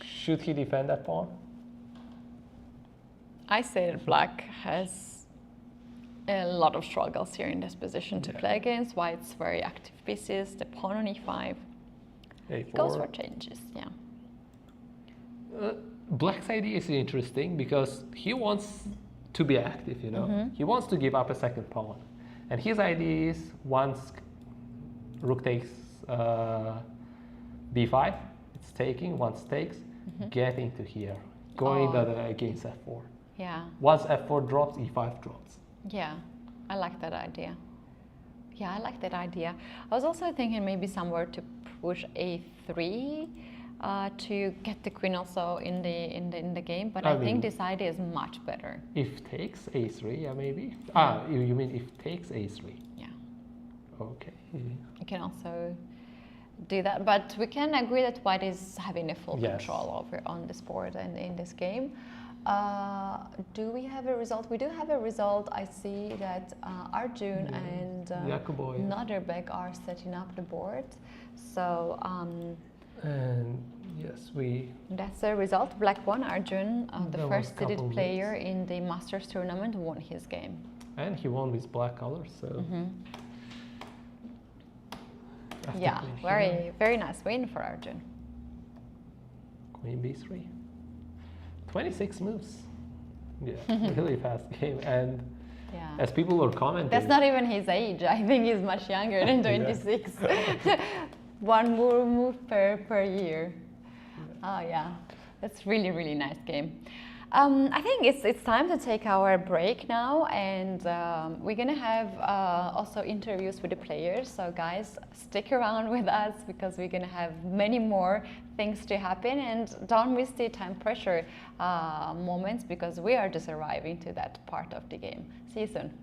Should he defend that pawn? I say that black has a lot of struggles here in this position to play against. White's very active pieces, the pawn on e5. A4. Goes for changes, yeah. Black's idea is interesting because he wants to be active, you know. He wants to give up a second pawn. And his idea is once rook takes b5, it's taking, once takes, getting to here, going against f4. Yeah. Once f4 drops, e5 drops. Yeah, I like that idea. Yeah, I like that idea. I was also thinking maybe somewhere to push a3 to get the queen also in the game, but I think this idea is much better. If takes a3, yeah, maybe. You mean if takes a3? Yeah. Okay. You can also do that, but we can agree that white is having the full control over on this board and in this game. Do we have a result? We do have a result. I see that Arjun and Nodirbek are setting up the board. So and yes, that's the result. Black won. Arjun, the first seeded player in the Masters tournament, won his game. And he won with black colors, so. Yeah, very nice win for Arjun. Queen b3. 26 moves. Yeah, really fast game. And as people were commenting, that's not even his age. I think he's much younger than 26. One more move per year. Oh yeah, that's really nice game. I think it's time to take our break now, and we're gonna have also interviews with the players. So guys, stick around with us because we're gonna have many more things to happen, and don't miss the time pressure moments because we are just arriving to that part of the game. See you soon.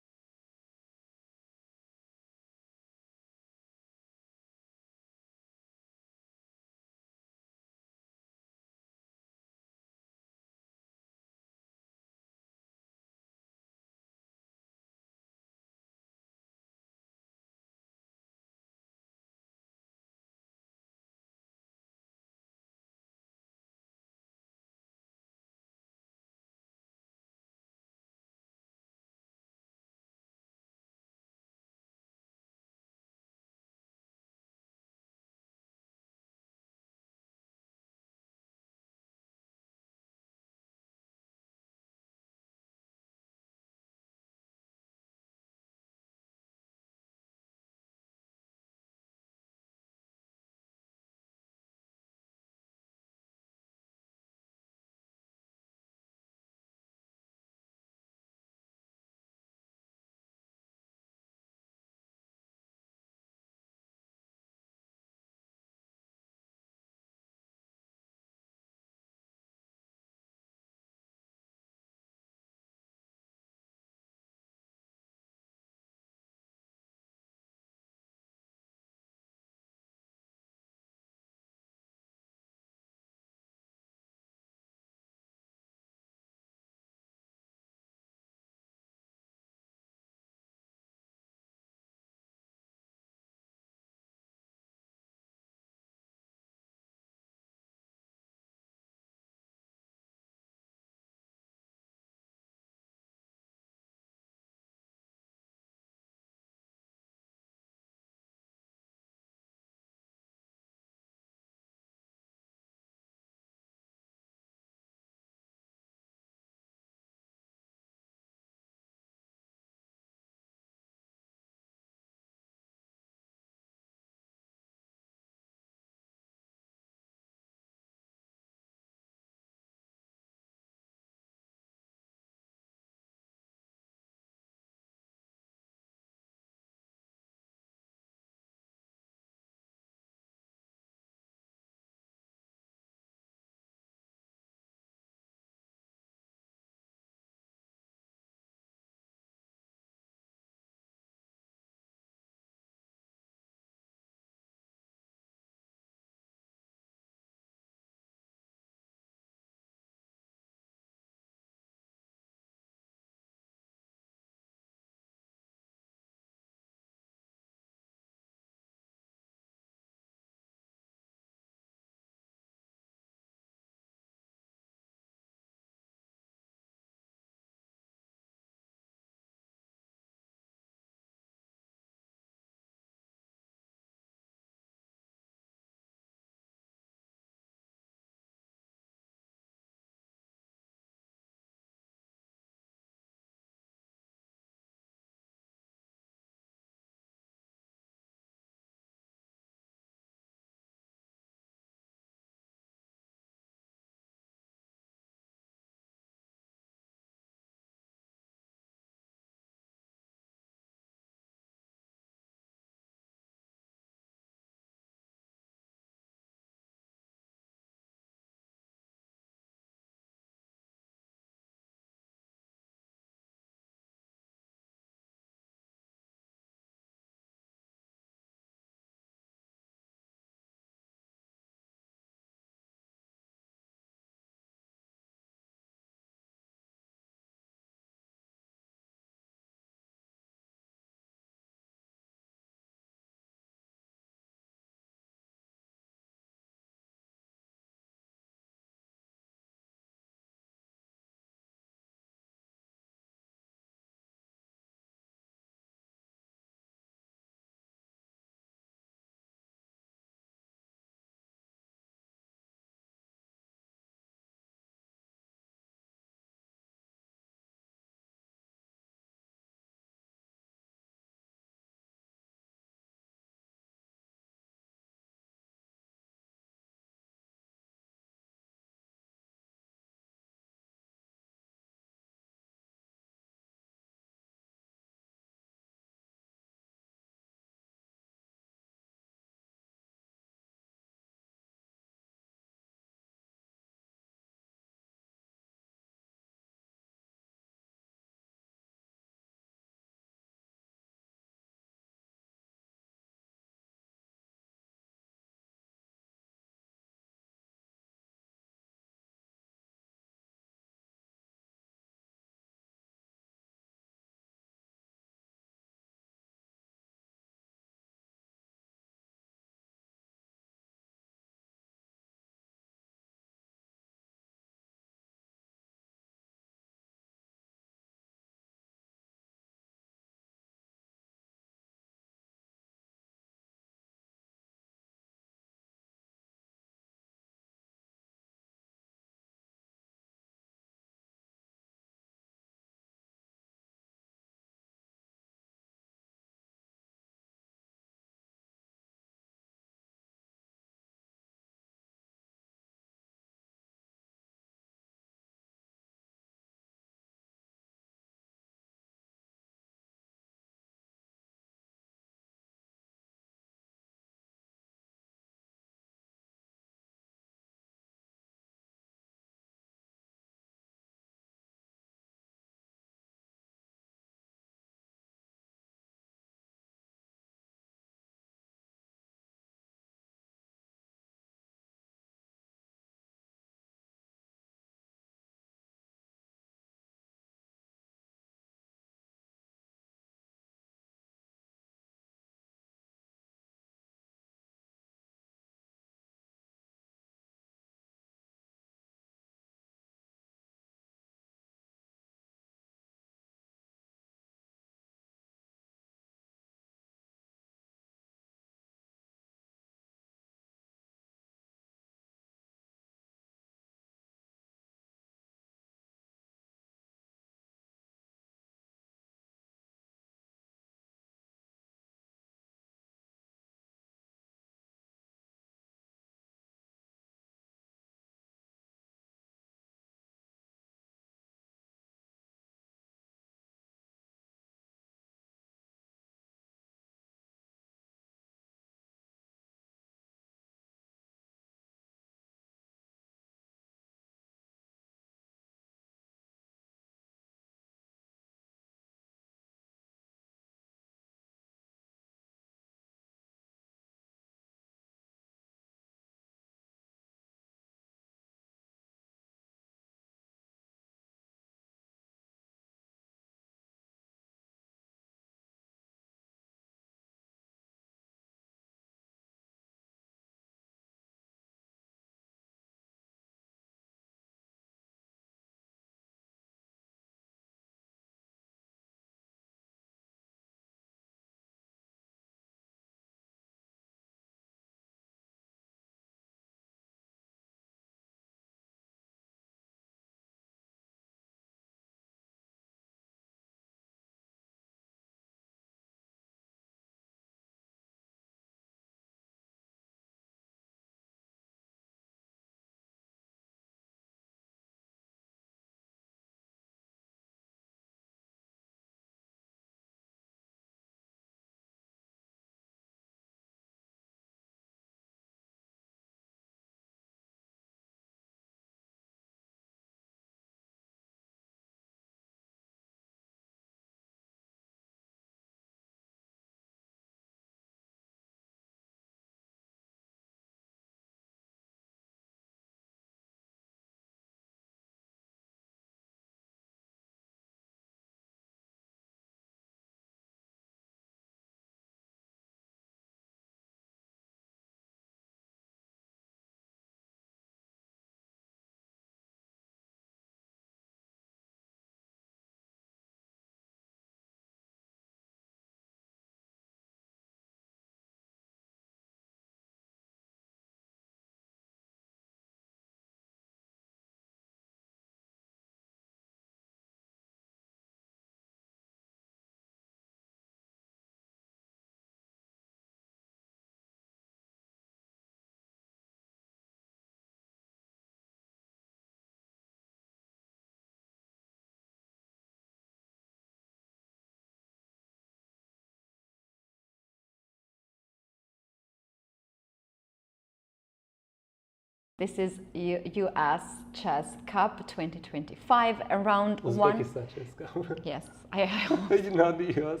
This is UzChess Cup 2025 around one. Uzbekistan chess cup. Yes, You know the US.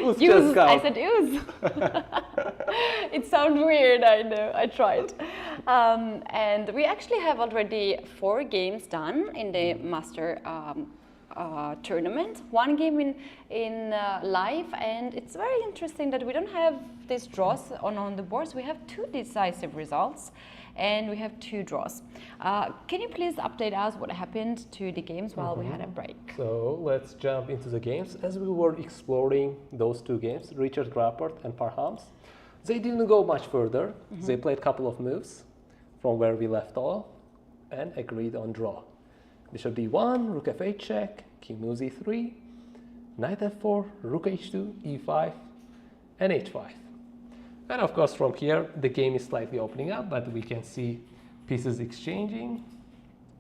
Uz. I said Uz. It sounds weird, I know. I tried. And we actually have already 4 games done in the Master tournament. 1 game in live, and it's very interesting that we don't have these draws on the boards. We have 2 decisive results. And we have 2 draws. Can you please update us what happened to the games while we had a break? So let's jump into the games. As we were exploring those 2 games, Richard Grappert and Parhams, they didn't go much further. They played a couple of moves from where we left off and agreed on draw. Bishop d1, rook f8 check, king moves e3, knight f4, rook h2, e5, and h5. And of course, from here, the game is slightly opening up, but we can see pieces exchanging,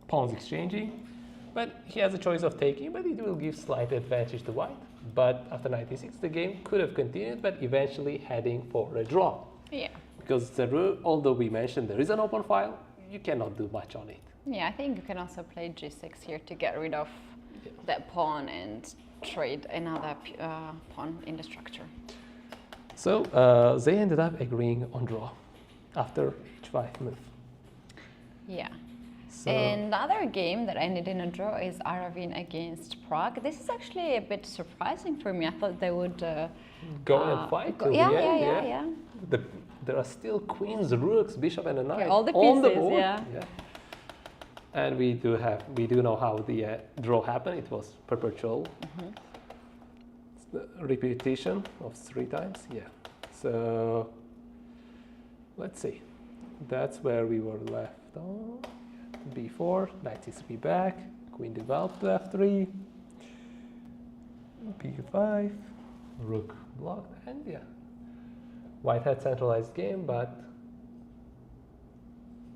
pawns exchanging. But he has a choice of taking, but it will give slight advantage to white. But after knight e6, the game could have continued, but eventually heading for a draw. Yeah. Because although we mentioned there is an open file, you cannot do much on it. Yeah, I think you can also play g6 here to get rid of that pawn and trade another pawn in the structure. So they ended up agreeing on draw after h5 move. Yeah. So Another game that ended in a draw is Arjun against Pragg. This is actually a bit surprising for me. I thought they would go and fight till the end. Yeah. There are still queens, rooks, bishop, and a knight all the on the pieces, board. yeah. And we do know how the draw happened. It was perpetual. It's the repetition of 3 times. Yeah. So let's see. That's where we were left on. b4, knight c3 back, queen developed to f3, b5, rook blocked, and yeah. White had centralized game, but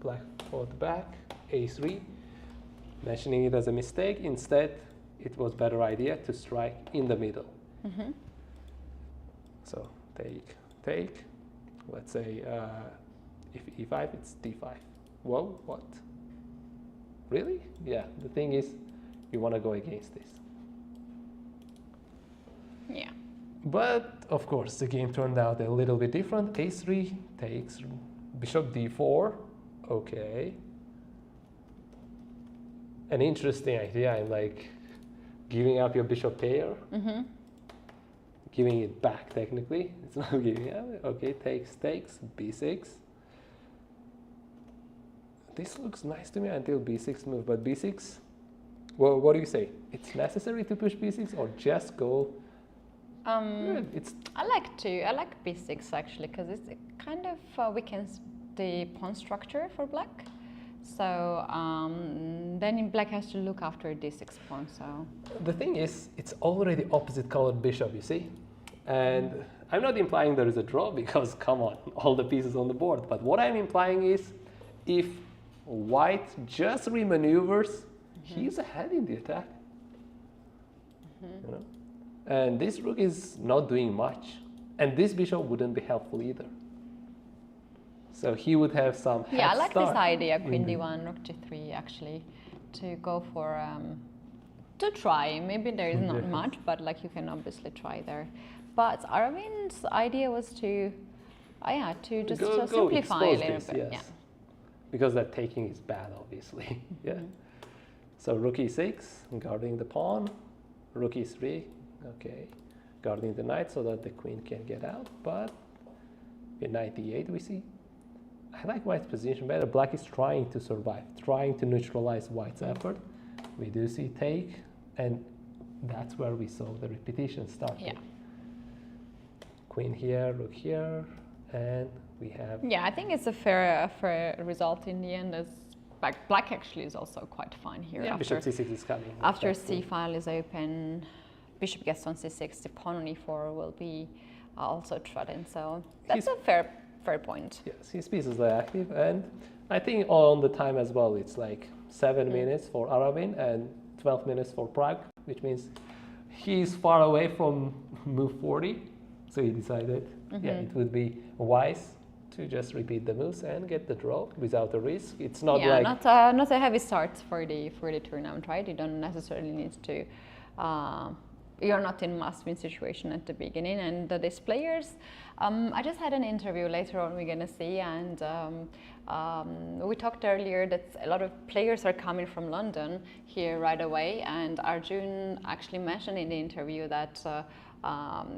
black fought back, a3, mentioning it as a mistake. Instead, it was better idea to strike in the middle. So take. Let's say if e5, it's d5. Whoa, what? Really? Yeah, the thing is, you want to go against this. Yeah. But, of course, the game turned out a little bit different. a3 takes bishop d4. Okay. An interesting idea. I'm like giving up your bishop pair. Giving it back, technically. It's not giving up. Okay, takes, b6. This looks nice to me until b6 move, but b6, well, what do you say? It's necessary to push b6 or just go? I like b6 actually, because it kind of weakens the pawn structure for black. So then black has to look after d6 pawn. So the thing is, it's already opposite colored bishop, you see, and I'm not implying there is a draw because come on, all the pieces on the board. But what I'm implying is, if white just remaneuvers, he's ahead in the attack. You know? And this rook is not doing much, and this bishop wouldn't be helpful either. So he would have some head yeah, I like start this idea, queen d1, rook g3, actually, to go for to try. Maybe there is not much, but like you can obviously try there. But Arvin's idea was to just simplify a little bit. Yes. Yeah. Because that taking is bad, obviously. Yeah. So rook e6, guarding the pawn. Rook e3, okay, guarding the knight so that the queen can get out. But in knight e8, we see. I like white's position better. Black is trying to survive, trying to neutralize white's effort. We do see take, and that's where we saw the repetition starting. Yeah. Queen here, rook here, and we have... Yeah, I think it's a fair result in the end, as black actually is also quite fine here. Yeah, after, bishop c6 is coming. After c file is open, bishop gets on c6, the pawn on e4 will be also trodden. So that's a fair point. Yes, his pieces are active, and I think on the time as well, it's like 7 minutes for Arjun and 12 minutes for Pragg, which means he's far away from move 40. So he decided, yeah, it would be wise to just repeat the moves and get the draw without a risk. It's not Yeah, like not a heavy start for the tournament, right? You don't necessarily need to. You're not in must-win situation at the beginning, and these players. I just had an interview later on. We're gonna see, and we talked earlier that a lot of players are coming from London here right away, and Arjun actually mentioned in the interview that.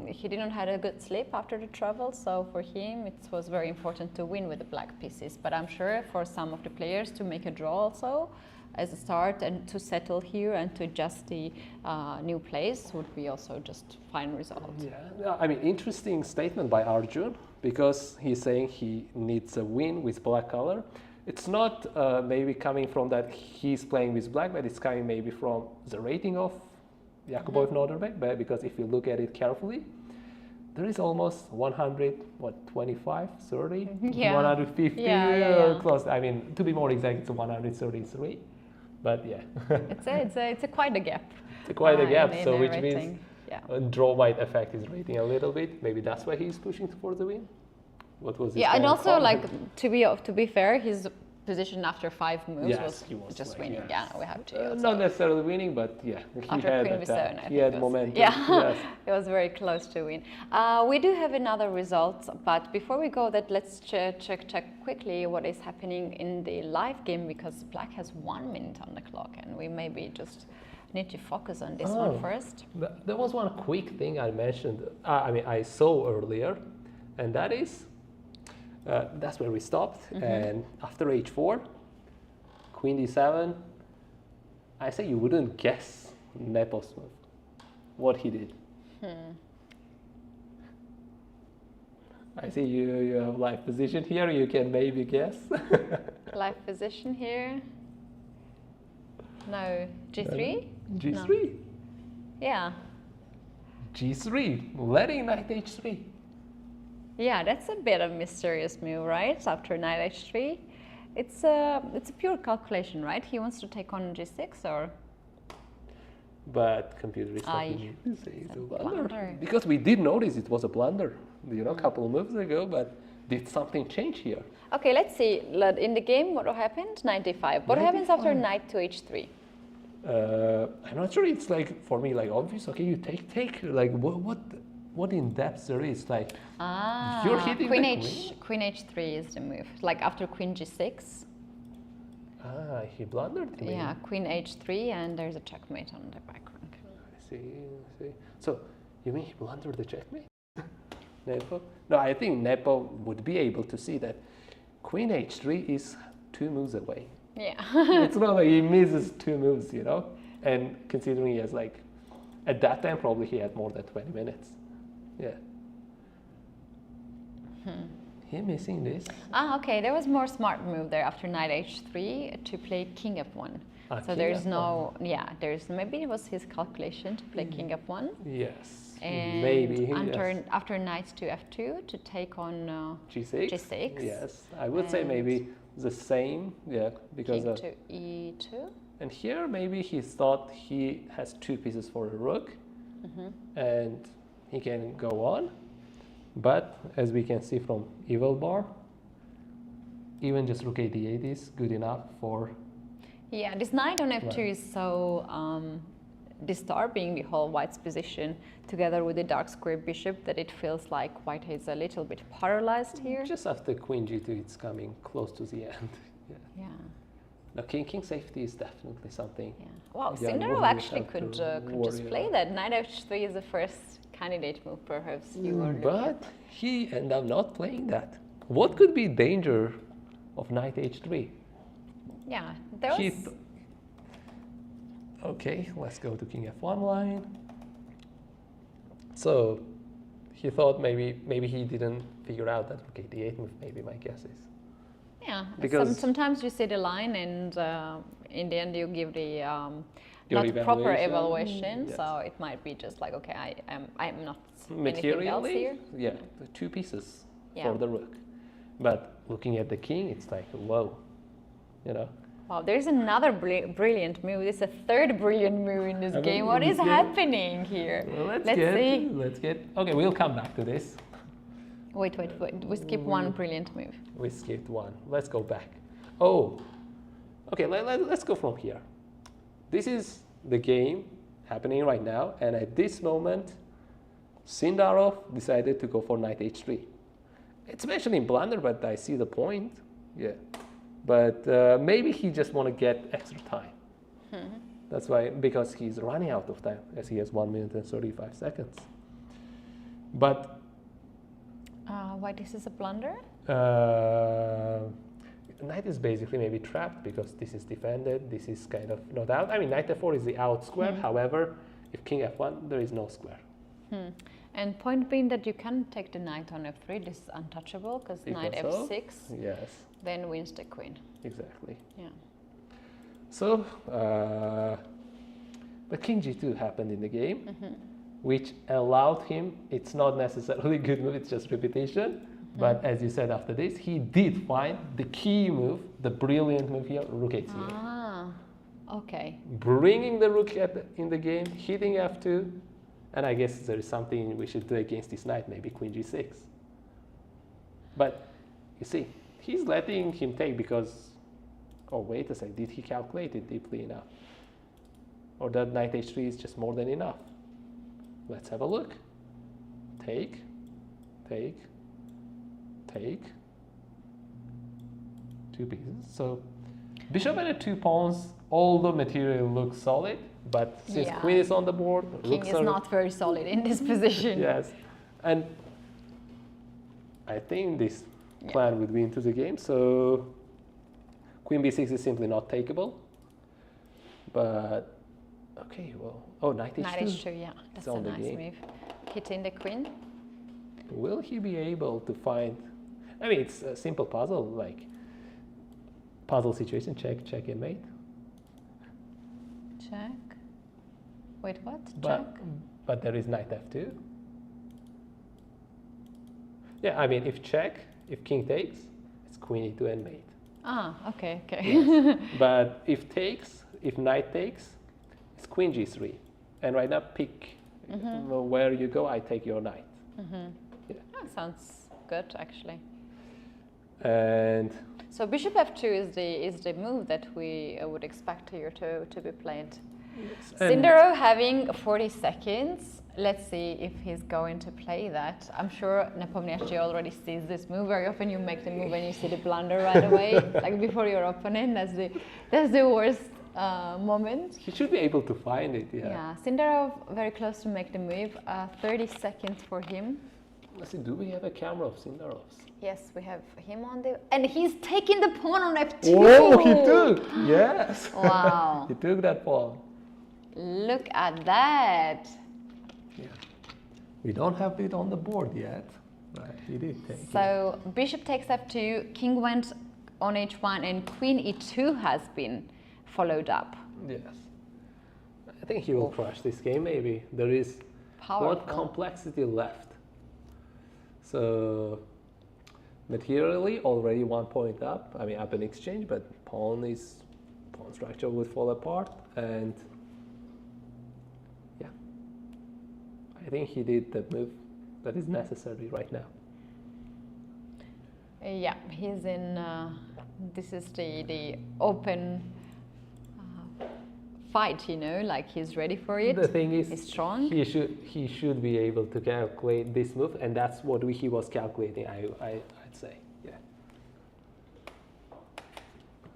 He didn't have a good sleep after the travel, so for him it was very important to win with the black pieces. But I'm sure for some of the players to make a draw also as a start and to settle here and to adjust the new place would be also just fine result. Yeah, I mean, interesting statement by Arjun, because he's saying he needs a win with black color. It's not maybe coming from that he's playing with black, but it's coming maybe from the rating of Jakubov Nodirbek, but because if you look at it carefully, there is almost 125, 30, Yeah. 150 Yeah. close. I mean, to be more exact, it's 133. But yeah, It's a quite a gap. it's quite a gap. in So the which rating. means Yeah. a draw might affect his rating a little bit. Maybe that's why he's pushing for the win. What was his Yeah, and final also comment? like to be fair, his position after 5 moves Yes, he was was just like, winning. yes. Yeah, we have to. Also. Not necessarily winning, but yeah, he After had Queen attack. V7, I He think had it was. momentum. Yeah, Yes. it was very close to win. We do have another result, but before we go, let's check quickly what is happening in the live game, because Black has 1 minute on the clock, and we maybe just need to focus on this one first. There was one quick thing I mentioned. I saw earlier, and that is that's where we stopped. And after h4, Queen d7. I say you wouldn't guess Nepov's move. What he did. I see you have live position here. You can maybe guess. Live position here. No, G3? G3. No. Yeah. G3. Letting knight h3. Yeah, that's a bit of a mysterious move, right? After knight h3, it's a pure calculation, right? He wants to take on g6, or But computer is Aye. talking me to say it's a blunder. blunder. Because we did notice it was a blunder, you know, a couple of moves ago, but did something change here? Okay, let's see. In the game, what happened? Knight d5. What happens after 95. knight to h3? I'm not sure it's like, for me, like obvious, okay, you take, like what in depth there is, like, you're hitting queen the h queen h3 is the move. Like after queen g6. He blundered me. Yeah, queen h3, and there's a checkmate on the back rank. I see. So, you mean he blundered the checkmate? Nepo? No, I think Nepo would be able to see that queen h3 is 2 moves away. Yeah. It's not like he misses 2 moves, you know? And considering he has like, at that time probably he had more than 20 minutes. Yeah. He missing this. Okay, there was more smart move there after knight h3 to play king f1. So King there's F1. no, there's maybe it was his calculation to play king f1. Yes. And Maybe. after knight to f2 to take on G6. G6. Yes. I would say And maybe the same. Yeah. Because king to e2. and here maybe he thought he has 2 pieces for a rook, and he can go on. But as we can see from evil bar, even just rook a8 is good enough for. Yeah, this knight on f2 is so disturbing the whole white's position together with the dark square bishop that it feels like white is a little bit paralyzed here. Just after queen g2, it's coming close to the end. Yeah. Now king safety is definitely something. Yeah. Wow, Yeah, Sindarov we actually have could to just worry play about. that. Knight h3 is the first candidate move, perhaps you were looking at. But he ended up not playing that. What could be danger of knight h3? Yeah, there He was. Okay, let's go to king f1 line. So he thought maybe he didn't figure out that rook a8 move. Maybe my guess is. Yeah, Because- sometimes you see the line and in the end you give the Your not proper evaluation, evaluation, yes. so it might be just like, okay, I'm not anything else Materially, here. yeah, the 2 pieces Yeah. for the rook. But looking at the king, it's like, whoa, you know. Wow, there's another brilliant move. This is a third brilliant move in this I mean, game. What in is this game- happening here? Well, Let's see. Let's get. Okay, we'll come back to this. Wait. We skip one brilliant move. We skipped one. Let's go back. Oh, okay, let's go from here. This is the game happening right now, and at this moment, Sindarov decided to go for knight h3. It's mentioned in blunder, but I see the point. Yeah, but maybe he just want to get extra time. That's why, because he's running out of time, as he has 1 minute and 35 seconds. But Why this is a blunder? knight is basically maybe trapped because this is defended, this is kind of not out. I mean, knight f4 is the out square. However, if king f1, there is no square. And point being that you can take the knight on f3, this is untouchable because knight f6 Yes, then wins the queen. exactly. Yeah. So, but king g2 happened in the game, which allowed him, it's not necessarily a good move, it's just repetition. But as you said after this, he did find the key move, the brilliant move here, rook h8. Ah, okay. Bringing the rook in the game, hitting f2, and I guess there is something we should do against this knight, maybe queen g6. But you see, he's letting him take because, oh wait a second, did he calculate it deeply enough? Or that knight h3 is just more than enough? Let's have a look. Take, take, take. 2 pieces. So bishop and the 2 pawns, all the material looks solid, but since queen is on the board, king is not very solid in this position. Yes, and I think this plan would win to the game. So queen b6 is simply not takeable. But okay, well, oh, knight h2. Knight h2, yeah, that's a nice move. Hitting the queen. Will he be able to find? I mean, it's a simple puzzle, like puzzle situation. Check, check, and mate. Check. Wait, what? Check. But there is knight f2. Yeah, I mean, if check, if king takes, it's queen e2 and mate. Ah, okay, okay. Yes. But if takes, if knight takes, it's queen g3. And right now, pick where you go. I take your knight. Yeah. That sounds good, actually. And so bishop f2 is the move that we would expect here to be played. yes, Sindero having 40 seconds. Let's see if he's going to play that. I'm sure Nepomniachtchi already sees this move. Very often you make the move and you see the blunder right away, like before your opponent. That's the worst moment. he should be able to find it. Yeah. Yeah, Sindarov very close to make the move. 30 seconds for him. Let's see. Do we have a camera of Sindarov's? Yes, we have him on the, and he's taking the pawn on f2. Oh, he took. Yes. Wow. He took that pawn. Look at that. Yeah. We don't have it on the board yet. Right. He did take it. So bishop takes f2, king went on h1, and queen e2 has been followed up. Yes. I think he will crush this game. Maybe there is more complexity left. So materially already 1 point up. I mean, up in exchange, but pawn structure would fall apart. And yeah, I think he did the move that is necessary right now. Yeah, he's in. This is the open fight, you know, like he's ready for it. The thing is, he's strong. He should be able to calculate this move, and that's what he was calculating. I'd say, yeah.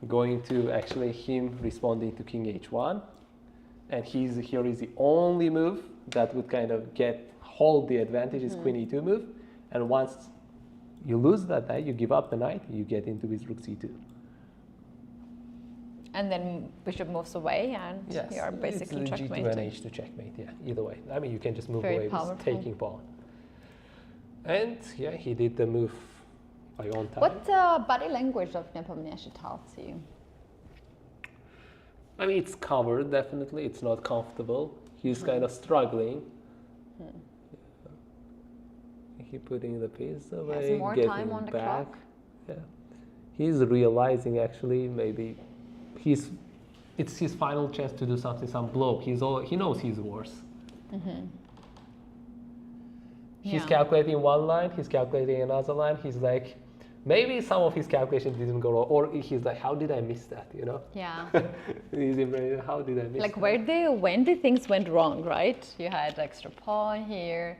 Going to actually him responding to king h1, and here is the only move that would kind of hold the advantage is queen e2 move, and once you lose that knight, you give up the knight, you get into his rook c2. And then bishop moves away, and you are basically it's checkmating. G2 and H2 checkmate, yeah, either way. I mean, you can just move Very away powerful. with taking pawn. And yeah, he did the move by on time. What body language of Nepomniachtchi tells you? I mean, it's covered, definitely. It's not comfortable. He's kind of struggling. He putting the piece away, He has more getting time on the back. clock. Yeah, he's realizing actually maybe it's his final chance to do something, some blow. He knows he's worse. He's Yeah. calculating one line, he's calculating another line. He's like, maybe some of his calculations didn't go wrong, or he's like, how did I miss that? You know? Yeah. He's in brain, how did I miss Like that? when the things went wrong, right? You had extra pawn here.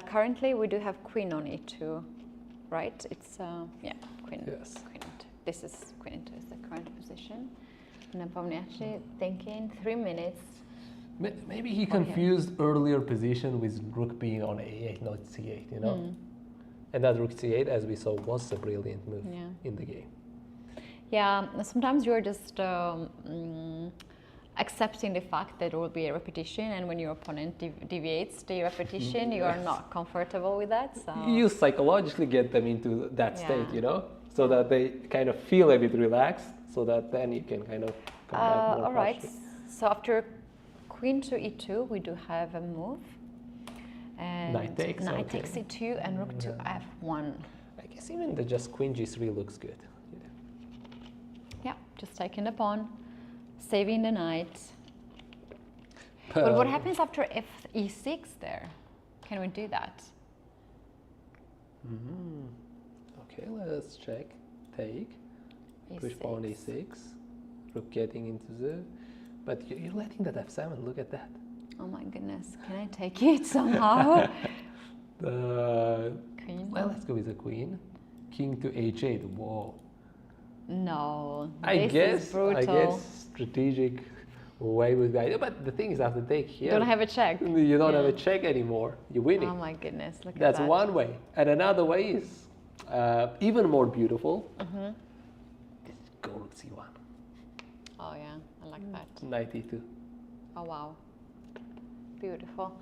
Currently, we do have queen on e2, right? It's yeah, queen. Yes. Queen e2. This is queen e2 is the current position. And I'm actually thinking 3 minutes. Maybe he confused earlier position with rook being on a8, not c8, you know? And that rook c8, as we saw, was a brilliant move in the game. Yeah, sometimes you're just accepting the fact that there will be a repetition, and when your opponent deviates the repetition, you are not comfortable with that. So You psychologically get them into that state, you know, so that they kind of feel a bit relaxed, so that then you can kind of come back more all right. cautious. So after queen to e2, we do have a move. And Knight takes, knight okay. takes e2 and rook to f1. I guess even the just queen g3 looks good. Yeah, just taking the pawn, saving the knight. But what happens after e6 there? Can we do that? Okay, let's check. Take. Push E6. pawn e6. Rook getting into the... But you're letting that f7, look at that. Oh my goodness, can I take it somehow? Queen. Well, let's go with the queen. King to h8, whoa. No, I this guess is brutal. strategic way would be ideal, but the thing is after take You here, don't have a check. you don't have Yeah. a check anymore. You're winning. Oh my goodness, look That's at that. one way. And another way is even more beautiful. Go rook c1, Oh yeah, I like that. knight e2. Oh wow, beautiful.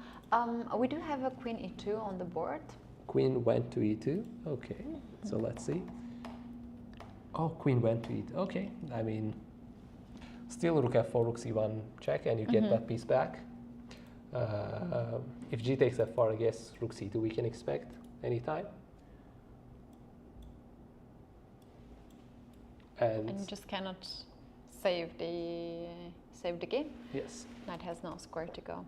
We do have a queen e2 on the board. Queen went to e2. Okay, so let's see. Oh, queen went to e2. Okay, I mean, still rook f4, rook c1 check, and you get that piece back. If g takes f4, I guess rook c2 we can expect anytime. And And you just cannot save the game. yes, Knight has no square to go.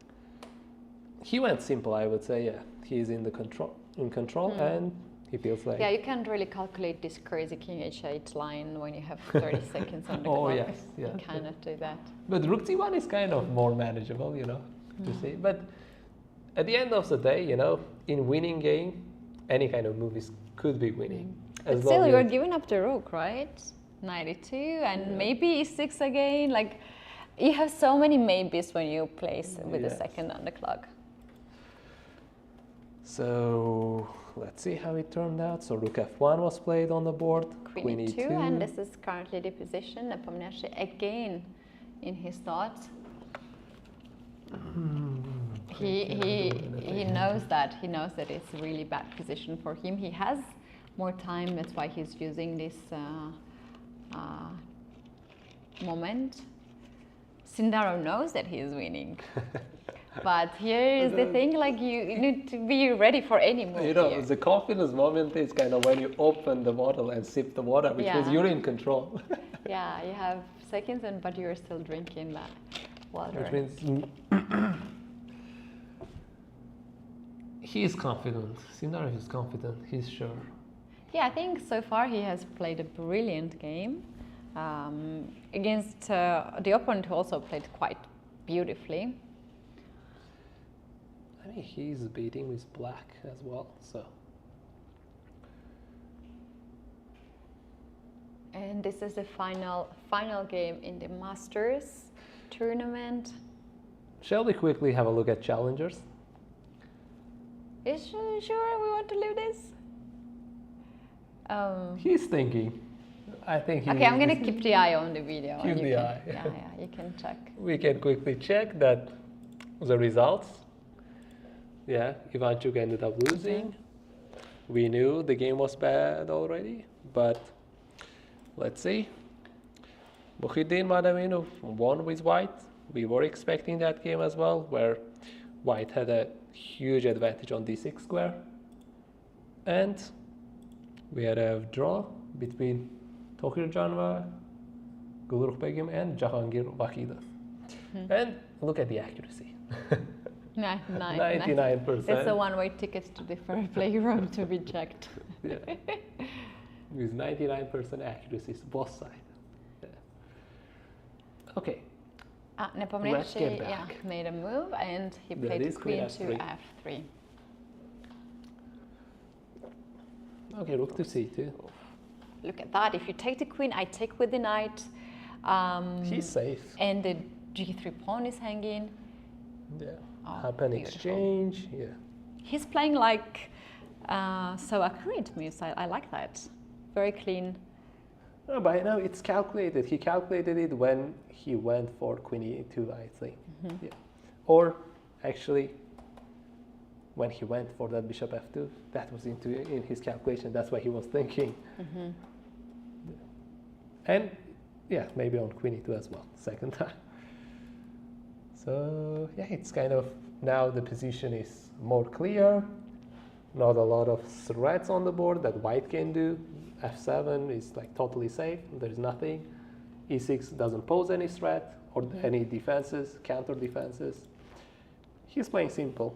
he went simple, I would say. Yeah, he's in control, and he feels like. Yeah, you can't really calculate this crazy king h8 line when you have 30 seconds on the Oh, clock. yes, yeah. You cannot do that. But rook c1 is kind of more manageable, you know, to see. But at the end of the day, you know, in winning game, any kind of move could be winning. But still, you're giving up the rook, right? 92 and maybe e6 again. Like, you have so many maybes when you place with the Yes. second on the clock. So let's see how it turned out. So rook f1 was played on the board. Queen e2, and this is currently the position. Napominashi again in his thoughts. He knows that. He knows that it's a really bad position for him. He has more time. That's why he's using this moment. Sindaro knows that he is winning. But here is the thing, like you need to be ready for any move. You know, here. the confidence moment is kind of when you open the bottle and sip the water, which means you're in control. Yeah, you have seconds, but you're still drinking that water. Which means he is confident. Sindaro is confident. He's sure. Yeah, I think so far he has played a brilliant game against the opponent who also played quite beautifully. I mean, he's beating with black as well, so. And this is the final game in the Masters tournament. Shall we quickly have a look at challengers? Is sure we want to leave this? He's thinking. I think he Okay, I'm gonna keep the eye on the video. Keep and you the can, eye. Yeah, you can check. We can quickly check that the results. Yeah, Ivanchuk ended up losing. We knew the game was bad already, but let's see. Muhyiddin Madaminov won with white. We were expecting that game as well, where white had a huge advantage on d6 square. And we had a draw between Tokir Janva, Gulruh Begim, and Jahangir Vakilov. And look at the accuracy. Nine. 99%. It's a one-way ticket to the fair playground to be checked. Yeah. With 99% accuracy, it's both sides. Yeah. Okay. Let's get Nepomniachtchi back. made a move and he That played is queen queen to f3. f3. Okay, rook to c2. Look at that. If you take the queen, I take with the knight. He's safe. And the g3 pawn is hanging. Yeah. Oh, Happen beautiful. exchange. Yeah. He's playing like so accurate moves. I like that. Very clean. No, by now it's calculated. He calculated it when he went for queen e2, I think. Yeah. Or actually, when he went for that bishop f2, that was in his calculation. That's what he was thinking. And yeah, maybe on queen e2 as well, second time. So yeah, it's kind of now the position is more clear. Not a lot of threats on the board that white can do. f7 is like totally safe. There's nothing. e6 doesn't pose any threat or any defenses, counter defenses. He's playing simple,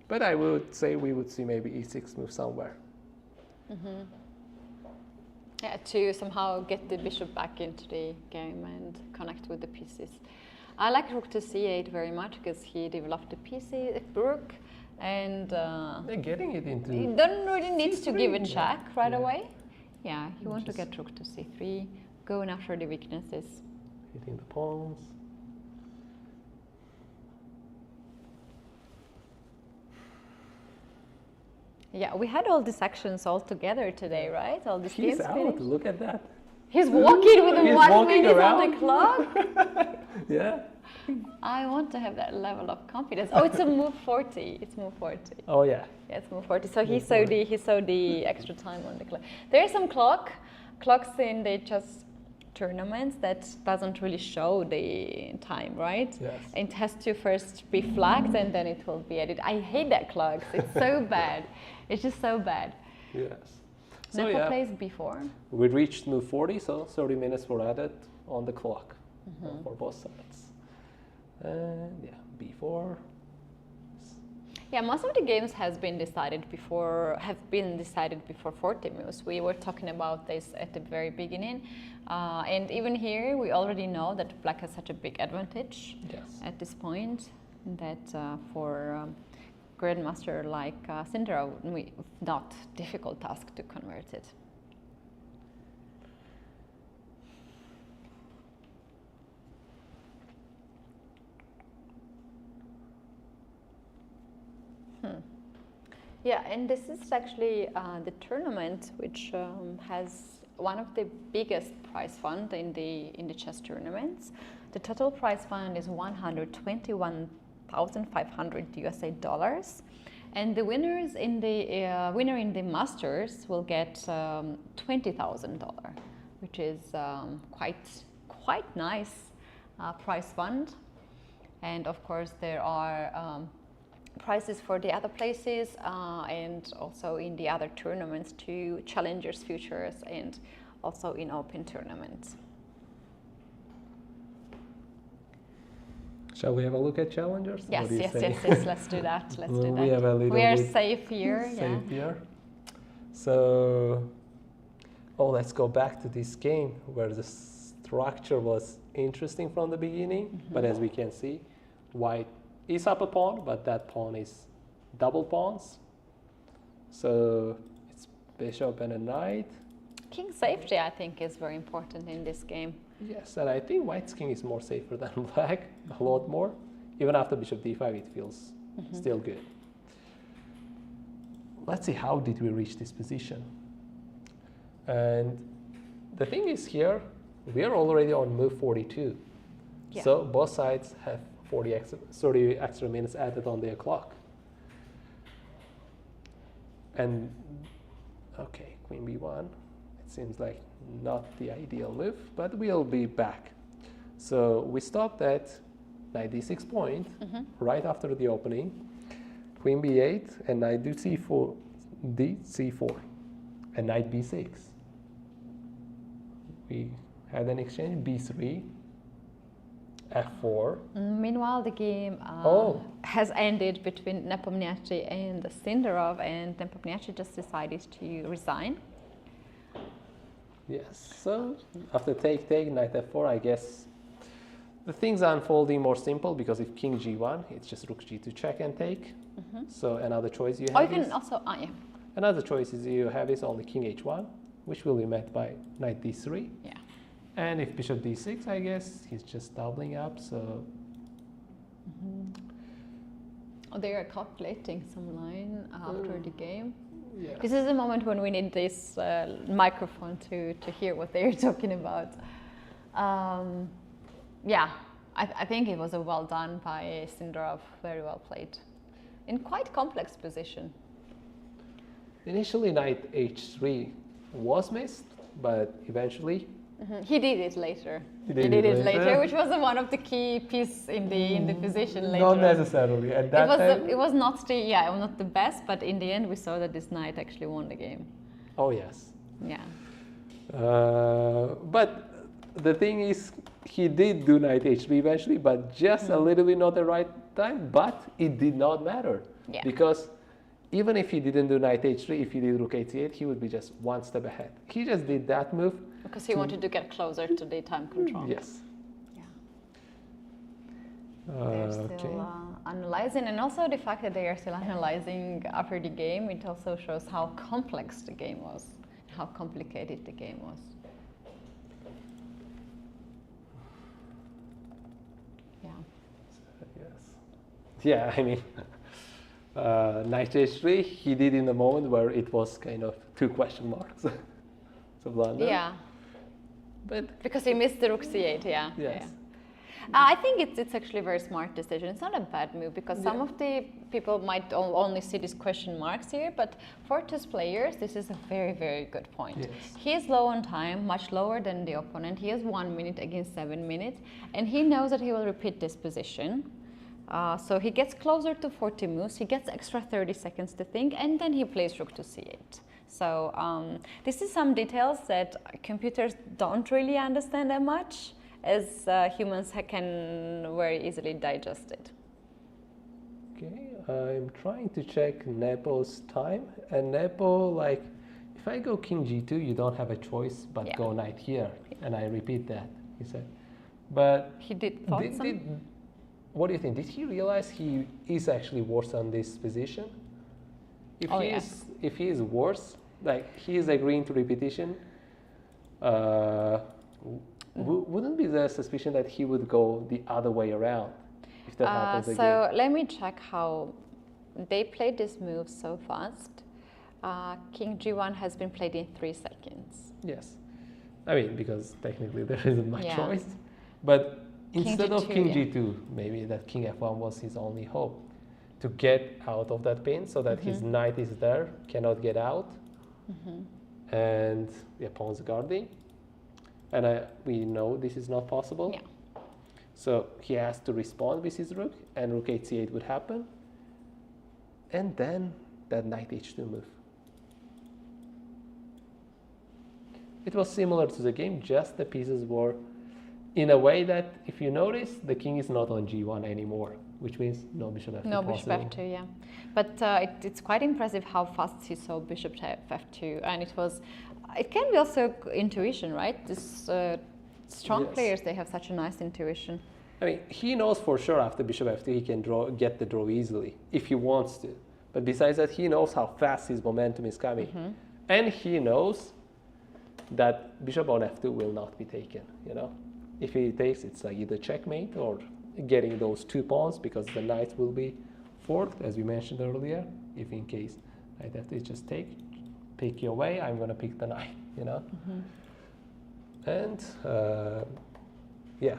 but I would say we would see maybe e6 move somewhere. Yeah, to somehow get the bishop back into the game and connect with the pieces. I like rook to c8 very much because he developed the PC rook, and They're getting it into. he don't really need to c3, give a yeah. check right Yeah. away. Yeah, he wants to Just- get rook to c3, going after the weaknesses. Hitting the pawns. Yeah, we had all these actions all together today, right? All these He's games out. finished. Look at that. He's walking with He's 1 walking minute on around. the clock. Yeah. I want to have that level of confidence. Oh, it's a move 40. It's move 40. Oh yeah. Yeah, it's move 40. So he Move saw 40. the extra time on the clock. There is some clocks in the chess tournaments that doesn't really show the time, right? Yes. It has to first be flagged and then it will be edited. I hate that clocks. It's so bad. It's just so bad. Yes. So Nepo yeah, plays before. we reached move 40, so 30 minutes were added on the clock for both sides. And yeah, b4. Yeah, most of the games have been decided before 40 moves. We were talking about this at the very beginning, and even here we already know that black has such a big advantage Yes. at this point that for grandmaster like Sindra, not difficult task to convert it. Yeah, and this is actually the tournament which has one of the biggest prize fund in the chess tournaments. The total prize fund is $121,500 USA dollars, and the winners in the winner in the Masters will get $20,000, which is quite nice prize fund. And of course there are prizes for the other places and also in the other tournaments too, Challengers, Futures, and also in open tournaments. Shall we have a look at challengers? Yes, What do you yes, say? yes, let's do that. Let's do We that. have a little We are bit safe here. Yeah. Safe here. So, let's go back to this game where the structure was interesting from the beginning, but as we can see, white is up a pawn, but that pawn is double pawns. So it's bishop and a knight. King safety, I think, is very important in this game. Yes, and I think white's king is more safer than black, a lot more. Even after bishop d5, it feels still good. Let's see, how did we reach this position? And the thing is here, we are already on move 42. Yeah. So both sides have 30 extra minutes added on their clock. And okay, queen b1, it seems like not the ideal move, but we'll be back. So we stopped at knight d6 point, right after the opening, queen b8, and knight d4, d4, and knight b6. We had an exchange, b3, f4. Meanwhile, the game has ended between Nepomniachtchi and Sindarov, and Nepomniachtchi just decided to resign. Yes, so after take, knight f4, I guess the things are unfolding more simple, because if king g1, it's just rook g2 check and take. So another choice you have You can also, yeah. Another choice you have is only king h1, which will be met by knight d3. Yeah. And if bishop d6, I guess he's just doubling up, so... They are calculating some line after the game. Yeah. This is the moment when we need this microphone to hear what they're talking about. Yeah, I think it was a well done by Sindarov, very well played. In quite complex position. Initially, knight h3 was missed, but eventually... He did it later. He did it later, which was one of the key pieces in the position later. Not necessarily. At that time... It was not not the best, but in the end we saw that this knight actually won the game. Oh, yes. Yeah. But the thing is, he did do knight h3 eventually, but just a little bit not the right time, but it did not matter. Yeah. Because even if he didn't do knight h3, if he did rook h8, he would be just one step ahead. He just did that move. Because he wanted to get closer to the time control. Yes. Yeah. They're still analyzing, and also the fact that they are still analyzing after the game, it also shows how complex the game was, how complicated the game was. Yeah. Yes. Yeah, I mean, knight h3, he did in the moment where it was kind of two question marks. It's a blunder. Yeah. But because he missed the rook c8, yeah. yes. Yeah. I think it's actually a very smart decision. It's not a bad move, because some of the people might only see these question marks here, but for chess players, this is a very, very good point. Yes. He is low on time, much lower than the opponent. He has 1 minute against 7 minutes, and he knows that he will repeat this position. So he gets closer to 40 moves, he gets extra 30 seconds to think, and then he plays rook to c8. So this is some details that computers don't really understand that much, as humans can very easily digest it. Okay, I'm trying to check Nepo's time, and Nepo, like, if I go king g2, you don't have a choice but go knight here, and I repeat that, he said. But he did what do you think? Did he realize he is actually worse on this position? If he is worse, like he is agreeing to repetition, wouldn't be the suspicion that he would go the other way around if that happens again? So let me check how they played this move so fast. King g1 has been played in 3 seconds. Yes, I mean, because technically there isn't much choice, but instead of king g2, maybe that king f1 was his only hope to get out of that pin, so that his knight is there, cannot get out, and the pawn's guarding. And we know this is not possible. Yeah. So he has to respond with his rook, and rook h8 would happen. And then that knight h2 move. It was similar to the game, just the pieces were in a way that, if you notice, the king is not on g1 anymore, which means no bishop f2 No bishop f2, yeah. But it's quite impressive how fast he saw bishop f2, and it can be also intuition, right? This strong players, they have such a nice intuition. I mean, he knows for sure after bishop f2 he can get the draw easily if he wants to. But besides that, he knows how fast his momentum is coming, and he knows that bishop on f2 will not be taken. You know, if he takes, it's like either checkmate or getting those 2 pawns, because the knight will be forked, as we mentioned earlier. If in case knight f2 is just pick your way, I'm going to pick the knight, you know. And yeah,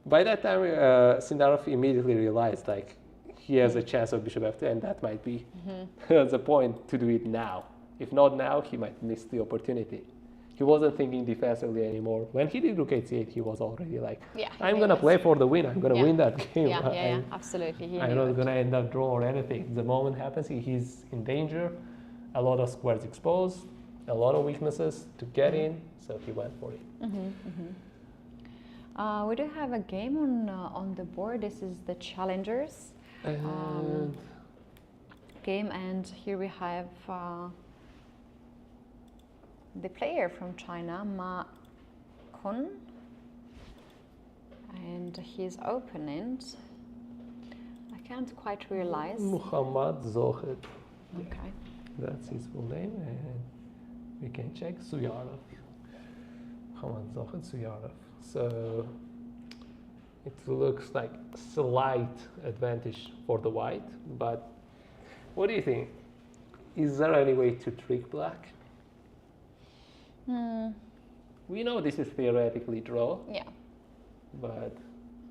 by that time Sindarov immediately realized, like, he has a chance of bishop f2, and that might be the point to do it now. If not now, he might miss the opportunity. He wasn't thinking defensively anymore. When he did rook h8, he was already like, I'm going to play for the win. I'm going to win that game. Yeah, absolutely. I'm not going to end up draw or anything. The moment happens, he's in danger. A lot of squares exposed. a lot of weaknesses to get in, so he went for it. We do have a game on the board. This is the challengers game, and here we have the player from China, Ma Kun, and his opponent, I can't quite realize. Muhammad Zohed. Okay. That's his full name, and we can check Suyarov. Muhammad Zohed Suyarov. So it looks like slight advantage for the white, but what do you think? Is there any way to trick black? We know this is theoretically draw, Yeah. but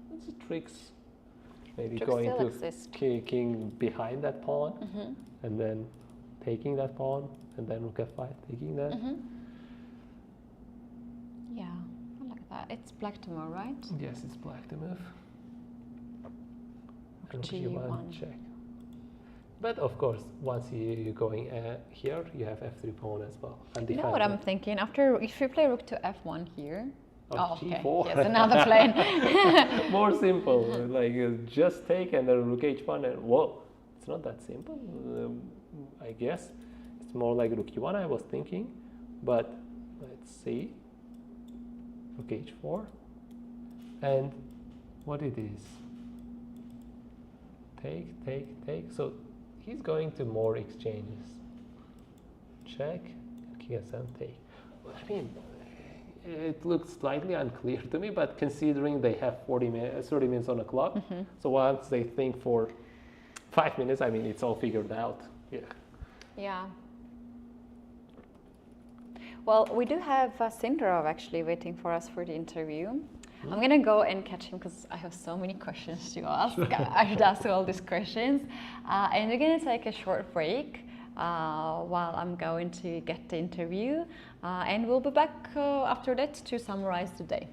what's the tricks? Maybe Tricks going still to exist. king behind that pawn, and then taking that pawn, and then rook f5, taking that. Yeah, I like that. It's black to move, right? Yes, it's black to move. Rook G1 G1. check. But of course, once you're going here, you have f3 pawn as well. And You know what I'm thinking? After, if you play rook to f1 here, okay, G4. yes, another plane. More simple, like just take and then rook h1 and whoa, it's not that simple. I guess it's more like rook e1 I was thinking, but let's see. Rook h4, and what it is? Take. So he's going to more exchanges. Check, king s7, take. I mean, it looks slightly unclear to me, but considering they have 30 minutes on the clock, so once they think for 5 minutes, I mean, it's all figured out. Yeah. Yeah. Well, we do have Sindarov actually waiting for us for the interview. I'm gonna go and catch him because I have so many questions to ask. I should ask all these questions. And we're gonna take a short break while I'm going to get the interview. And we'll be back after that to summarize the day.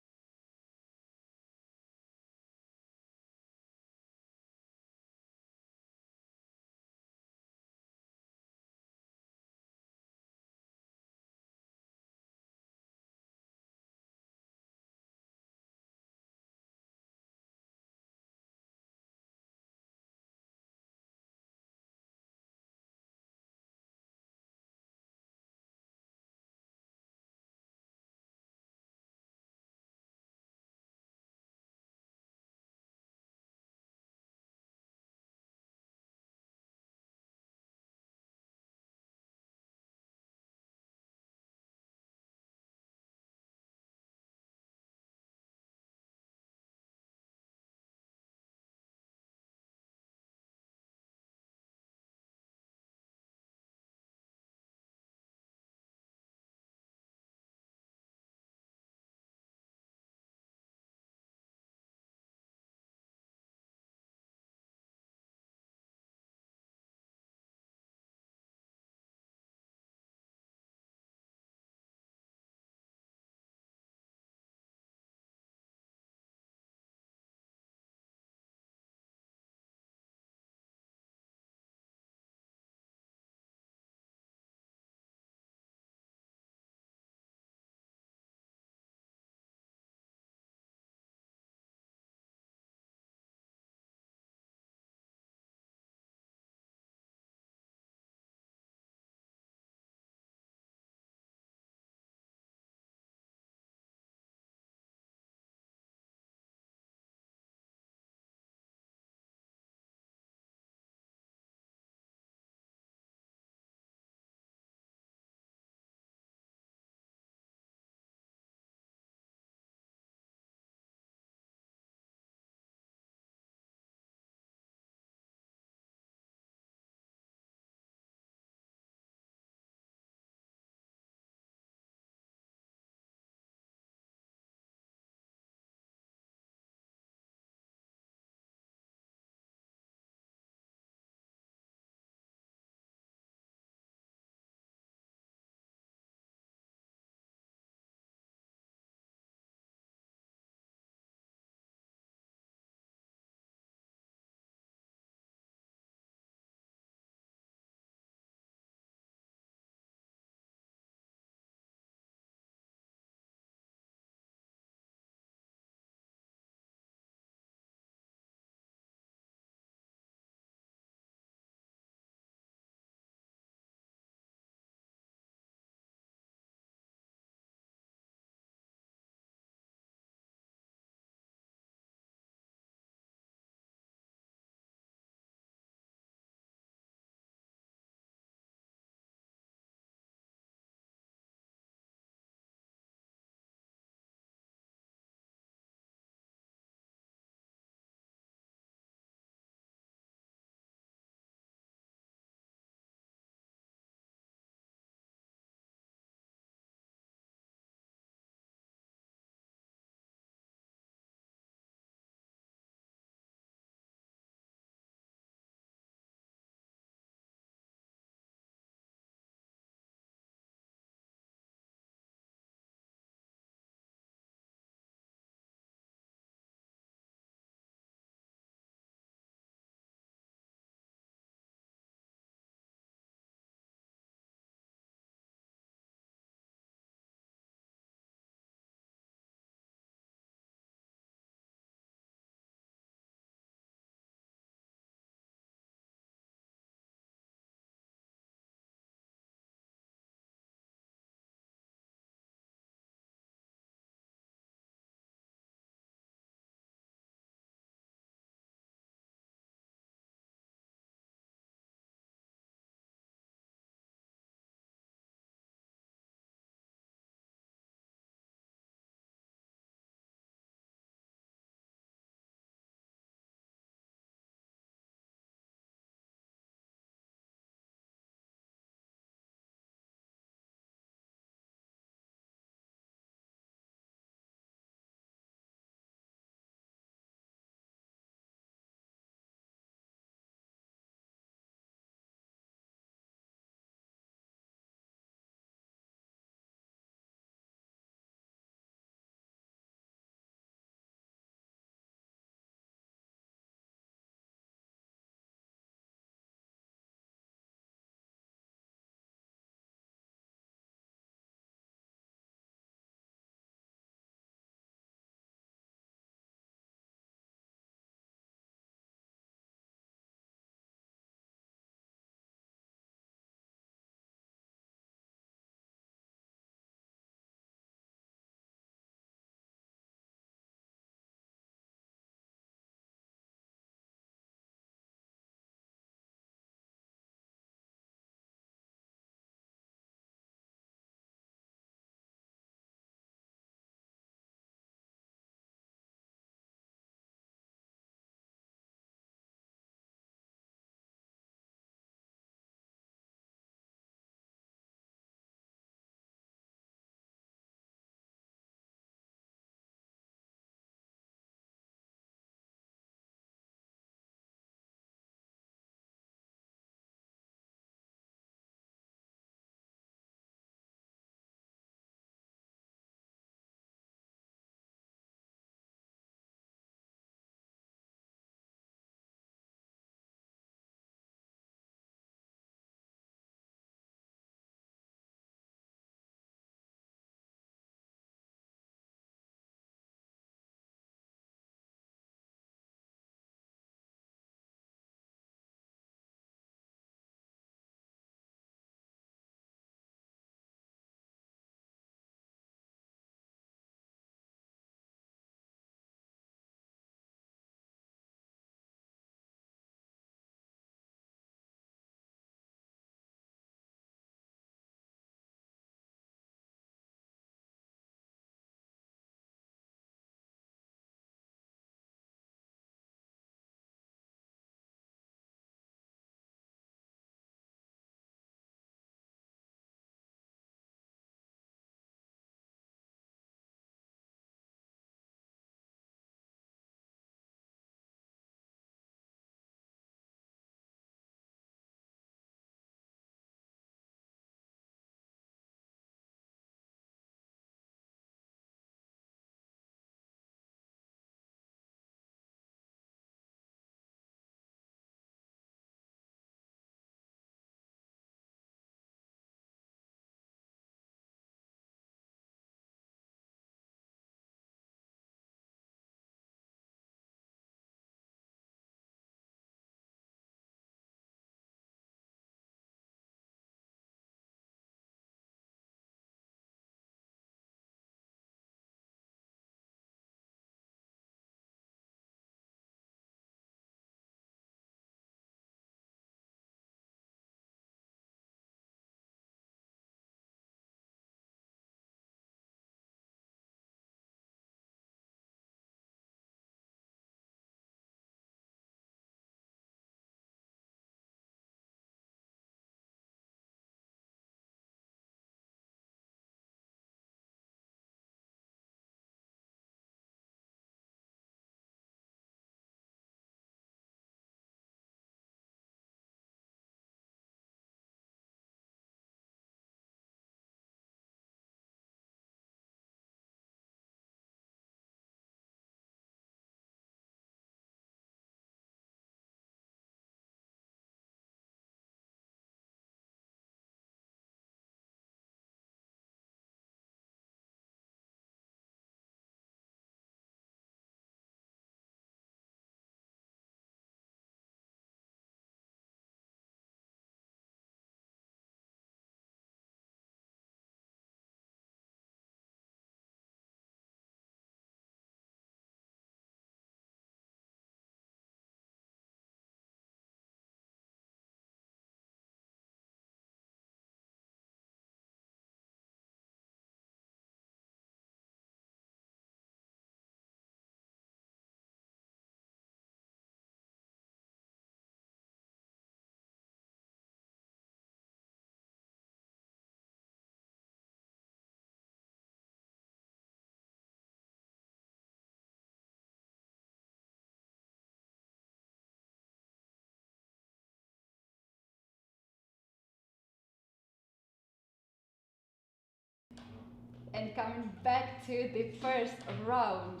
And coming back to the first round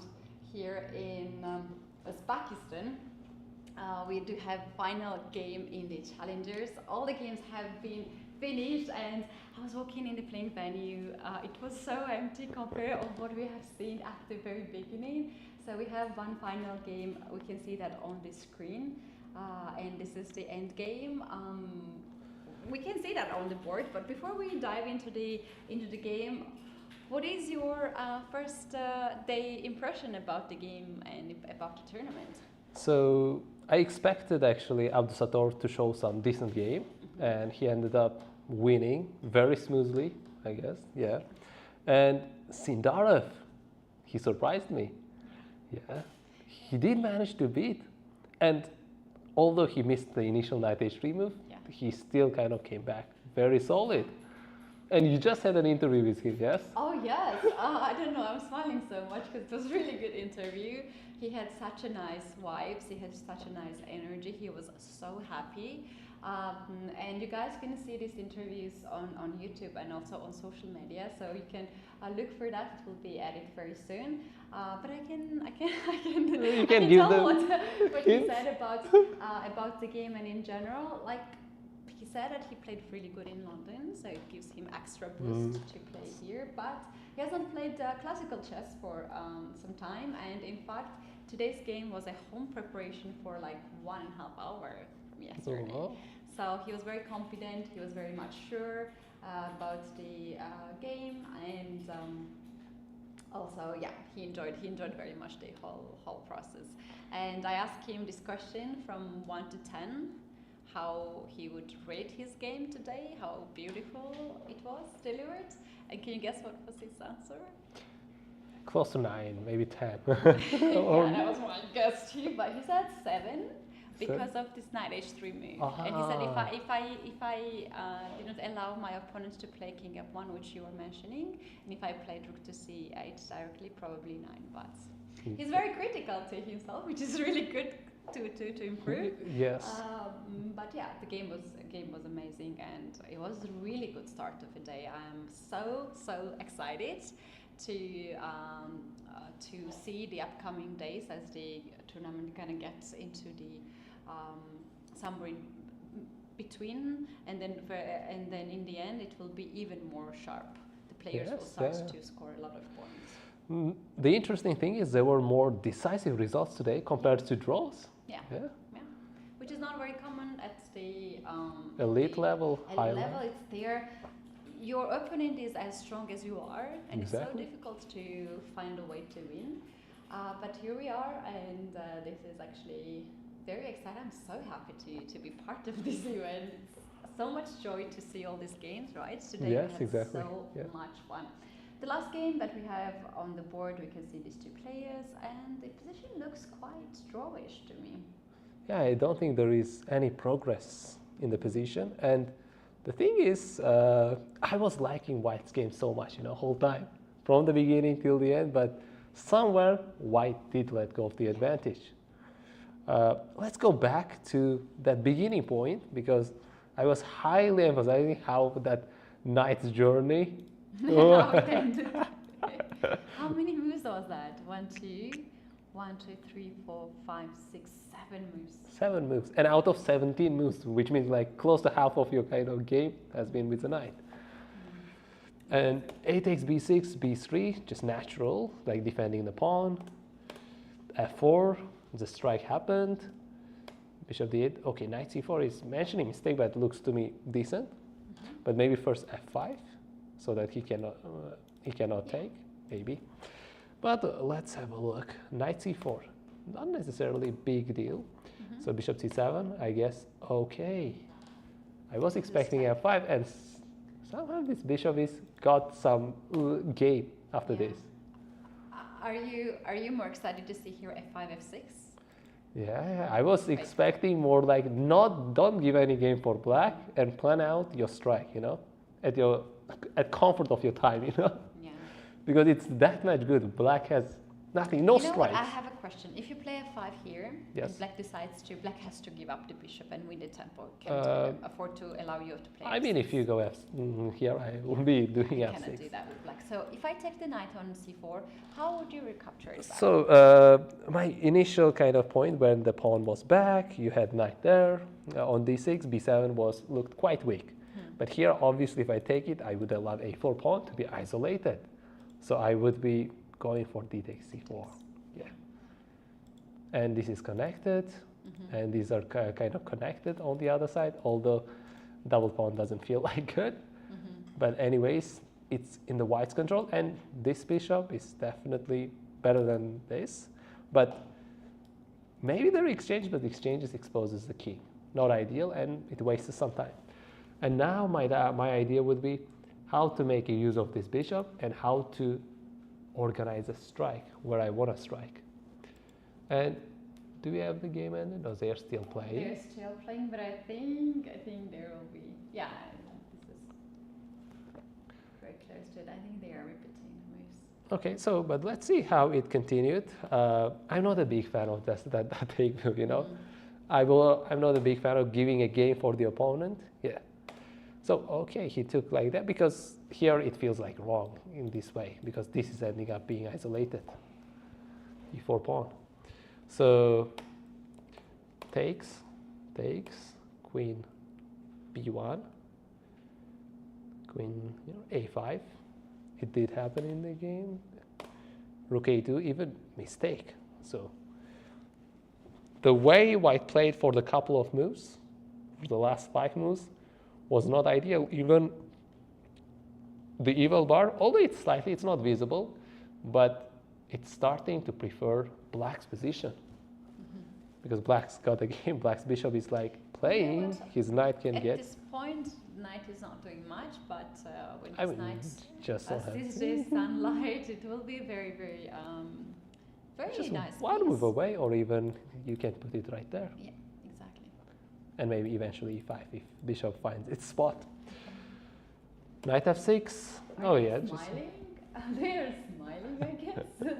here in Uzbekistan, we do have final game in the challengers. All the games have been finished, and I was walking in the playing venue. It was so empty compared to what we have seen at the very beginning. So we have one final game. We can see that on the screen, and this is the end game. We can see that on the board. But before we dive into the game, what is your first day impression about the game and about the tournament? So I expected actually Abdusator to show some decent game, and he ended up winning very smoothly, I guess. Yeah, and Sindarev, he surprised me. Yeah, he did manage to beat, and although he missed the initial knight h3 move, he still kind of came back very solid. And you just had an interview with him, yes? Oh yes, I don't know, I'm smiling so much because it was a really good interview. He had such a nice vibes, he had such a nice energy, he was so happy. And you guys can see these interviews on YouTube and also on social media, so you can look for that. It will be added very soon. But I can tell what he said about the game and in general. Like, he said that he played really good in London, so it gives him extra boost to play here. But he hasn't played classical chess for some time, and in fact, today's game was a home preparation for like 1.5 hours from yesterday. Oh. So he was very confident. He was very much sure about the game, and also, yeah, he enjoyed very much the whole process. And I asked him this question from 1 to 10. How he would rate his game today, how beautiful it was delivered. And can you guess what was his answer? Close to 9, maybe 10. Yeah, that was my guess too, but he said 7 because of this knight h3 move. And he said if I didn't allow my opponents to play king f1, which you were mentioning, and if I played rook to c8 directly, probably 9. But he's very critical to himself, which is really good to improve. Yes. But yeah, the game was amazing, and it was a really good start of the day. I'm so excited to see the upcoming days as the tournament kind of gets into the somewhere in between, and then in the end it will be even more sharp. The players will start to score a lot of points. The interesting thing is there were more decisive results today compared to draws. Yeah. Which is not very common at the elite level, high level. It's there. Your opponent is as strong as you are, and it's so difficult to find a way to win. But here we are, and this is actually very exciting. I'm so happy to be part of this event. It's so much joy to see all these games, right? Today we had so much fun. The last game that we have on the board, we can see these two players, and the position looks quite drawish to me. Yeah, I don't think there is any progress in the position. And the thing is, I was liking White's game so much, whole time, from the beginning till the end, but somewhere White did let go of the advantage. Let's go back to that beginning point, because I was highly emphasizing how that knight's journey. How many moves was that? 1, 2, 3, 4, 5, 6, 7 moves. 7 moves, and out of 17 moves, which means like close to half of your kind of game has been with the knight. And a takes b6, b3, just natural, like defending the pawn. f4, the strike happened. Bishop d8. Okay, knight c4 is mentioning mistake, but it looks to me decent. But maybe first f5. So that he cannot take, maybe. But let's have a look. Knight c4, not necessarily big deal. So bishop c7, I guess, okay. I was expecting f5, and somehow this bishop is got some game after this. Are you more excited to see here f5, f6? Yeah, I was expecting more like don't give any game for black and plan out your strike, at comfort of your time, Yeah. Because it's that much good. Black has nothing, no You know strikes. what? I have a question. If you play a 5 here, Yes. and black decides to, black has to give up the bishop and win the tempo. Can afford to allow you to play. I mean, if you go here, I will be doing you f6. cannot do that with black. So if I take the knight on c4, how would you recapture it back? So my initial kind of point when the pawn was back, you had knight there on d6, b7 looked quite weak. But here, obviously, if I take it, I would allow a4 pawn to be isolated. So I would be going for d takes c4. Yeah. And this is connected, and these are kind of connected on the other side, although double pawn doesn't feel like good. But anyways, it's in the white's control, and this bishop is definitely better than this. But maybe they're exchanged, but the exchange exposes the king. Not ideal, and it wastes some time. And now my idea would be how to make a use of this bishop and how to organize a strike where I want to strike. And do we have the game ended? No, they're still playing. They're still playing, but I think there will be, yeah, this is very close to it. I think they are repeating moves. Okay, so, but let's see how it continued. I'm not a big fan of that take move, you know. I'm not a big fan of giving a game for the opponent. Yeah. So, okay, he took like that because here it feels like wrong in this way because this is ending up being isolated. e4 pawn. So, takes, queen b1, queen a5. It did happen in the game. Rook a2, even mistake. So, the way white played for the couple of moves, for the last 5 moves, was not ideal. Even the evil bar, although it's not visible, but it's starting to prefer black's position. Because black's got a game, black's bishop is like playing, his knight can get. At this point, knight is not doing much, but when I his mean, knight just so passes this sunlight, it will be very, very, very just nice. one piece. move away, or even you can put it right there. Yeah, exactly. And maybe eventually e5 if bishop finds its spot. Knight f6. Oh yeah, just Smiling? They're smiling, I guess.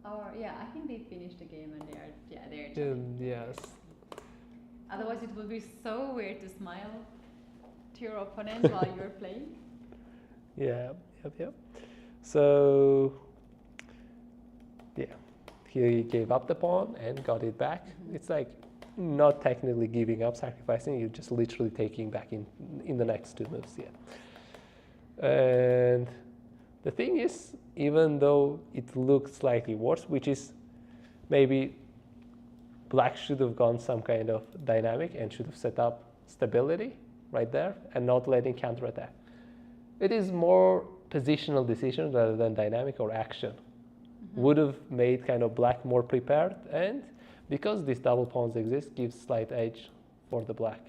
Or yeah, I think they finished the game and they're chatting. yes. Otherwise, it would be so weird to smile to your opponent while you're playing. Yeah, yep. So yeah, he gave up the pawn and got it back. It's like not technically giving up, sacrificing. You're just literally taking back in the next 2 moves. Yeah. And the thing is, even though it looks slightly worse, which is maybe black should have gone some kind of dynamic and should have set up stability right there and not letting counterattack. It is more positional decision rather than dynamic or action. Would have made kind of black more prepared, and because these double pawns exist, gives slight edge for the black.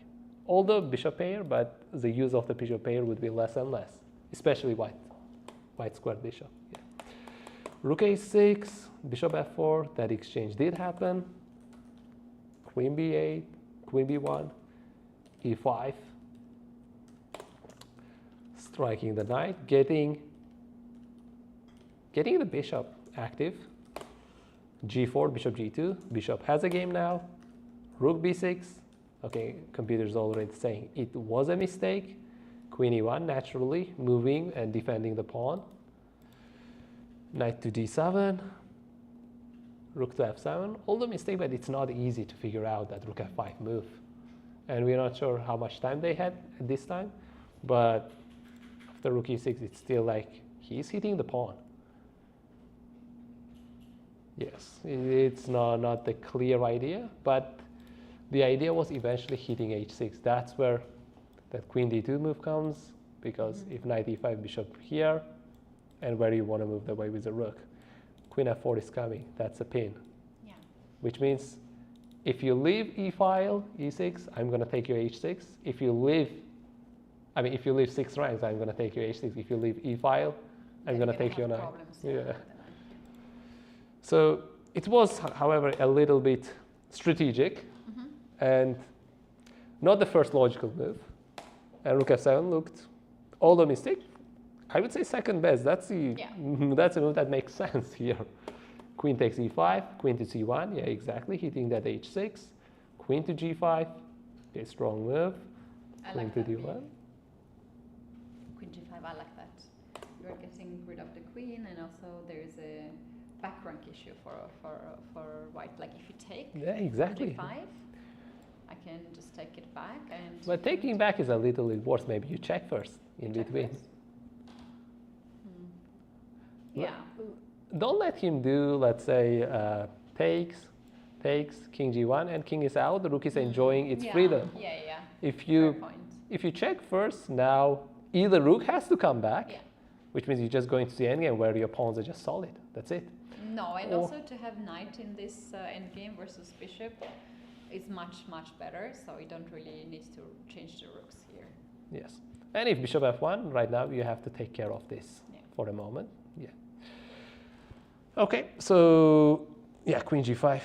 Although bishop pair, but the use of the bishop pair would be less and less, especially white squared bishop. Yeah. Rook a6, bishop f4, that exchange did happen. Queen b8, queen b1, e5. Striking the knight, getting the bishop active. g4, bishop g2, bishop has a game now. Rook b6, okay, computer's already saying it was a mistake. Queen e1, naturally, moving and defending the pawn. Knight to d7, rook to f7, although mistake, but it's not easy to figure out that rook f5 move. And we're not sure how much time they had at this time, but after rook e6, it's still like he's hitting the pawn. Yes, it's not the clear idea, but the idea was eventually hitting h6. That's where that queen d2 move comes, because if knight e5, bishop here, and where you want to move the way with the rook. Queen f4 is coming, that's a pin. Yeah. Which means if you leave e-file, e6, I'm going to take your h6. If you leave 6 ranks, I'm going to take your h6. If you leave e-file, I'm going to take your knight. Yeah. So it was, however, a little bit strategic and not the first logical move. And rook f7 looked, although mistake, I would say second best. That's the that's a move that makes sense here. Queen takes e5, queen to c1. Yeah, exactly. Hitting that h6. Queen to g5. Okay, strong move. Queen to d1. Queen g5, I like that. You're getting rid of the queen, and also there's a back rank issue for white. Like if you take exactly. g5, I can just take it back and. But taking back is a little bit worse. Maybe you check first in between. Yeah. Don't let him do, let's say, takes, king g1, and king is out. The rook is enjoying its freedom. Yeah. If you check first, now either rook has to come back, which means you're just going to the endgame where your pawns are just solid. That's it. No, and also to have knight in this endgame versus bishop is much better. So you don't really need to change the rooks here. Yes, and if bishop f1, right now you have to take care of this for a moment. Yeah. Okay, so yeah, queen g5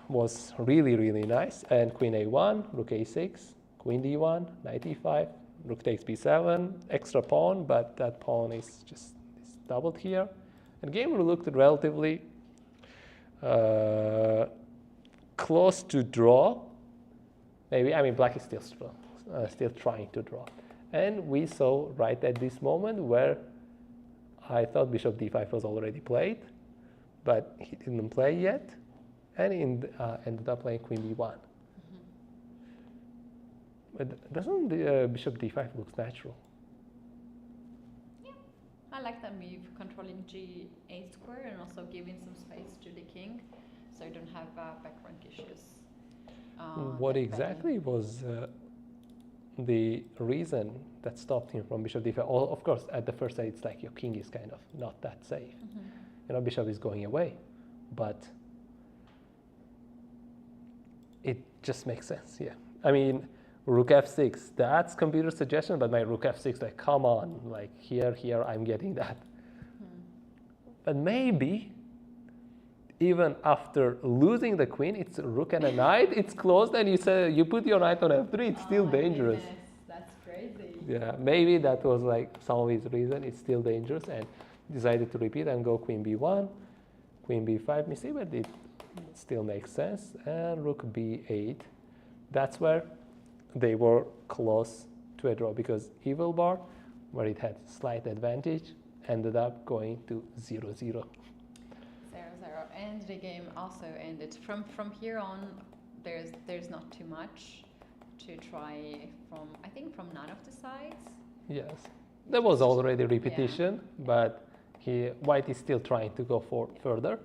was really nice, and queen a1, rook a6, queen d1, knight e5, rook takes b7, extra pawn, but that pawn is just doubled here. And game looked relatively close to draw. Maybe, I mean, black is still strong, still trying to draw. And we saw right at this moment where I thought bishop d5 was already played, but he didn't play yet, and ended up playing queen b1. But doesn't the bishop d5 look natural? Yeah, I like that move, controlling g8 square and also giving some space to the king, so you don't have back rank issues. What exactly was the reason that stopped him from bishop d5? Of course, at the first sight, it's like your king is kind of not that safe. You know, bishop is going away, but it just makes sense. Yeah, I mean, rook f6. That's computer suggestion, but my rook f6, like, come on, like here, I'm getting that. But maybe even after losing the queen, it's a rook and a knight. It's closed, and you put your knight on f3. It's still dangerous. Goodness, that's crazy. Yeah, maybe that was like some of his reason. It's still dangerous, and decided to repeat and go queen b1, queen b5. You see, but it still makes sense. And rook b8. That's where they were close to a draw, because evil bar, where it had slight advantage, ended up going to 0-0. 0-0, and the game also ended. From here on, there's not too much to try I think from none of the sides. Yes, there was already repetition, but white is still trying to go further.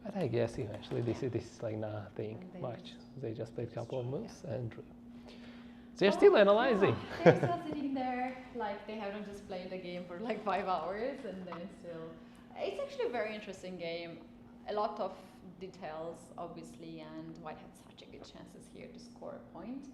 But I guess eventually this is like nothing much. They just played a couple of moves and drew. They're still analyzing. Yeah, they're still sitting there, like they haven't just played the game for like 5 hours, and then still. It's actually a very interesting game. A lot of details, obviously, and white had such a good chances here to score a point.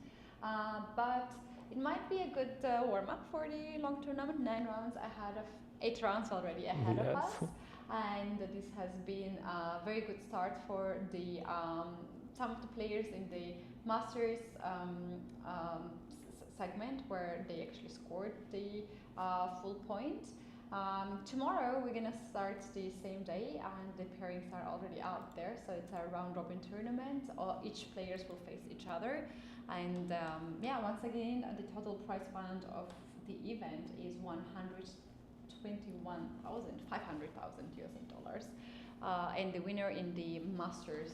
But it might be a good warm-up for the long tournament. 9 rounds ahead of 8 rounds already ahead of us. And this has been a very good start for the some of the players in the Masters segment, where they actually scored the full point. Tomorrow we're gonna start the same day, and the pairings are already out there. So it's a round-robin tournament. Each players will face each other, and yeah, once again, the total prize fund of the event is $121,500 and the winner in the Masters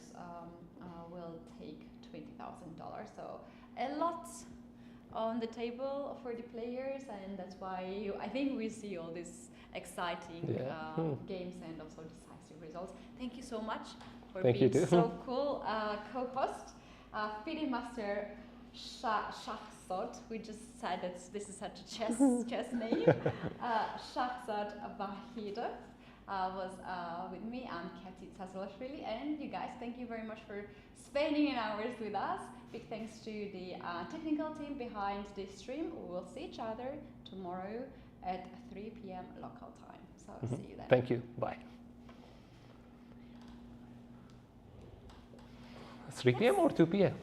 will take $20,000. So a lot on the table for the players, and that's why I think we see all these exciting games and also decisive results. Thank you so much for being so cool co-host. FIDE Master Shahzad, we just said that this is such a chess name. Shahzad Vachier was with me. I'm Kati Tazalashvili, and you guys, thank you very much for spending an hours with us. Big thanks to the technical team behind this stream. We will see each other tomorrow at 3 p.m. local time. So see you then. Thank you. Bye. 3 p.m. or 2 p.m.?